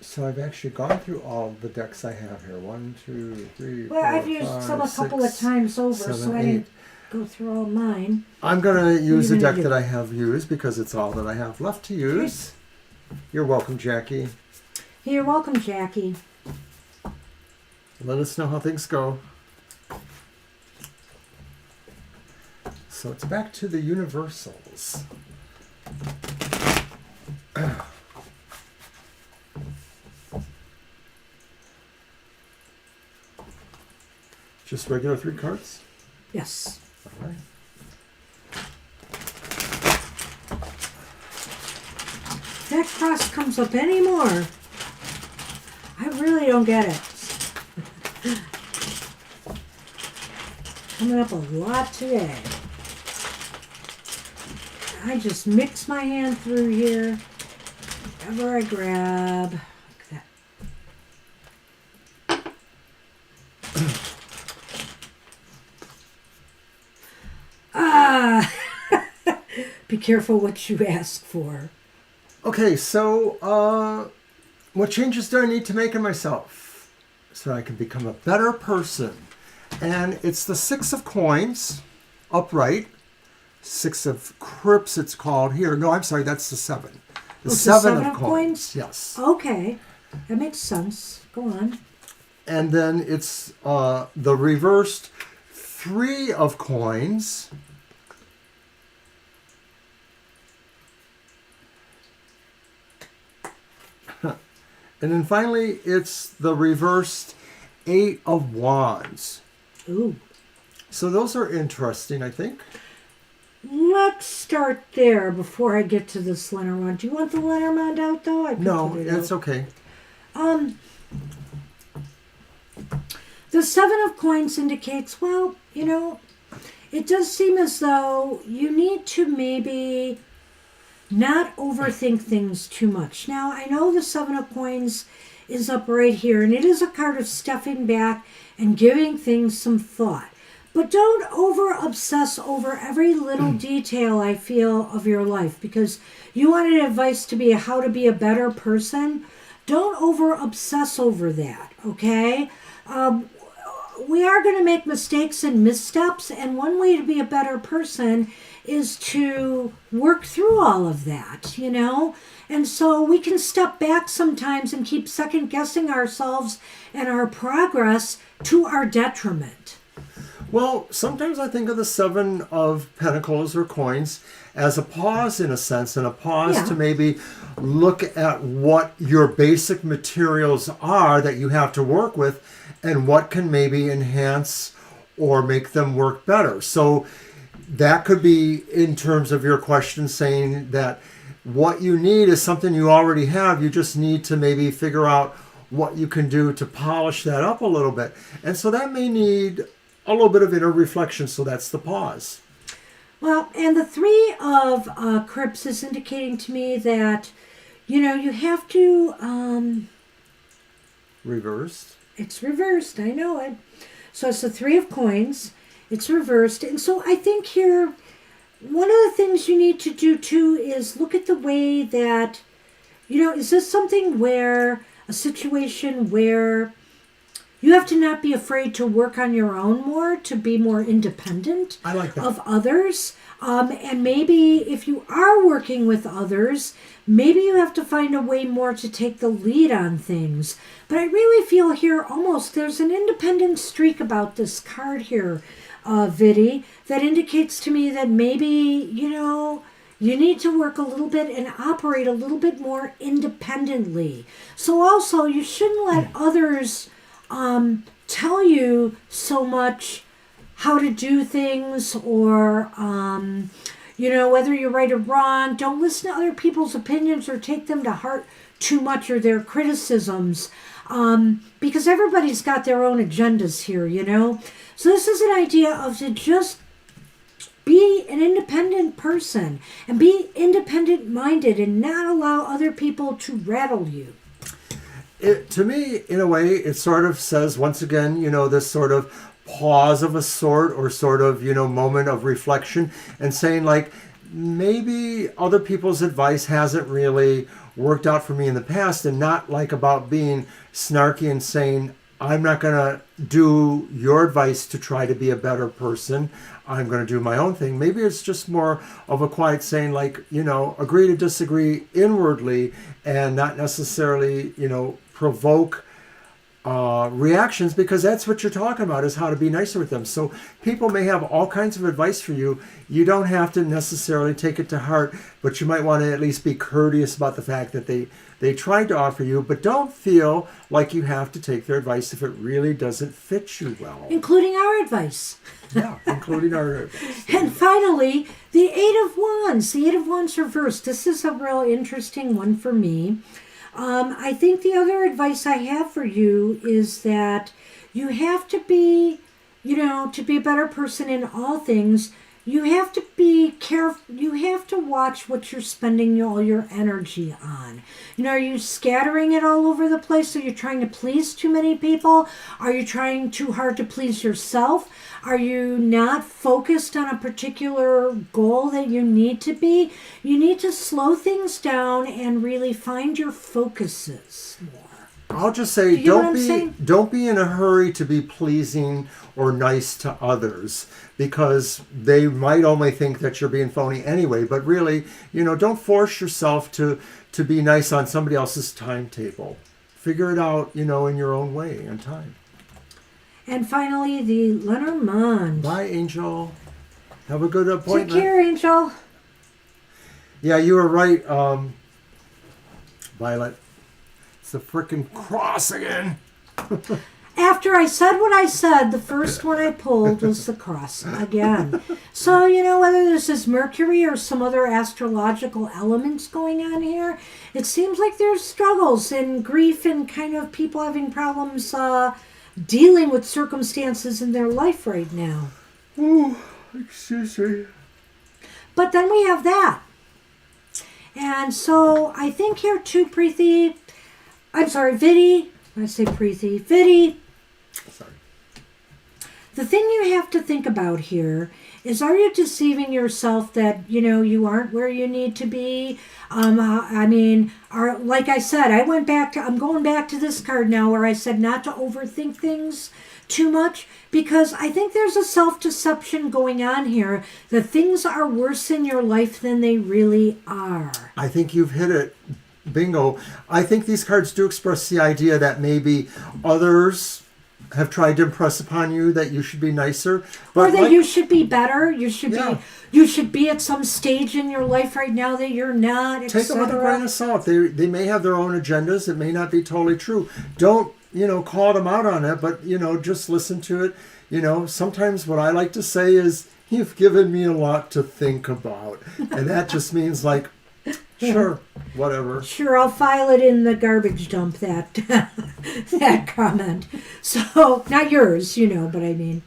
So I've actually gone through all the decks I have here. 1, 2, 3, well, 4, I've used 5, some a 6, couple of times over, 7, so 8. go through all mine. I'm going to use What are the you deck gonna do? that I have used because it's all that I have left to use. You're welcome, Jackie. You're welcome, Jackie. Let us know how things go. So it's back to the universals. Just regular 3 cards? Yes. All right. If that cross comes up anymore, I really don't get it. Coming up a lot today. I just mix my hand through here. Whatever I grab. Like that. Ah! Be careful what you ask for. Okay, so what changes do I need to make in myself so I can become a better person? And it's the 6 of coins, upright. 6 of crypts, it's called here. No, I'm sorry, that's the 7. The It's the 7 of coins. Yes. Okay, that makes sense. Go on. And then it's the reversed 3 of coins. And then finally, it's the reversed 8 of wands. Ooh. So those are interesting, I think. Let's start there before I get to this Lenormand. Do you want the Lenormand out, though? I can No, put it it's out. okay. The 7 of coins indicates, well, it does seem as though you need to maybe not overthink things too much. Now, I know the 7 of coins is up right here, and it is a card of stepping back and giving things some thought. But don't over-obsess over every little detail, I feel, of your life, because you wanted advice to be how to be a better person. Don't over-obsess over that, okay? We are going to make mistakes and missteps, and one way to be a better person is to work through all of that, And so we can step back sometimes and keep second-guessing ourselves and our progress to our detriment. Well, sometimes I think of the 7 of pentacles or coins as a pause in a sense, and a pause to maybe look at what your basic materials are that you have to work with and what can maybe enhance or make them work better. So that could be in terms of your question saying that what you need is something you already have. You just need to maybe figure out what you can do to polish that up a little bit. And so that may need a little bit of inner reflection. So that's the pause. Well, and the 3 of crypts is indicating to me that, you have to... Reversed. It's reversed, I know it. So it's the 3 of coins. It's reversed. And so I think here, one of the things you need to do too is look at the way that, is this something where, a situation where you have to not be afraid to work on your own more, to be more independent I like that. of others. And maybe if you are working with others, maybe you have to find a way more to take the lead on things. But I really feel here almost there's an independent streak about this card here, Vidi, that indicates to me that maybe, you need to work a little bit and operate a little bit more independently. So also, you shouldn't let others tell you so much how to do things or, whether you're right or wrong. Don't listen to other people's opinions or take them to heart too much or their criticisms because everybody's got their own agendas here, So this is an idea of to just be an independent person and be independent-minded and not allow other people to rattle you. To me, in a way, it sort of says, once again, this sort of pause of a sort or sort of, moment of reflection and saying like, maybe other people's advice hasn't really worked out for me in the past, and not like about being snarky and saying, I'm not going to do your advice to try to be a better person. I'm going to do my own thing. Maybe it's just more of a quiet saying, like, agree to disagree inwardly and not necessarily, provoke reactions, because that's what you're talking about, is how to be nicer with them. So people may have all kinds of advice for you. You don't have to necessarily take it to heart, but you might want to at least be courteous about the fact that they tried to offer you, but don't feel like you have to take their advice if it really doesn't fit you well. Including our advice. Yeah, including our advice. And finally, the Eight of Wands. The Eight of Wands reversed. This is a real interesting one for me. I think the other advice I have for you is that you have to be, to be a better person in all things, you have to be careful. You have to watch what you're spending all your energy on. Are you scattering it all over the place? Are you trying to please too many people? Are you trying too hard to please yourself? Are you not focused on a particular goal that you need to be? You need to slow things down and really find your focuses more. I'll just say, don't be in a hurry to be pleasing or nice to others, because they might only think that you're being phony anyway. But really, don't force yourself to be nice on somebody else's timetable. Figure it out, in your own way and time. And finally, the Lenormand. Bye, Angel. Have a good appointment. Take care, Angel. Yeah, you were right, Violet. It's the frickin' cross again. After I said what I said, the first one I pulled was the cross again. So, whether this is Mercury or some other astrological elements going on here, it seems like there's struggles and grief and kind of people having problems dealing with circumstances in their life right now. Oh, excuse me. But then we have that. And so I think here too, Vidi. I say Preeti. Vidi. Sorry. The thing you have to think about here is, are you deceiving yourself that, you aren't where you need to be? Like I said, I'm going back to this card now where I said not to overthink things too much, because I think there's a self-deception going on here that things are worse in your life than they really are. I think you've hit it. Bingo. I think these cards do express the idea that maybe others have tried to impress upon you that you should be nicer, or that you should be better. You should be at some stage in your life right now that you're not. Take them with a grain of salt. They may have their own agendas. It may not be totally true. Don't call them out on it, but just listen to it. Sometimes what I like to say is, you've given me a lot to think about, and that just means like, sure, whatever. Sure, I'll file it in the garbage dump, that that comment. So, not yours, but I mean.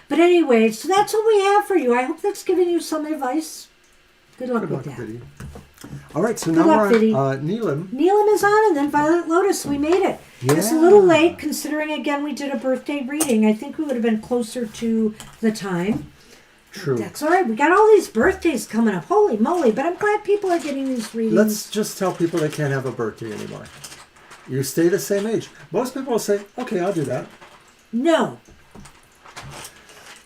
But anyway, so that's what we have for you. I hope that's given you some advice. Good luck with that. Vidi. All right, so now we're on Neelam. Neelam is on, and then Violet Lotus. We made it. Yeah. It's a little late, considering, again, we did a birthday reading. I think we would have been closer to the time. True. That's all right. We got all these birthdays coming up. Holy moly. But I'm glad people are getting these readings. Let's just tell people they can't have a birthday anymore. You stay the same age. Most people will say, okay, I'll do that. No.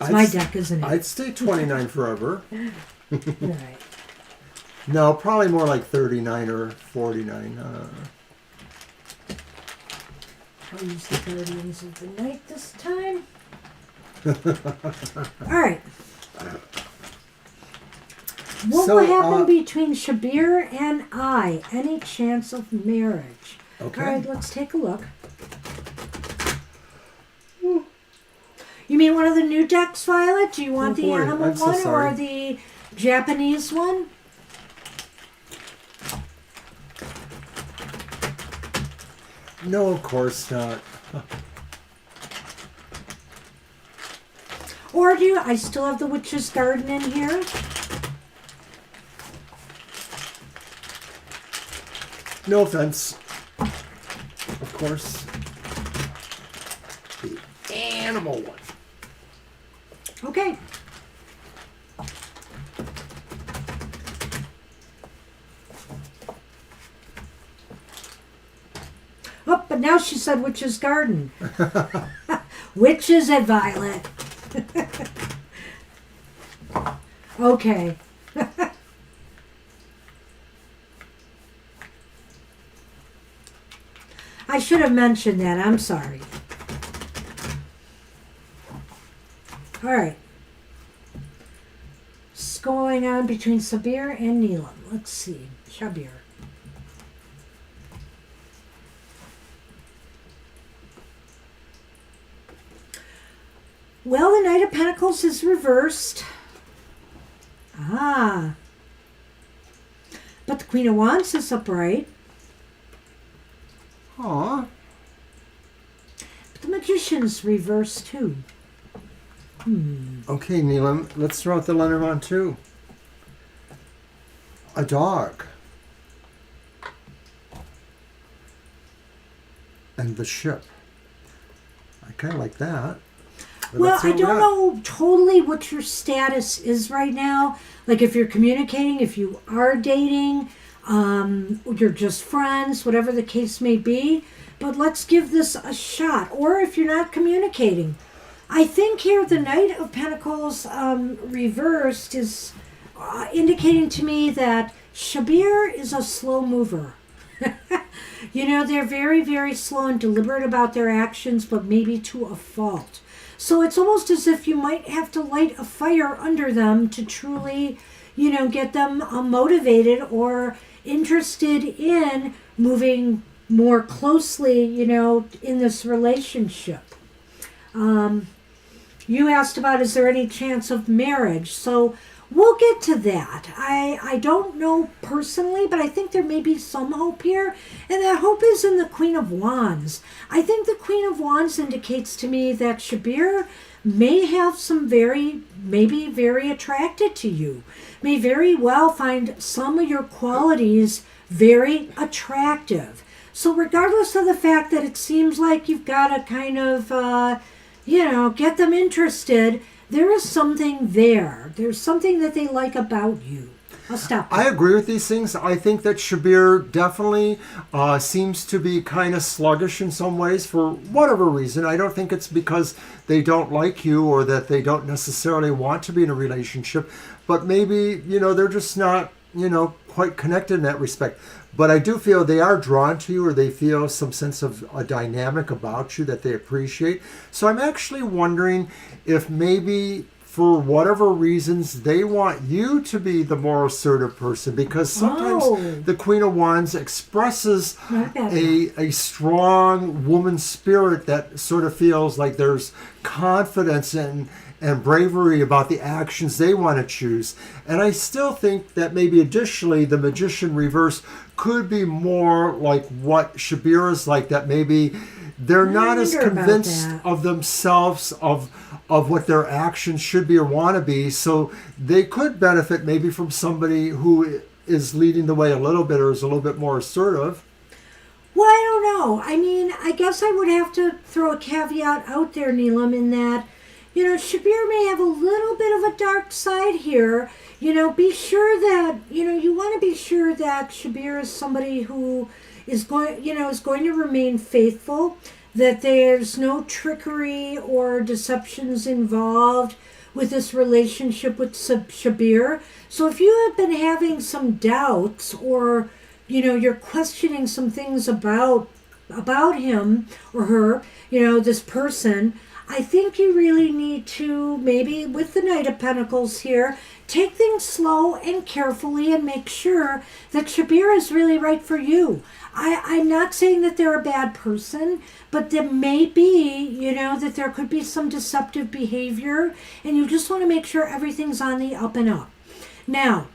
It's my deck, isn't it? I'd stay 29 forever. Right. No, probably more like 39 or 49. I'll use the Guardians of the Night this time. All right. What will happen between Shabir and I? Any chance of marriage? Okay. All right, let's take a look. You mean one of the new decks, Violet? Do you want the animal one or the Japanese one? No, of course not. Or do I still have the Witch's Garden in here? No offense. Of course. The animal one. Okay. Oh, But now she said witch's garden. Witches at Violet. Okay. I should have mentioned that. I'm sorry. All right. What's going on between Sabir and Neelam? Let's see. Shabir. Well, the Knight of Pentacles is reversed. Ah. But the Queen of Wands is upright. Aw. But the Magician's reversed too. Okay, Neelam, let's throw out the Lenormand too. A dog. And the ship. I kind of like that. But Well, let's see I what we don't got. know totally what your status is right now. Like if you're communicating, if you are dating, you're just friends, whatever the case may be. But let's give this a shot. Or if you're not communicating. I think here the Knight of Pentacles reversed is indicating to me that Shabir is a slow mover. You know, they're very, very slow and deliberate about their actions, but maybe to a fault. So it's almost as if you might have to light a fire under them to truly, you know, get them motivated or interested in moving more closely, you know, in this relationship. You asked about, is there any chance of marriage? So we'll get to that. I don't know personally, but I think there may be some hope here. And that hope is in the Queen of Wands. I think the Queen of Wands indicates to me that Shabir may have maybe very attracted to you. May very well find some of your qualities very attractive. So regardless of the fact that it seems like you've got to kind of, get them interested, there is something there. There's something that they like about you. I'll stop there. I agree with these things. I think that Shabir definitely seems to be kind of sluggish in some ways for whatever reason. I don't think it's because they don't like you or that they don't necessarily want to be in a relationship, but maybe, they're just not, quite connected in that respect. But I do feel they are drawn to you, or they feel some sense of a dynamic about you that they appreciate. So I'm actually wondering if maybe for whatever reasons they want you to be the more assertive person, because sometimes the Queen of Wands expresses a strong woman spirit that sort of feels like there's confidence and bravery about the actions they want to choose. And I still think that maybe additionally the Magician reverse could be more like what Shabir is like, that maybe they're not as convinced of themselves, of what their actions should be or want to be. So they could benefit maybe from somebody who is leading the way a little bit or is a little bit more assertive. Well, I don't know. I mean, I guess I would have to throw a caveat out there, Neelam, in that, Shabir may have a little bit of a dark side here. Be sure that, you want to be sure that Shabir is somebody who is going to remain faithful, that there's no trickery or deceptions involved with this relationship with Shabir. So if you have been having some doubts, or, you're questioning some things about him or her, this person, I think you really need to, maybe with the Knight of Pentacles here, take things slow and carefully and make sure that Shabir is really right for you. I'm not saying that they're a bad person, but there may be, that there could be some deceptive behavior, and you just want to make sure everything's on the up and up. Now,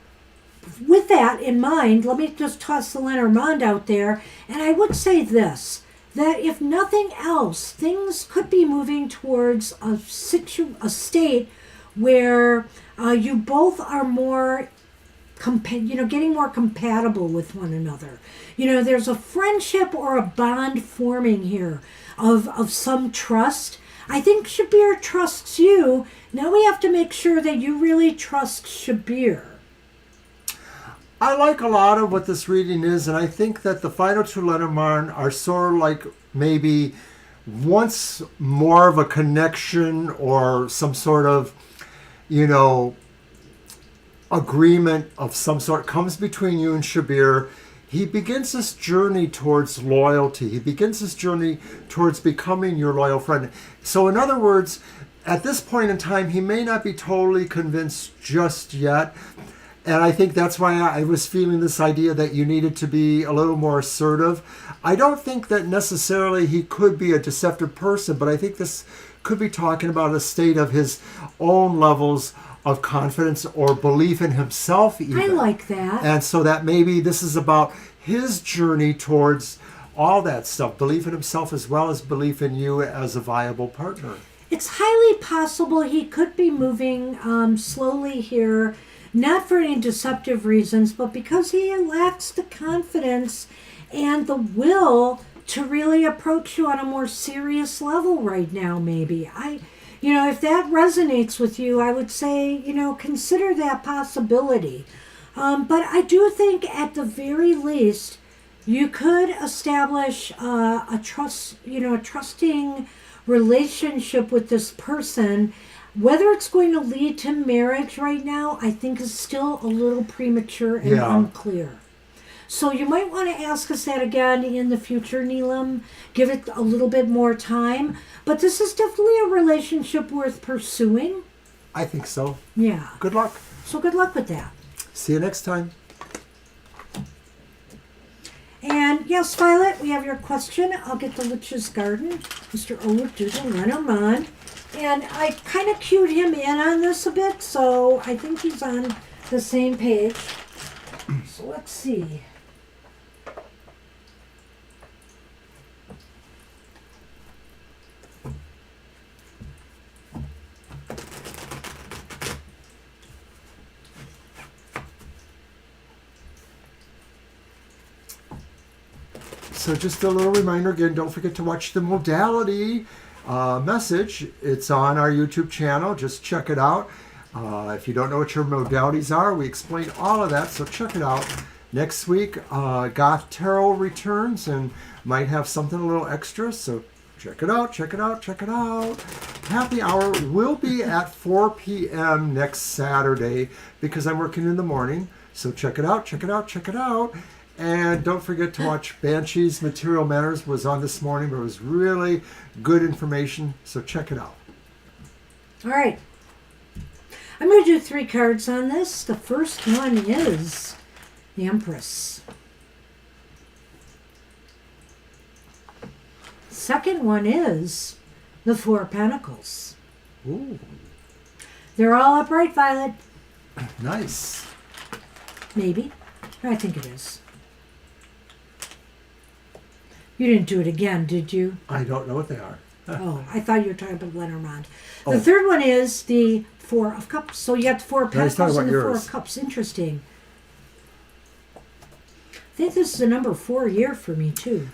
with that in mind, let me just toss the Lenormand out there, and I would say this, that if nothing else, things could be moving towards a state where you both are more, getting more compatible with one another. There's a friendship or a bond forming here of some trust. I think Shabir trusts you. Now we have to make sure that you really trust Shabir. I like a lot of what this reading is, and I think that the final two Lenormand are sort of like maybe once more of a connection or some sort of, you know, agreement of some sort comes between you and Shabir. He begins this journey towards loyalty. He begins this journey towards becoming your loyal friend. So in other words, at this point in time, he may not be totally convinced just yet. And I think that's why I was feeling this idea that you needed to be a little more assertive. I don't think that necessarily he could be a deceptive person, but I think this could be talking about a state of his own levels of confidence or belief in himself even. I like that. And so that maybe this is about his journey towards all that stuff, belief in himself as well as belief in you as a viable partner. It's highly possible he could be moving slowly here, not for any deceptive reasons, but because he lacks the confidence and the will to really approach you on a more serious level right now, maybe. If that resonates with you, I would say, consider that possibility. But I do think at the very least, you could establish a trusting relationship with this person. Whether it's going to lead to marriage right now, I think is still a little premature and unclear. So you might want to ask us that again in the future, Neelam. Give it a little bit more time. But this is definitely a relationship worth pursuing. I think so. Yeah. Good luck. So good luck with that. See you next time. And yes, Violet, we have your question. I'll get the Witch's Garden, Mr. Odudu Lenormand. And I kind of cued him in on this a bit, so I think he's on the same page. So let's see. So just a little reminder again, don't forget to watch the modality message. It's on our YouTube channel. Just check it out. If you don't know what your modalities are, we explain all of that, so check it out. Next week, Goth Tarot returns and might have something a little extra, so check it out, check it out, check it out. Happy Hour will be at 4 p.m. next Saturday because I'm working in the morning, so check it out, check it out, check it out. And don't forget to watch Banshee's Material Matters. Was on this morning, but it was really good information, so check it out. All right. I'm going to do 3 cards on this. The first one is the Empress. Second one is the 4 of Pentacles. Ooh, They're all upright, Violet. nice. Maybe. I think it is. You didn't do it again, did you? I don't know what they are. Oh, I thought you were talking about Lenormand. Oh. The third one is the 4 of Cups. So you got the 4 of No, he's talking Pentacles and the about 4 yours. of Cups. Interesting. I think this is a number 4 year for me, too.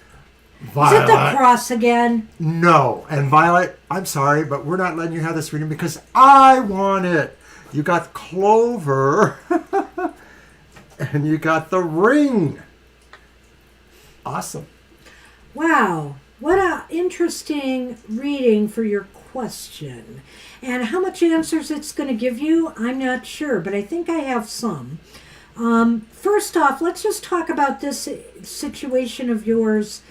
Violet. Is it the cross again? No. And Violet, I'm sorry, but we're not letting you have this reading because I want it. You got Clover and you got the ring. Awesome. Wow. What a interesting reading for your question. And how much answers it's going to give you, I'm not sure, but I think I have some. First off, let's just talk about this situation of yours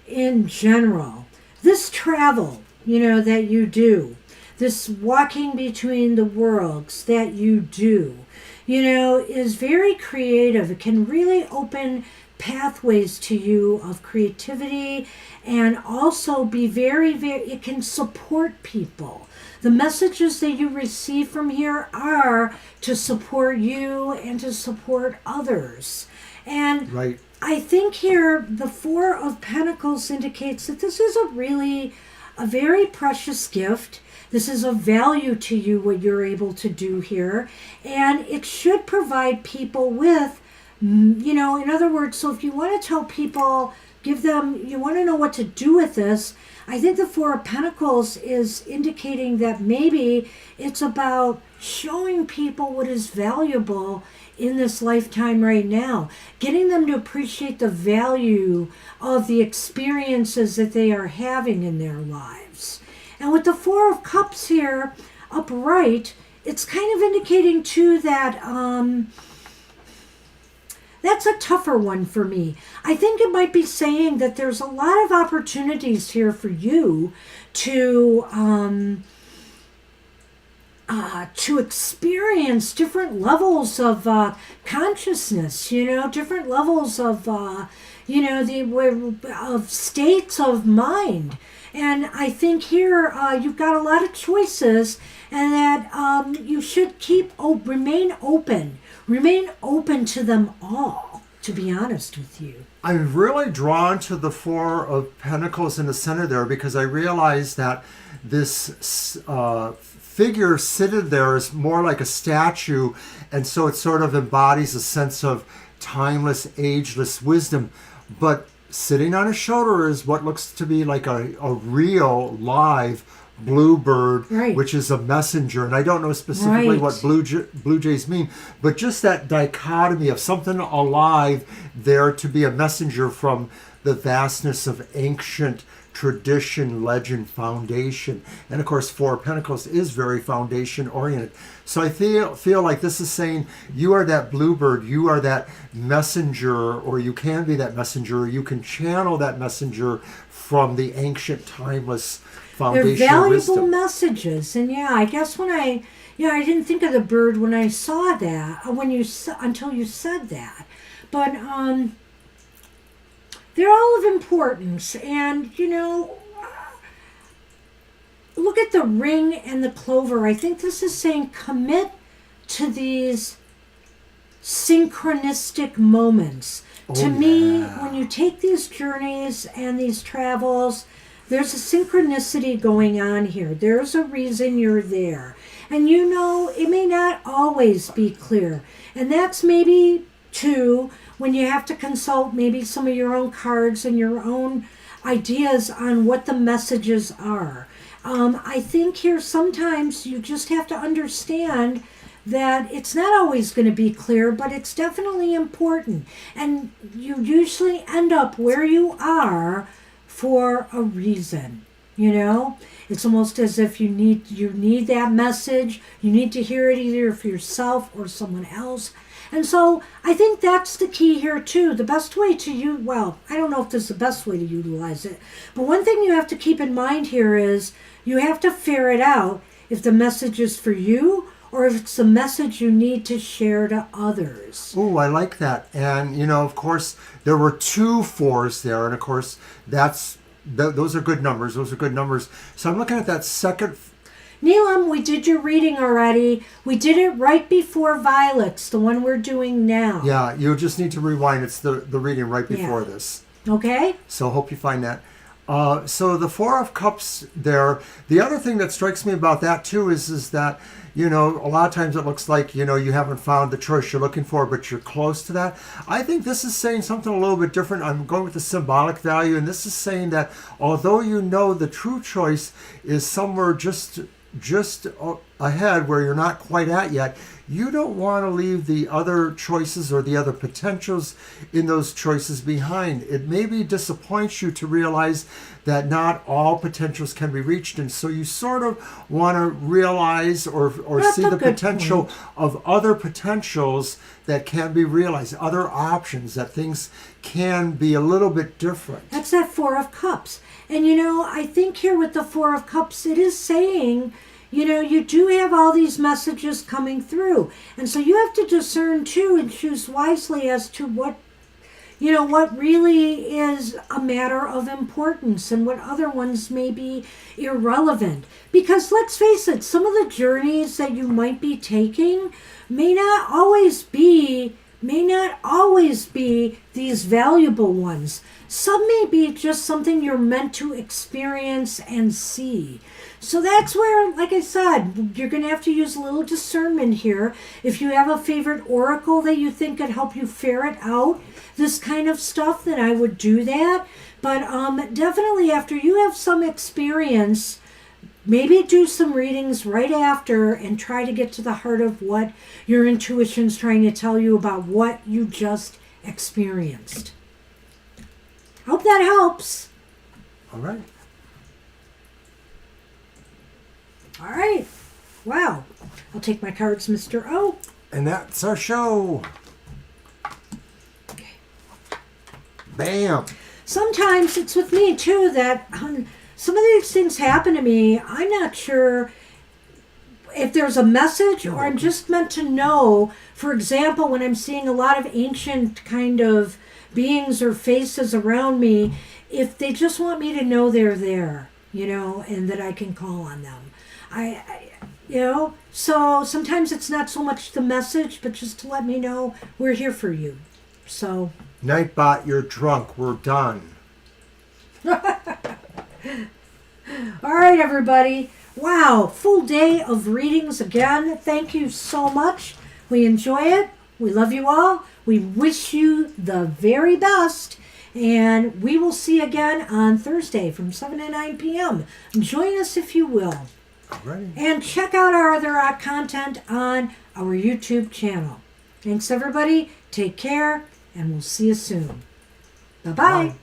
in general. This travel, that you do, this walking between the worlds that you do, is very creative. It can really open pathways to you of creativity and also be very, it can support people. The messages that you receive from here are to support you and to support others. And Right. I think here the 4 of Pentacles indicates that this is a very precious gift. This is of value to you, what you're able to do here. And it should provide people with, in other words, so if you want to tell people, you want to know what to do with this, I think the 4 of Pentacles is indicating that maybe it's about showing people what is valuable in this lifetime right now, getting them to appreciate the value of the experiences that they are having in their lives. And with the Four of Cups here upright, it's kind of indicating too that that's a tougher one for me. I think it might be saying that there's a lot of opportunities here for you to experience different levels of consciousness, different levels of, of states of mind. And I think here you've got a lot of choices, and that you should remain open to them all, to be honest with you. I'm really drawn to the Four of Pentacles in the center there, because I realize that this figure seated there is more like a statue, and so it sort of embodies a sense of timeless, ageless wisdom. But sitting on his shoulder is what looks to be like a real, live bluebird, right, which is a messenger. And I don't know specifically right, what blue jays mean, but just that dichotomy of something alive there to be a messenger from the vastness of ancient tradition, legend, foundation. And of course, Four of Pentacles is very foundation oriented. So I feel like this is saying you are that bluebird, you are that messenger, or you can be that messenger, or you can channel that messenger from the ancient, timeless foundation. They're valuable wisdom. Messages. And I guess when I didn't think of the bird when I saw that, until you said that. But they're all of importance. And, look at the ring and the clover. I think this is saying commit to these synchronistic moments. To me, when you take these journeys and these travels, there's a synchronicity going on here. There's a reason you're there. And it may not always be clear. And that's maybe, too, when you have to consult maybe some of your own cards and your own ideas on what the messages are. I think here sometimes you just have to understand that it's not always going to be clear, but it's definitely important. And you usually end up where you are for a reason. It's almost as if you need that message. You need to hear it either for yourself or someone else. And so I think that's the key here too. The best way to I don't know if this is the best way to utilize it, but one thing you have to keep in mind here is you have to ferret out if the message is for you or if it's a message you need to share to others. Oh, I like that. And, of course, there were 2 fours there. And, of course, those are good numbers. Those are good numbers. So I'm looking at that second. Neelam, we did your reading already. We did it right before Violet's, the one we're doing now. Yeah, you'll just need to rewind. It's the reading right before this. Okay. So hope you find that. So the Four of Cups there. The other thing that strikes me about that, too, is that, a lot of times it looks like, you haven't found the choice you're looking for, but you're close to that. I think this is saying something a little bit different. I'm going with the symbolic value, and this is saying that although the true choice is somewhere just ahead where you're not quite at yet, you don't want to leave the other choices or the other potentials in those choices behind. It maybe disappoints you to realize that not all potentials can be reached, and so you sort of want to realize or see the potential of other potentials that can be realized, other options, that things can be a little bit different. That's that Four of Cups. And I think here with the Four of Cups, it is saying, you do have all these messages coming through. And so you have to discern too and choose wisely as to what really is a matter of importance and what other ones may be irrelevant. Because let's face it, some of the journeys that you might be taking may not always be these valuable ones. Some may be just something you're meant to experience and see. So that's where, like I said, you're going to have to use a little discernment here. If you have a favorite oracle that you think could help you ferret out this kind of stuff, then I would do that. But definitely after you have some experience maybe do some readings right after and try to get to the heart of what your intuition's trying to tell you about what you just experienced. Hope that helps. All right. All right. Wow. I'll take my cards, Mr. O. And that's our show. Bam. Sometimes it's with me too that some of these things happen to me. I'm not sure if there's a message or I'm just meant to know. For example, when I'm seeing a lot of ancient kind of beings or faces around me, if they just want me to know they're there, and that I can call on them. So sometimes it's not so much the message, but just to let me know we're here for you. So. Nightbot, you're drunk. We're done. All right, everybody. Wow, full day of readings again. Thank you so much. We enjoy it. We love you all. We wish you the very best. And we will see you again on Thursday from 7 to 9 p.m. Join us if you will. Alrighty. And check out our other content on our YouTube channel. Thanks, everybody. Take care, and we'll see you soon. Bye-bye. Bye.